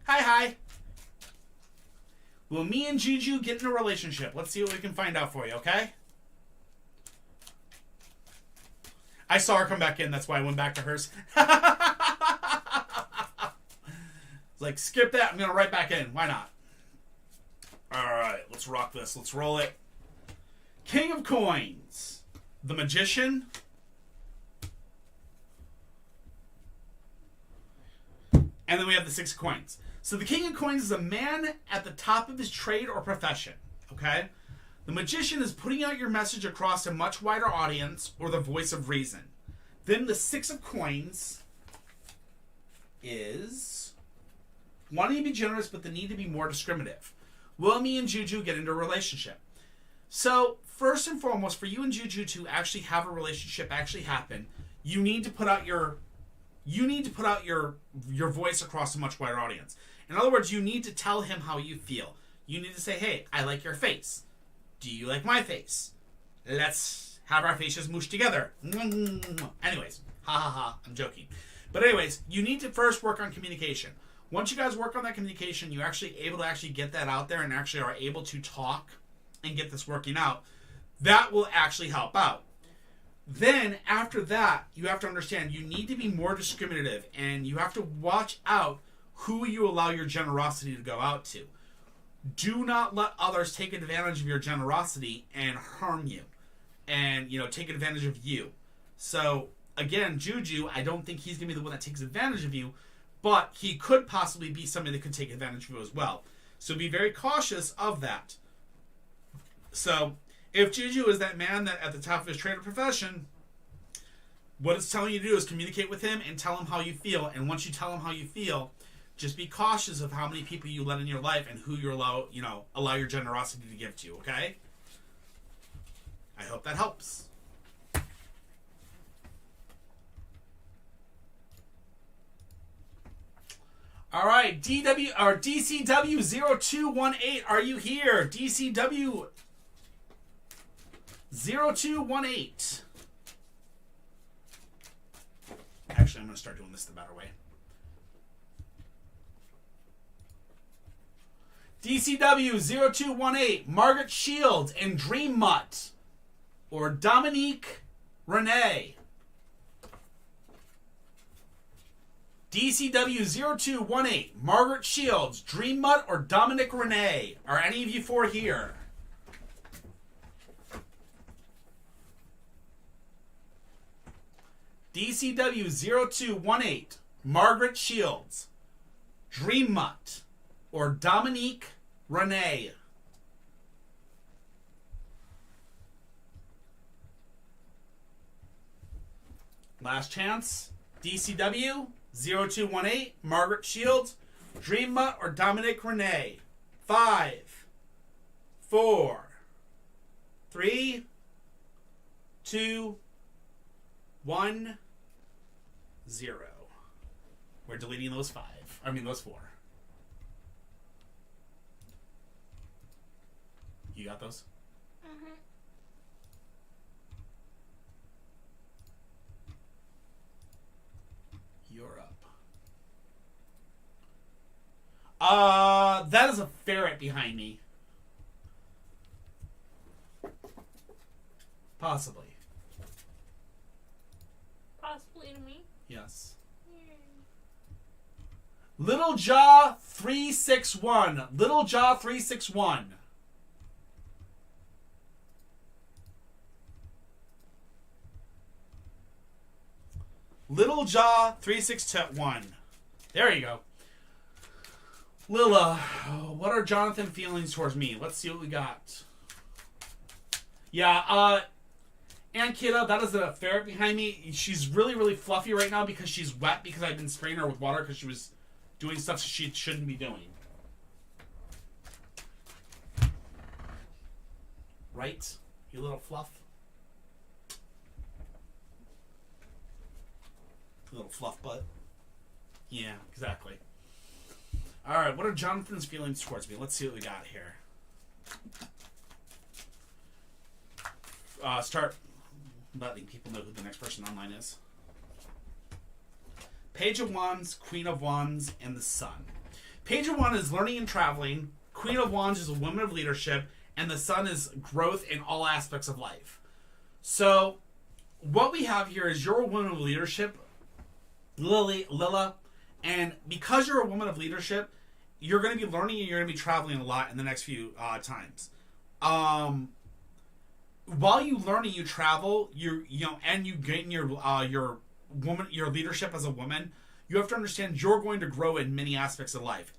Hi. Will me and Juju get in a relationship? Let's see what we can find out for you, okay? I saw her come back in. That's why I went back to hers. Like, skip that. I'm going to right back in. Why not? All right, let's rock this. Let's roll it. King of Coins. The Magician. And then we have the Six of Coins. So the King of Coins is a man at the top of his trade or profession. Okay? The Magician is putting out your message across a much wider audience or the voice of reason. Then the Six of Coins is wanting to be generous but the need to be more discriminative. Will me and Juju get into a relationship? So, first and foremost, for you and Juju to actually have a relationship actually happen, you need to put out your voice across a much wider audience. In other words, you need to tell him how you feel. You need to say, hey, I like your face. Do you like my face? Let's have our faces moosh together. Anyways, I'm joking. But anyways, you need to first work on communication. Once you guys work on that communication, you're actually able to actually get that out there and actually are able to talk and get this working out. That will actually help out. Then, after that, you have to understand you need to be more discriminative and you have to watch out who you allow your generosity to go out to. Do not let others take advantage of your generosity and harm you and, take advantage of you. So, again, Juju, I don't think he's going to be the one that takes advantage of you, but he could possibly be somebody that could take advantage of you as well. So be very cautious of that. So, if Juju is that man that at the top of his trade or profession, what it's telling you to do is communicate with him and tell him how you feel. And once you tell him how you feel, just be cautious of how many people you let in your life and who you allow your generosity to give to, okay? I hope that helps. All right, DCW0218, are you here? DCW0218. Actually, I'm going to start doing this the better way. DCW0218, Margaret Shields and Dream Mutt, or Dominique Renee. DCW0218, Margaret Shields, Dream Mutt, or Dominic Renee? Are any of you four here? DCW0218, Margaret Shields, Dream Mutt, or Dominique Renee? Last chance. DCW 0218, Margaret Shields, Dream Mutt, or Dominic Renee? 5, 4, 3, 2, 1, 0. We're deleting those 5. I mean, those 4. You got those? Mm-hmm. You're up. That is a ferret behind me. Possibly. Possibly to me. Yes. Yeah. Little Jaw 361. Little Jaw 361. Little Jaw 361. There you go. Lila, what are Jonathan feelings towards me? Let's see what we got. Yeah, Aunt Kidda, that is a ferret behind me. She's really, really fluffy right now because she's wet because I've been spraying her with water because she was doing stuff she shouldn't be doing. Right? You little fluff. Little fluff butt. Yeah, exactly. Alright, what are Jonathan's feelings towards me? Let's see what we got here. Start letting people know who the next person online is. Page of Wands, Queen of Wands, and the Sun. Page of Wands is learning and traveling. Queen of Wands is a woman of leadership. And the Sun is growth in all aspects of life. So, what we have here is you're a woman of leadership, Lila, and because you're a woman of leadership, you're going to be learning and you're going to be traveling a lot in the next few times. While you learn and you travel, and you gain your leadership as a woman, you have to understand you're going to grow in many aspects of life.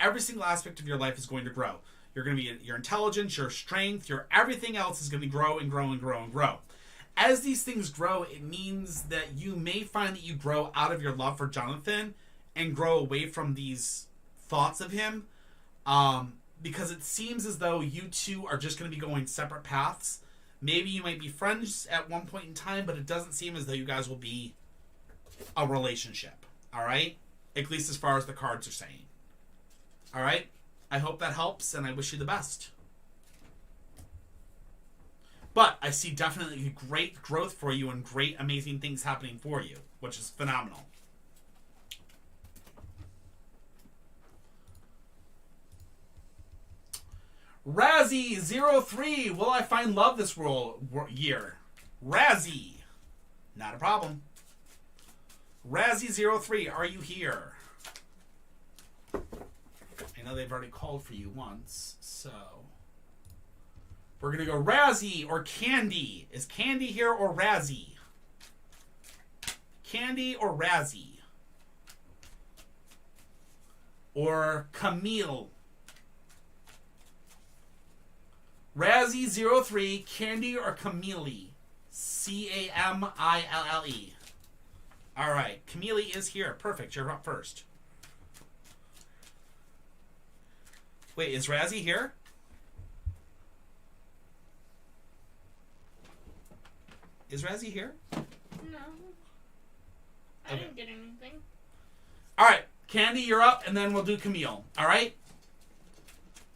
Every single aspect of your life is going to grow. You're going to be your intelligence, your strength, your everything else is going to grow and grow and grow and grow. As these things grow, it means that you may find that you grow out of your love for Jonathan and grow away from these thoughts of him, because it seems as though you two are just going to be going separate paths. Maybe you might be friends at one point in time, but it doesn't seem as though you guys will be a relationship. All right? At least as far as the cards are saying. All right? I hope that helps, and I wish you the best. But I see definitely great growth for you and great, amazing things happening for you, which is phenomenal. Razzie03, will I find love this year? Razzie, not a problem. Razzie03, are you here? I know they've already called for you once, so we're gonna go Razzie or Candy. Is Candy here or Razzie? Candy or Razzie? Or Camille? Razzie03, Candy or Camille? Camille. Alright, Camille is here. Perfect, you're up first. Wait, is Razzie here? Is Razzie here? No. I didn't get anything. Alright, Candy, you're up, and then we'll do Camille. Alright?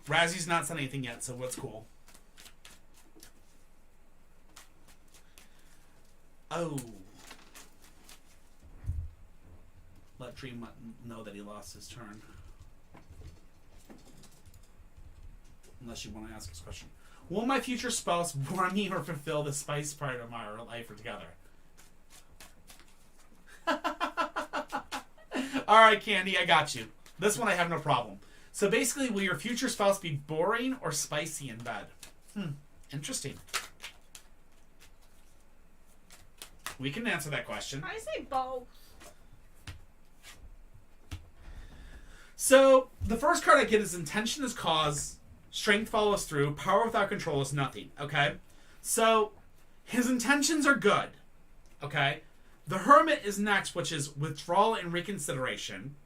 Razzie's not said anything yet, so what's cool? Oh. Let Dream know that he lost his turn. Unless you want to ask this question. Will my future spouse bore me or fulfill the spice part of our life together? All right, Candy, I got you. This one I have no problem. So basically, will your future spouse be boring or spicy in bed? Interesting. We can answer that question. I say both. So, the first card I get is intention is cause, strength follows through, power without control is nothing, okay? So, his intentions are good, okay? The Hermit is next, which is withdrawal and reconsideration.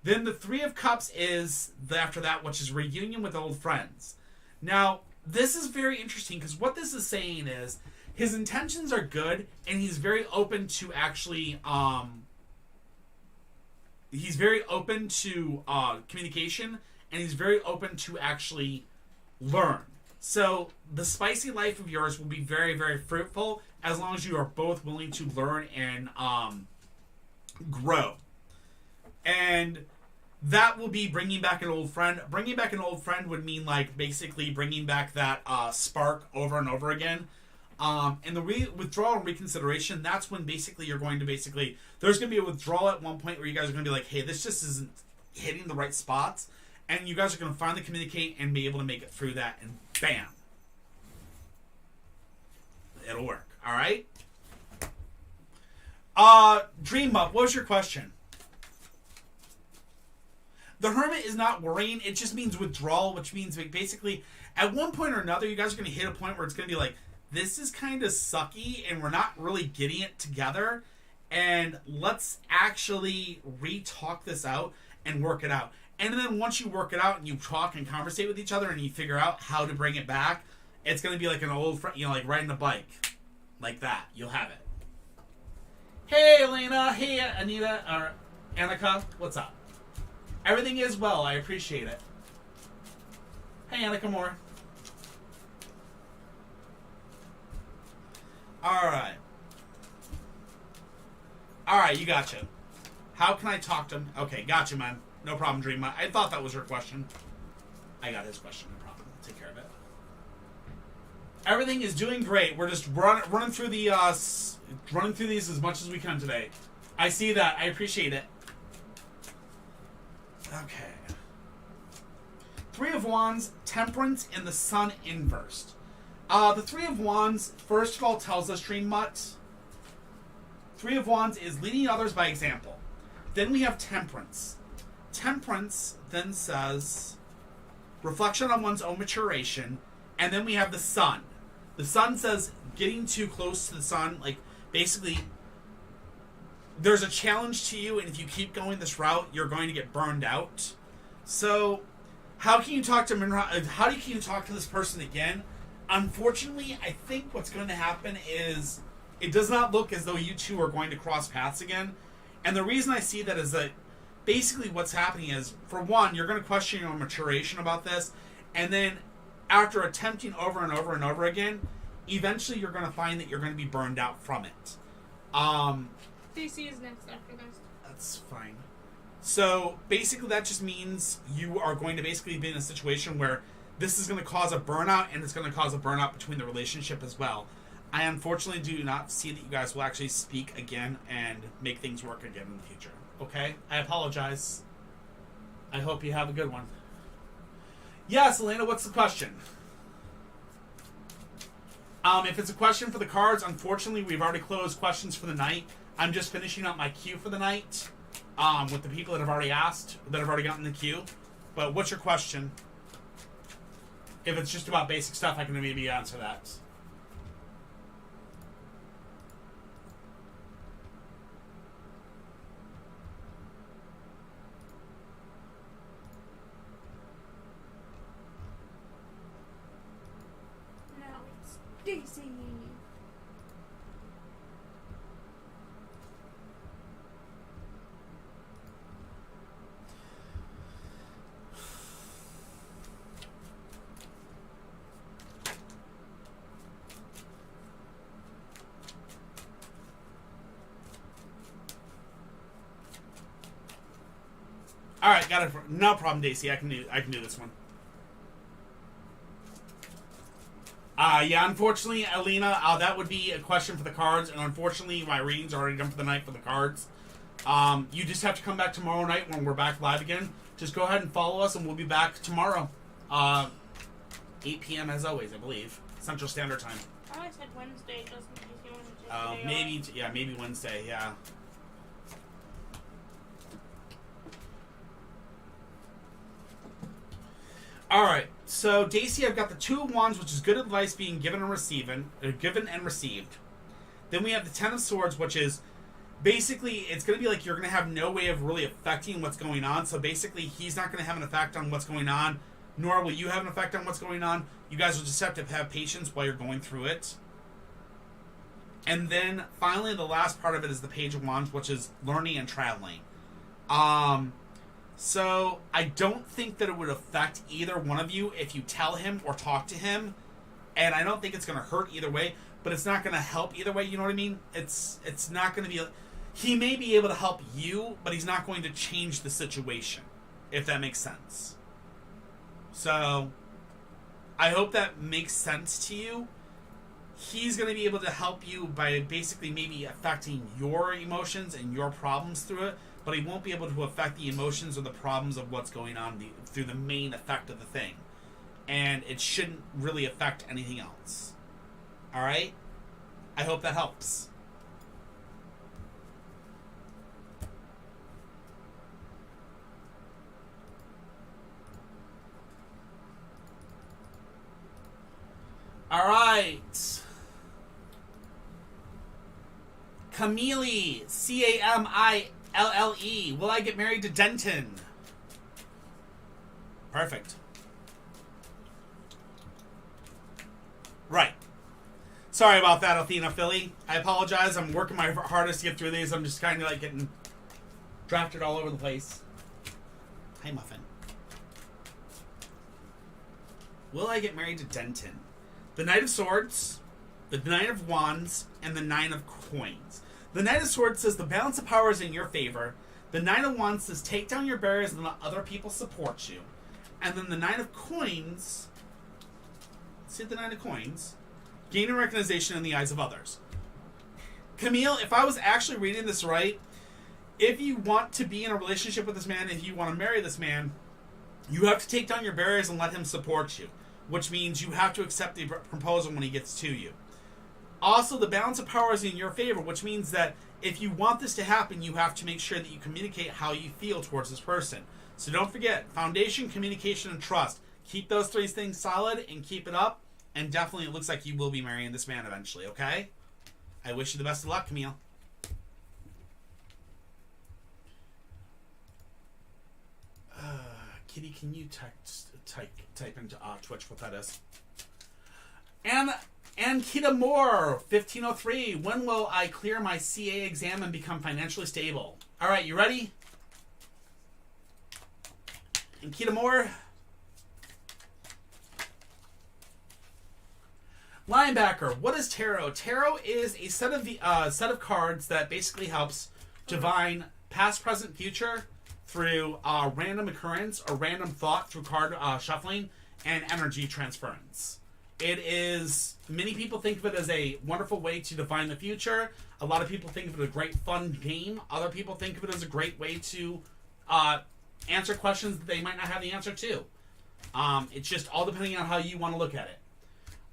Then the Three of Cups is after that, which is reunion with old friends. Now, this is very interesting because what this is saying is his intentions are good and he's very open to actually, he's very open to communication and he's very open to actually learn. So the spicy life of yours will be very, very fruitful as long as you are both willing to learn and grow. And that will be bringing back an old friend. Bringing back an old friend would mean like basically bringing back that spark over and over again. And the withdrawal and reconsideration, that's when basically you're going to there's going to be a withdrawal at one point where you guys are going to be like, hey, this just isn't hitting the right spots. And you guys are going to finally communicate and be able to make it through that. And bam. It'll work. All right? Dream Up, what was your question? The Hermit is not worrying. It just means withdrawal, which means basically at one point or another, you guys are going to hit a point where it's going to be like, this is kind of sucky and we're not really getting it together. And let's actually re-talk this out and work it out. And then once you work it out and you talk and conversate with each other and you figure out how to bring it back, it's going to be like an old friend, like riding a bike. Like that. You'll have it. Hey, Elena. Hey, Anita. Or Annika. What's up? Everything is well. I appreciate it. Hey, Annika Moore. Alright. Alright, you gotcha. How can I talk to him? Okay, gotcha, man. No problem, Dream. I thought that was your question. I got his question. No problem. I'll take care of it. Everything is doing great. We're just running through the running through these as much as we can today. I see that. I appreciate it. Okay. Three of Wands, Temperance, and the Sun inversed. The Three of Wands, first of all, tells us, Dream Mutt, Three of Wands is leading others by example. Then we have Temperance. Temperance then says reflection on one's own maturation. And then we have the Sun. The Sun says getting too close to the Sun, like basically there's a challenge to you, and if you keep going this route, you're going to get burned out. So how can you talk to how can you talk to this person again? Unfortunately, I think what's going to happen is it does not look as though you two are going to cross paths again. And the reason I see that is that basically what's happening is, for one, you're going to question your own maturation about this. And then after attempting over and over and over again, eventually you're going to find that you're going to be burned out from it. DC is next after this. That's fine. So basically that just means you are going to basically be in a situation where this is going to cause a burnout, and it's going to cause a burnout between the relationship as well. I unfortunately do not see that you guys will actually speak again and make things work again in the future. Okay? I apologize. I hope you have a good one. Yes, Elena, what's the question? If it's a question for the cards, unfortunately, we've already closed questions for the night. I'm just finishing up my queue for the night with the people that have already asked, that have already gotten the queue. But what's your question? If it's just about basic stuff, I can maybe answer that. Now it's Daisy. All right, got it. No problem, Daisy. I can do this one. Yeah, unfortunately, Alina, that would be a question for the cards, and unfortunately, my reading's already done for the night for the cards. You just have to come back tomorrow night when we're back live again. Just go ahead and follow us, and we'll be back tomorrow. 8 p.m. as always, I believe. Central Standard Time. I said Wednesday just in case you wanted to take Maybe, maybe Wednesday, yeah. Alright, so Daisy, I've got the Two of Wands, which is good advice being given and received. Then we have the Ten of Swords, which is basically, it's going to be like you're going to have no way of really affecting what's going on. So basically, he's not going to have an effect on what's going on, nor will you have an effect on what's going on. You guys will just have to have patience while you're going through it. And then, finally, the last part of it is the Page of Wands, which is learning and traveling. So, I don't think that it would affect either one of you if you tell him or talk to him. And I don't think it's going to hurt either way, but it's not going to help either way, you know what I mean? It's not going to be... He may be able to help you, but he's not going to change the situation, if that makes sense. So, I hope that makes sense to you. He's going to be able to help you by basically maybe affecting your emotions and your problems through it, but he won't be able to affect the emotions or the problems of what's going on through the main effect of the thing. And it shouldn't really affect anything else. Alright? I hope that helps. Alright. Camille, Camille. Will I get married to Denton? Perfect. Right. Sorry about that, Athena Philly. I apologize. I'm working my hardest to get through these. I'm just kind of like getting drafted all over the place. Hi, Muffin. Will I get married to Denton? The Knight of Swords, the Knight of Wands, and the Nine of Coins. The Knight of Swords says the balance of power is in your favor. The Nine of Wands says take down your barriers and let other people support you. And then the Nine of Coins, see the Nine of Coins, gaining recognition in the eyes of others. Camille, if I was actually reading this right, if you want to be in a relationship with this man, if you want to marry this man, you have to take down your barriers and let him support you, which means you have to accept the proposal when he gets to you. Also, the balance of power is in your favor, which means that if you want this to happen, you have to make sure that you communicate how you feel towards this person. So don't forget, foundation, communication, and trust. Keep those three things solid and keep it up. And definitely it looks like you will be marrying this man eventually, okay? I wish you the best of luck, Camille. Kitty, can you type into Twitch what that is? And Kita Moore, 1503. When will I clear my CA exam and become financially stable? All right, you ready? And Kita Moore. Linebacker. What is tarot? Tarot is a set of cards that basically helps divine past, present, future through random occurrence or random thought through card shuffling and energy transference. It is, many people think of it as a wonderful way to define the future. A lot of people think of it as a great fun game. Other people think of it as a great way to answer questions that they might not have the answer to. It's just all depending on how you want to look at it.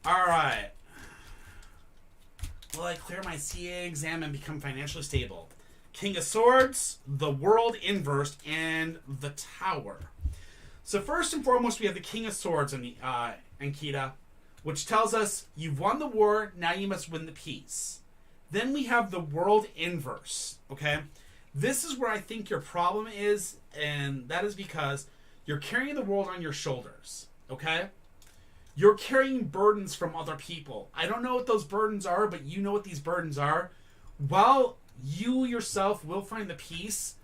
Alright. Will I clear my CA exam and become financially stable? King of Swords, the World Inverse, and the Tower. So first and foremost, we have the King of Swords in Kita, which tells us you've won the war, now you must win the peace. Then we have the World Inverse, okay? This is where I think your problem is, and that is because you're carrying the world on your shoulders, okay? You're carrying burdens from other people. I don't know what those burdens are, but you know what these burdens are. While you yourself will find the peace,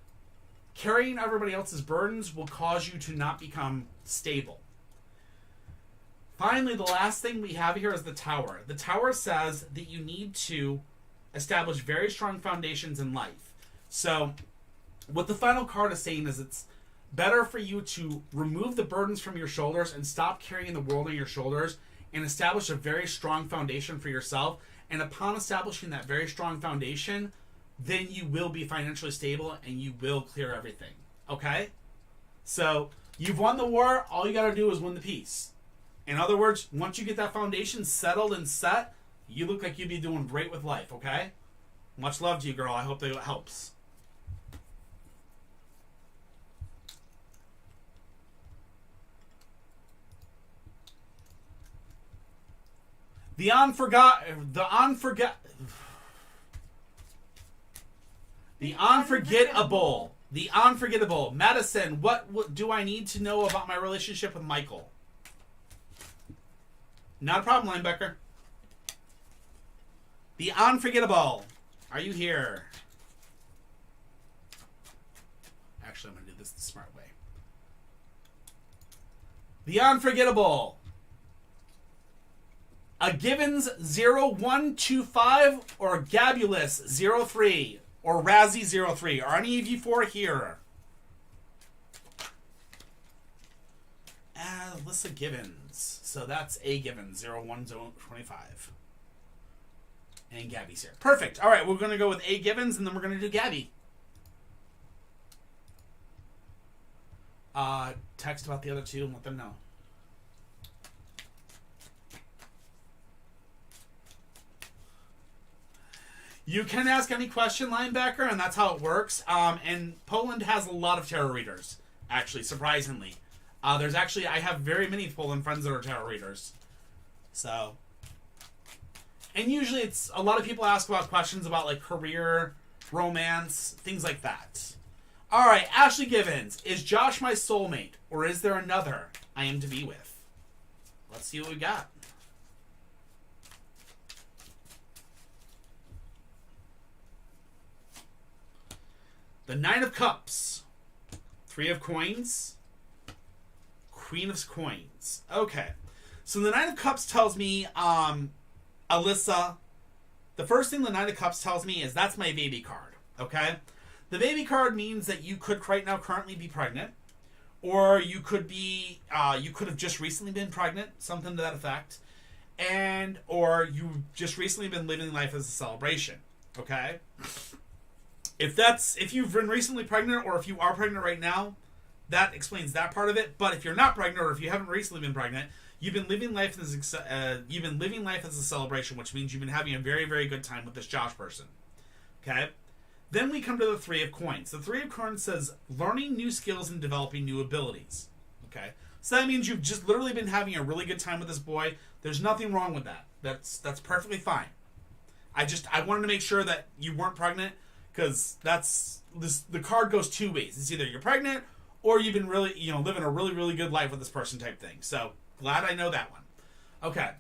carrying everybody else's burdens will cause you to not become stable. Finally, the last thing we have here is the Tower. The Tower says that you need to establish very strong foundations in life. So, what the final card is saying is it's better for you to remove the burdens from your shoulders and stop carrying the world on your shoulders and establish a very strong foundation for yourself. And upon establishing that very strong foundation, then you will be financially stable and you will clear everything. Okay? So, you've won the war. All you got to do is win the peace. In other words, once you get that foundation settled and set, you look like you'd be doing great with life, okay? Much love to you, girl. I hope that it helps. The unforgettable. Madison, what do I need to know about my relationship with Michael? Not a problem, linebacker. The unforgettable. Are you here? Actually, I'm going to do this the smart way. The unforgettable. A Givens 0125 or Gabulus 03 or Razzie 03. Are any of you four here? Alyssa Givens. So that's A Givens 0125. And Gabby's here. Perfect. All right, we're going to go with A Givens and then we're going to do Gabby. Text about the other two and let them know. You can ask any question, linebacker, and that's how it works. And Poland has a lot of tarot readers, actually, surprisingly. I have very many Poland friends that are tarot readers. So, and usually it's, a lot of people ask about questions about, like, career, romance, things like that. All right, Ashley Givens. Is Josh my soulmate, or is there another I am to be with? Let's see what we got. The Nine of Cups. Three of Coins. Queen of Coins. Okay. So the Nine of Cups tells me, Alyssa, the first thing the Nine of Cups tells me is that's my baby card. Okay? The baby card means that you could right now currently be pregnant. Or you could be, you could have just recently been pregnant. Something to that effect. Or you've just recently been living life as a celebration. Okay? If you've been recently pregnant or if you are pregnant right now, that explains that part of it. But if you're not pregnant or if you haven't recently been pregnant, you've been living life as a celebration, which means you've been having a very, very good time with this Josh person. Okay? Then we come to the Three of Coins. The Three of Coins says learning new skills and developing new abilities. Okay? So that means you've just literally been having a really good time with this boy. There's nothing wrong with that. That's perfectly fine. I wanted to make sure that you weren't pregnant. Because the card goes two ways. It's either you're pregnant or you've been really, living a really, really good life with this person type thing. So, glad I know that one. Okay.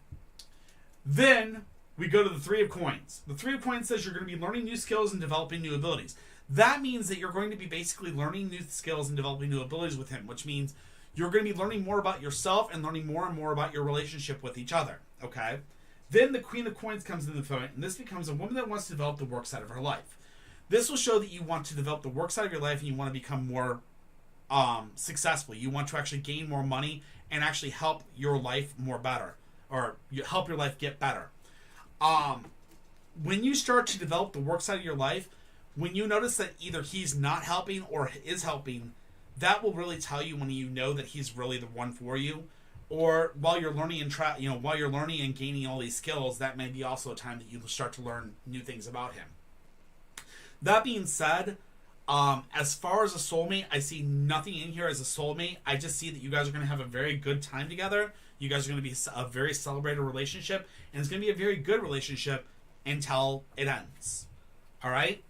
Then, we go to the Three of Coins. The Three of Coins says you're going to be learning new skills and developing new abilities. That means that you're going to be basically learning new skills and developing new abilities with him, which means you're going to be learning more about yourself and learning more and more about your relationship with each other. Okay? Then the Queen of Coins comes into the front, and this becomes a woman that wants to develop the work side of her life. This will show that you want to develop the work side of your life and you want to become more successful. You want to actually gain more money and actually help your life more better. Or help your life get better. When you start to develop the work side of your life, when you notice that either he's not helping or is helping, that will really tell you when you know that he's really the one for you. Or while you're learning while you're learning and gaining all these skills, that may be also a time that you start to learn new things about him. That being said, as far as a soulmate, I see nothing in here as a soulmate. I just see that you guys are going to have a very good time together. You guys are going to be a very celebrated relationship. And it's going to be a very good relationship until it ends. Alright?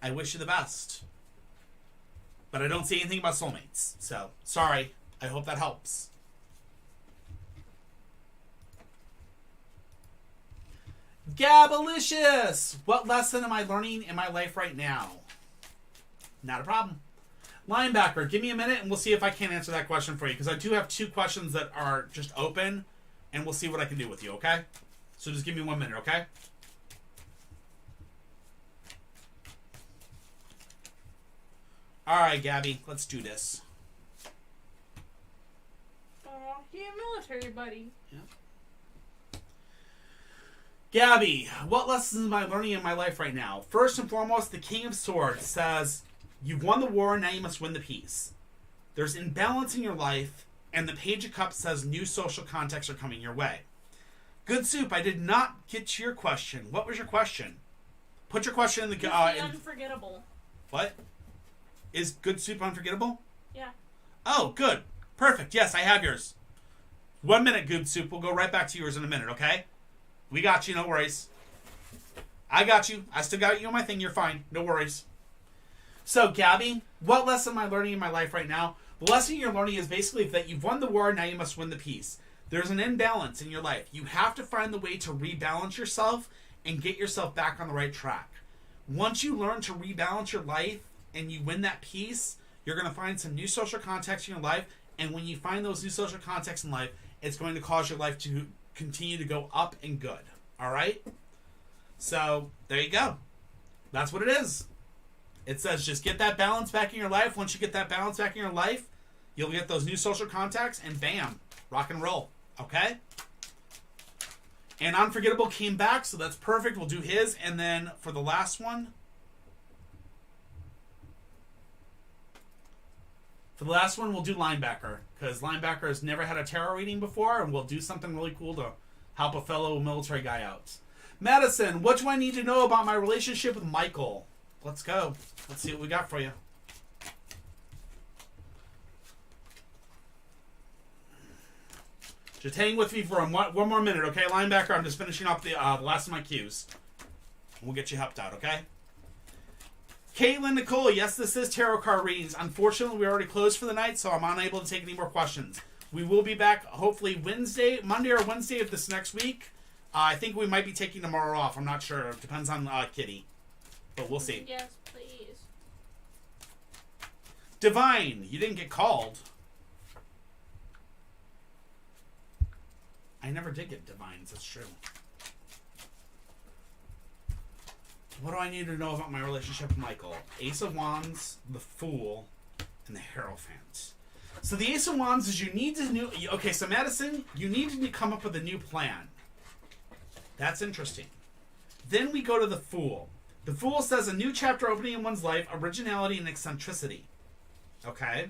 I wish you the best. But I don't see anything about soulmates. So, sorry. I hope that helps. Gabalicious! What lesson am I learning in my life right now? Not a problem. Linebacker, give me a minute and we'll see if I can answer that question for you. Because I do have two questions that are just open. And we'll see what I can do with you, okay? So just give me 1 minute, okay? Alright, Gabby. Let's do this. Aw, you're a military buddy. Yeah. Gabby, what lessons am I learning in my life right now? First and foremost, the King of Swords says, you've won the war, now you must win the peace. There's imbalance in your life, and the Page of Cups says new social contacts are coming your way. Good Soup, I did not get to your question. What was your question? Put your question in the... Is he unforgettable? What? Is Good Soup unforgettable? Yeah. Oh, good. Perfect. Yes, I have yours. 1 minute, Good Soup. We'll go right back to yours in a minute, okay? We got you, no worries. I got you. I still got you on my thing. You're fine. No worries. So, Gabby, what lesson am I learning in my life right now? The lesson you're learning is basically that you've won the war, now you must win the peace. There's an imbalance in your life. You have to find the way to rebalance yourself and get yourself back on the right track. Once you learn to rebalance your life and you win that peace, you're going to find some new social contacts in your life. And when you find those new social contacts in life, it's going to cause your life to continue to go up and good. All right? So, there you go. That's what it is. It says just get that balance back in your life. Once you get that balance back in your life, you'll get those new social contacts and bam, rock and roll. Okay? And Unforgettable came back, so that's perfect. We'll do his. And then for the last one, we'll do Linebacker. Because Linebacker has never had a tarot reading before, and we'll do something really cool to help a fellow military guy out. Madison, what do I need to know about my relationship with Michael? Let's go. Let's see what we got for you. Just hang with me for one more minute, okay? Linebacker, I'm just finishing up the last of my cues. We'll get you helped out, okay? Caitlin Nicole, yes, this is tarot card readings. Unfortunately, we already closed for the night, so I'm unable to take any more questions. We will be back hopefully Monday or Wednesday of this next week. I think we might be taking tomorrow off. I'm not sure. It depends on Kitty. But we'll see. Yes, please. Divine, you didn't get called. I never did get divines, that's true. What do I need to know about my relationship with Michael? Ace of Wands, the Fool, and the Hierophant. So the Ace of Wands is you need to okay, so Madison, you need to come up with a new plan. That's interesting. Then we go to the Fool. The Fool says a new chapter opening in one's life, originality and eccentricity. Okay?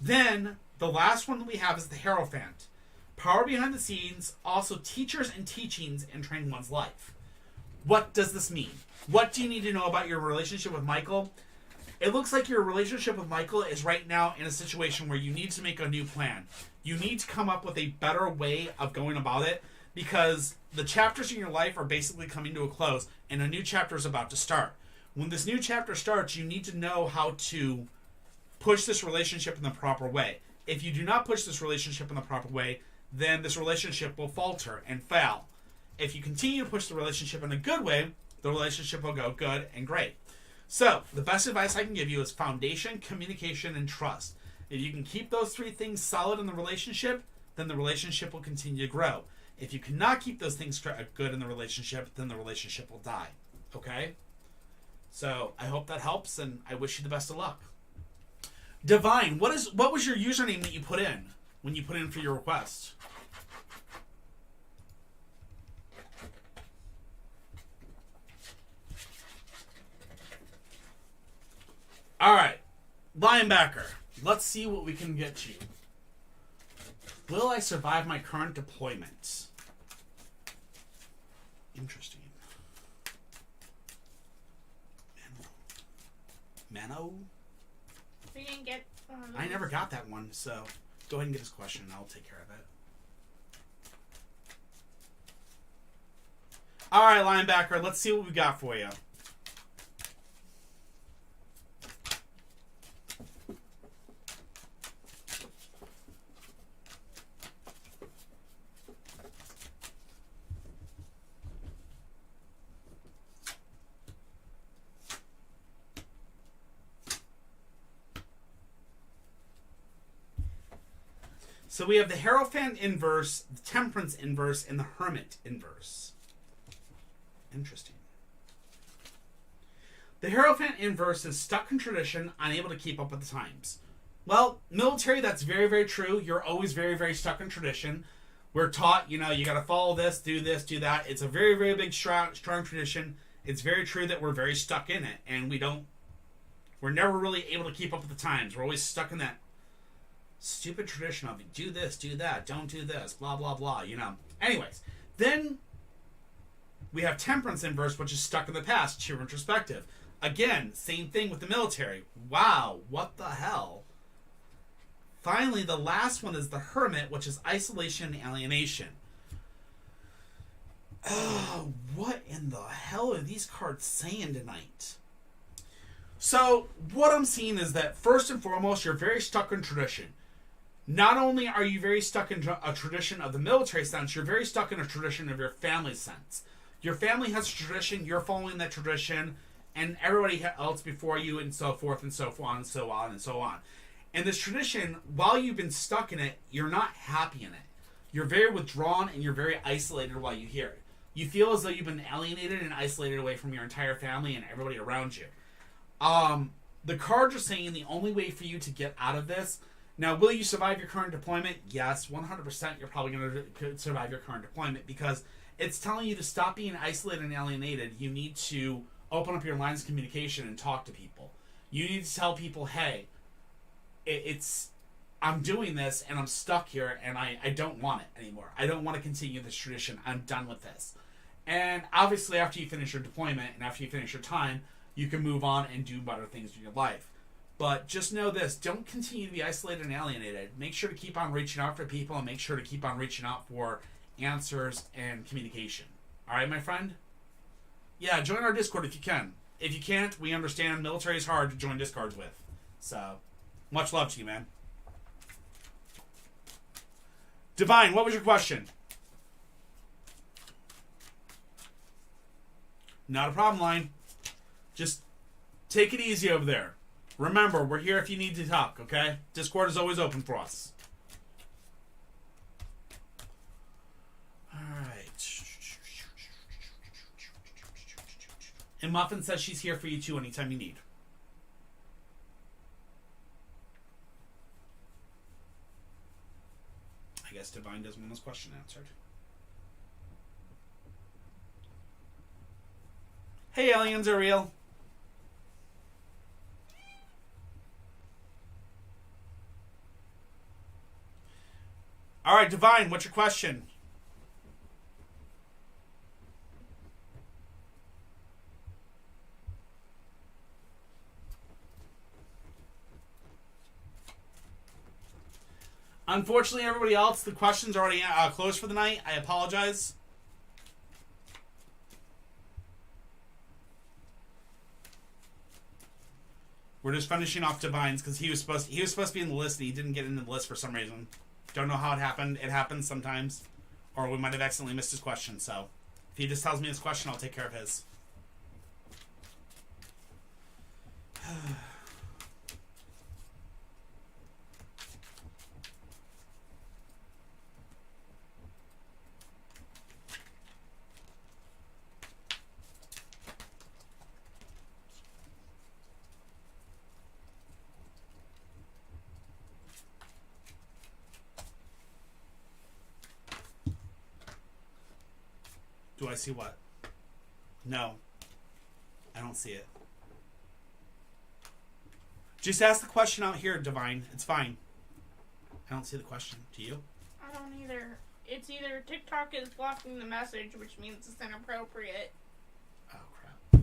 Then the last one that we have is the Hierophant. Power behind the scenes, also teachers and teachings and training one's life. What does this mean? What do you need to know about your relationship with Michael? It looks like your relationship with Michael is right now in a situation where you need to make a new plan. You need to come up with a better way of going about it because the chapters in your life are basically coming to a close and a new chapter is about to start. When this new chapter starts, you need to know how to push this relationship in the proper way. If you do not push this relationship in the proper way, then this relationship will falter and fail. If you continue to push the relationship in a good way, the relationship will go good and great. So, the best advice I can give you is foundation, communication, and trust. If you can keep those three things solid in the relationship, then the relationship will continue to grow. If you cannot keep those things good in the relationship, then the relationship will die. Okay? So, I hope that helps, and I wish you the best of luck. Divine, what was your username that you put in when you put in for your request? All right, Linebacker. Let's see what we can get you. Will I survive my current deployment? Interesting. Mano? We didn't get. I never got that one, so go ahead and get his question, and I'll take care of it. All right, Linebacker. Let's see what we got for you. So we have the Hierophant inverse, the Temperance inverse, and the Hermit inverse. Interesting. The Hierophant inverse is stuck in tradition, unable to keep up with the times. Well, military, that's very, very true. You're always very, very stuck in tradition. We're taught, you know, you got to follow this, do that. It's a very, very big, strong tradition. It's very true that we're very stuck in it, and we're never really able to keep up with the times. We're always stuck in that stupid tradition of do this, do that, don't do this, blah, blah, blah, you know. Anyways, then we have Temperance Inverse, which is stuck in the past, cheer introspective. Again, same thing with the military. Wow, what the hell? Finally, the last one is the Hermit, which is isolation and alienation. Oh, what in the hell are these cards saying tonight? So, what I'm seeing is that, first and foremost, you're very stuck in tradition. Not only are you very stuck in a tradition of the military sense, you're very stuck in a tradition of your family sense. Your family has a tradition, you're following that tradition, and everybody else before you, and so forth, and so on, and so on, and so on. And this tradition, while you've been stuck in it, you're not happy in it. You're very withdrawn, and you're very isolated while you hear it. You feel as though you've been alienated and isolated away from your entire family and everybody around you. The cards are saying the only way for you to get out of this. Now, will you survive your current deployment? Yes, 100% you're probably going to survive your current deployment, because it's telling you to stop being isolated and alienated. You need to open up your lines of communication and talk to people. You need to tell people, hey, I'm doing this and I'm stuck here and I don't want it anymore. I don't want to continue this tradition. I'm done with this. And obviously, after you finish your deployment and after you finish your time, you can move on and do better things in your life. But just know this, don't continue to be isolated and alienated. Make sure to keep on reaching out for people, and make sure to keep on reaching out for answers and communication. All right, my friend? Yeah, join our Discord if you can. If you can't, we understand military is hard to join Discords with. So, much love to you, man. Divine, what was your question? Not a problem, Line. Just take it easy over there. Remember, we're here if you need to talk, okay? Discord is always open for us. Alright. And Muffin says she's here for you too anytime you need. I guess Divine doesn't want his question answered. Hey, aliens are real. All right, Divine, what's your question? Unfortunately, everybody else, the questions are already closed for the night. I apologize. We're just finishing off Divine's because he was supposed to be in the list and he didn't get into the list for some reason. Don't know how it happened. It happens sometimes. Or we might have accidentally missed his question. So if he just tells me his question, I'll take care of his. Do I see what? No. I don't see it. Just ask the question out here, Divine. It's fine. I don't see the question. Do you? I don't either. It's either TikTok is blocking the message, which means it's inappropriate. Oh,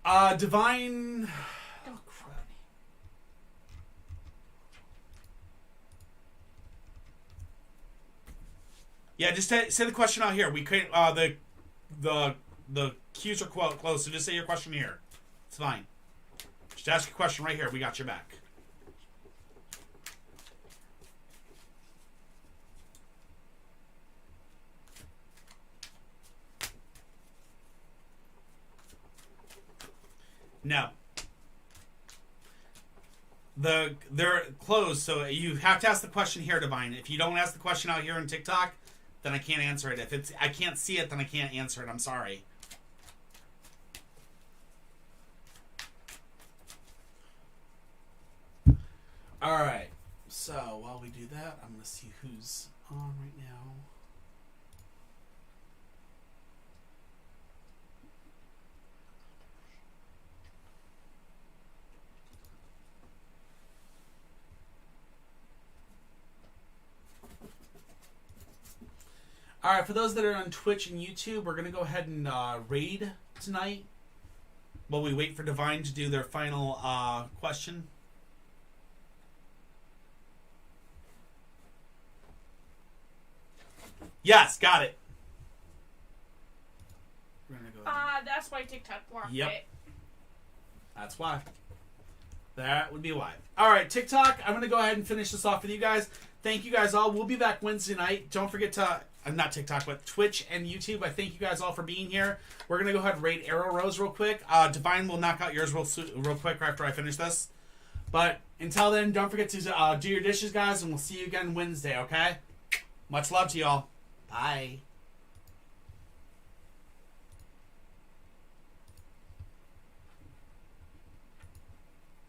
crap. Divine... Oh, crap. Yeah, just say the question out here. We could the queues are closed, so just say your question here. It's fine. Just ask your question right here. We got your back. No. They're closed, so you have to ask the question here, Divine. If you don't ask the question out here on TikTok, then I can't answer it. If I can't see it, then I can't answer it. I'm sorry. Alright. So while we do that, I'm going to see who's on right now. All right, for those that are on Twitch and YouTube, we're going to go ahead and raid tonight while we wait for Divine to do their final question. Yes, got it. We're gonna go ahead. That's why TikTok blocked Yep. it. That's why. That would be why. All right, TikTok, I'm going to go ahead and finish this off with you guys. Thank you guys all. We'll be back Wednesday night. Don't forget to, not TikTok, but Twitch and YouTube. I thank you guys all for being here. We're going to go ahead and rate Arrow Rose real quick. Divine will knock out yours real quick after I finish this. But until then, don't forget to do your dishes, guys, and we'll see you again Wednesday, okay? Much love to y'all. Bye.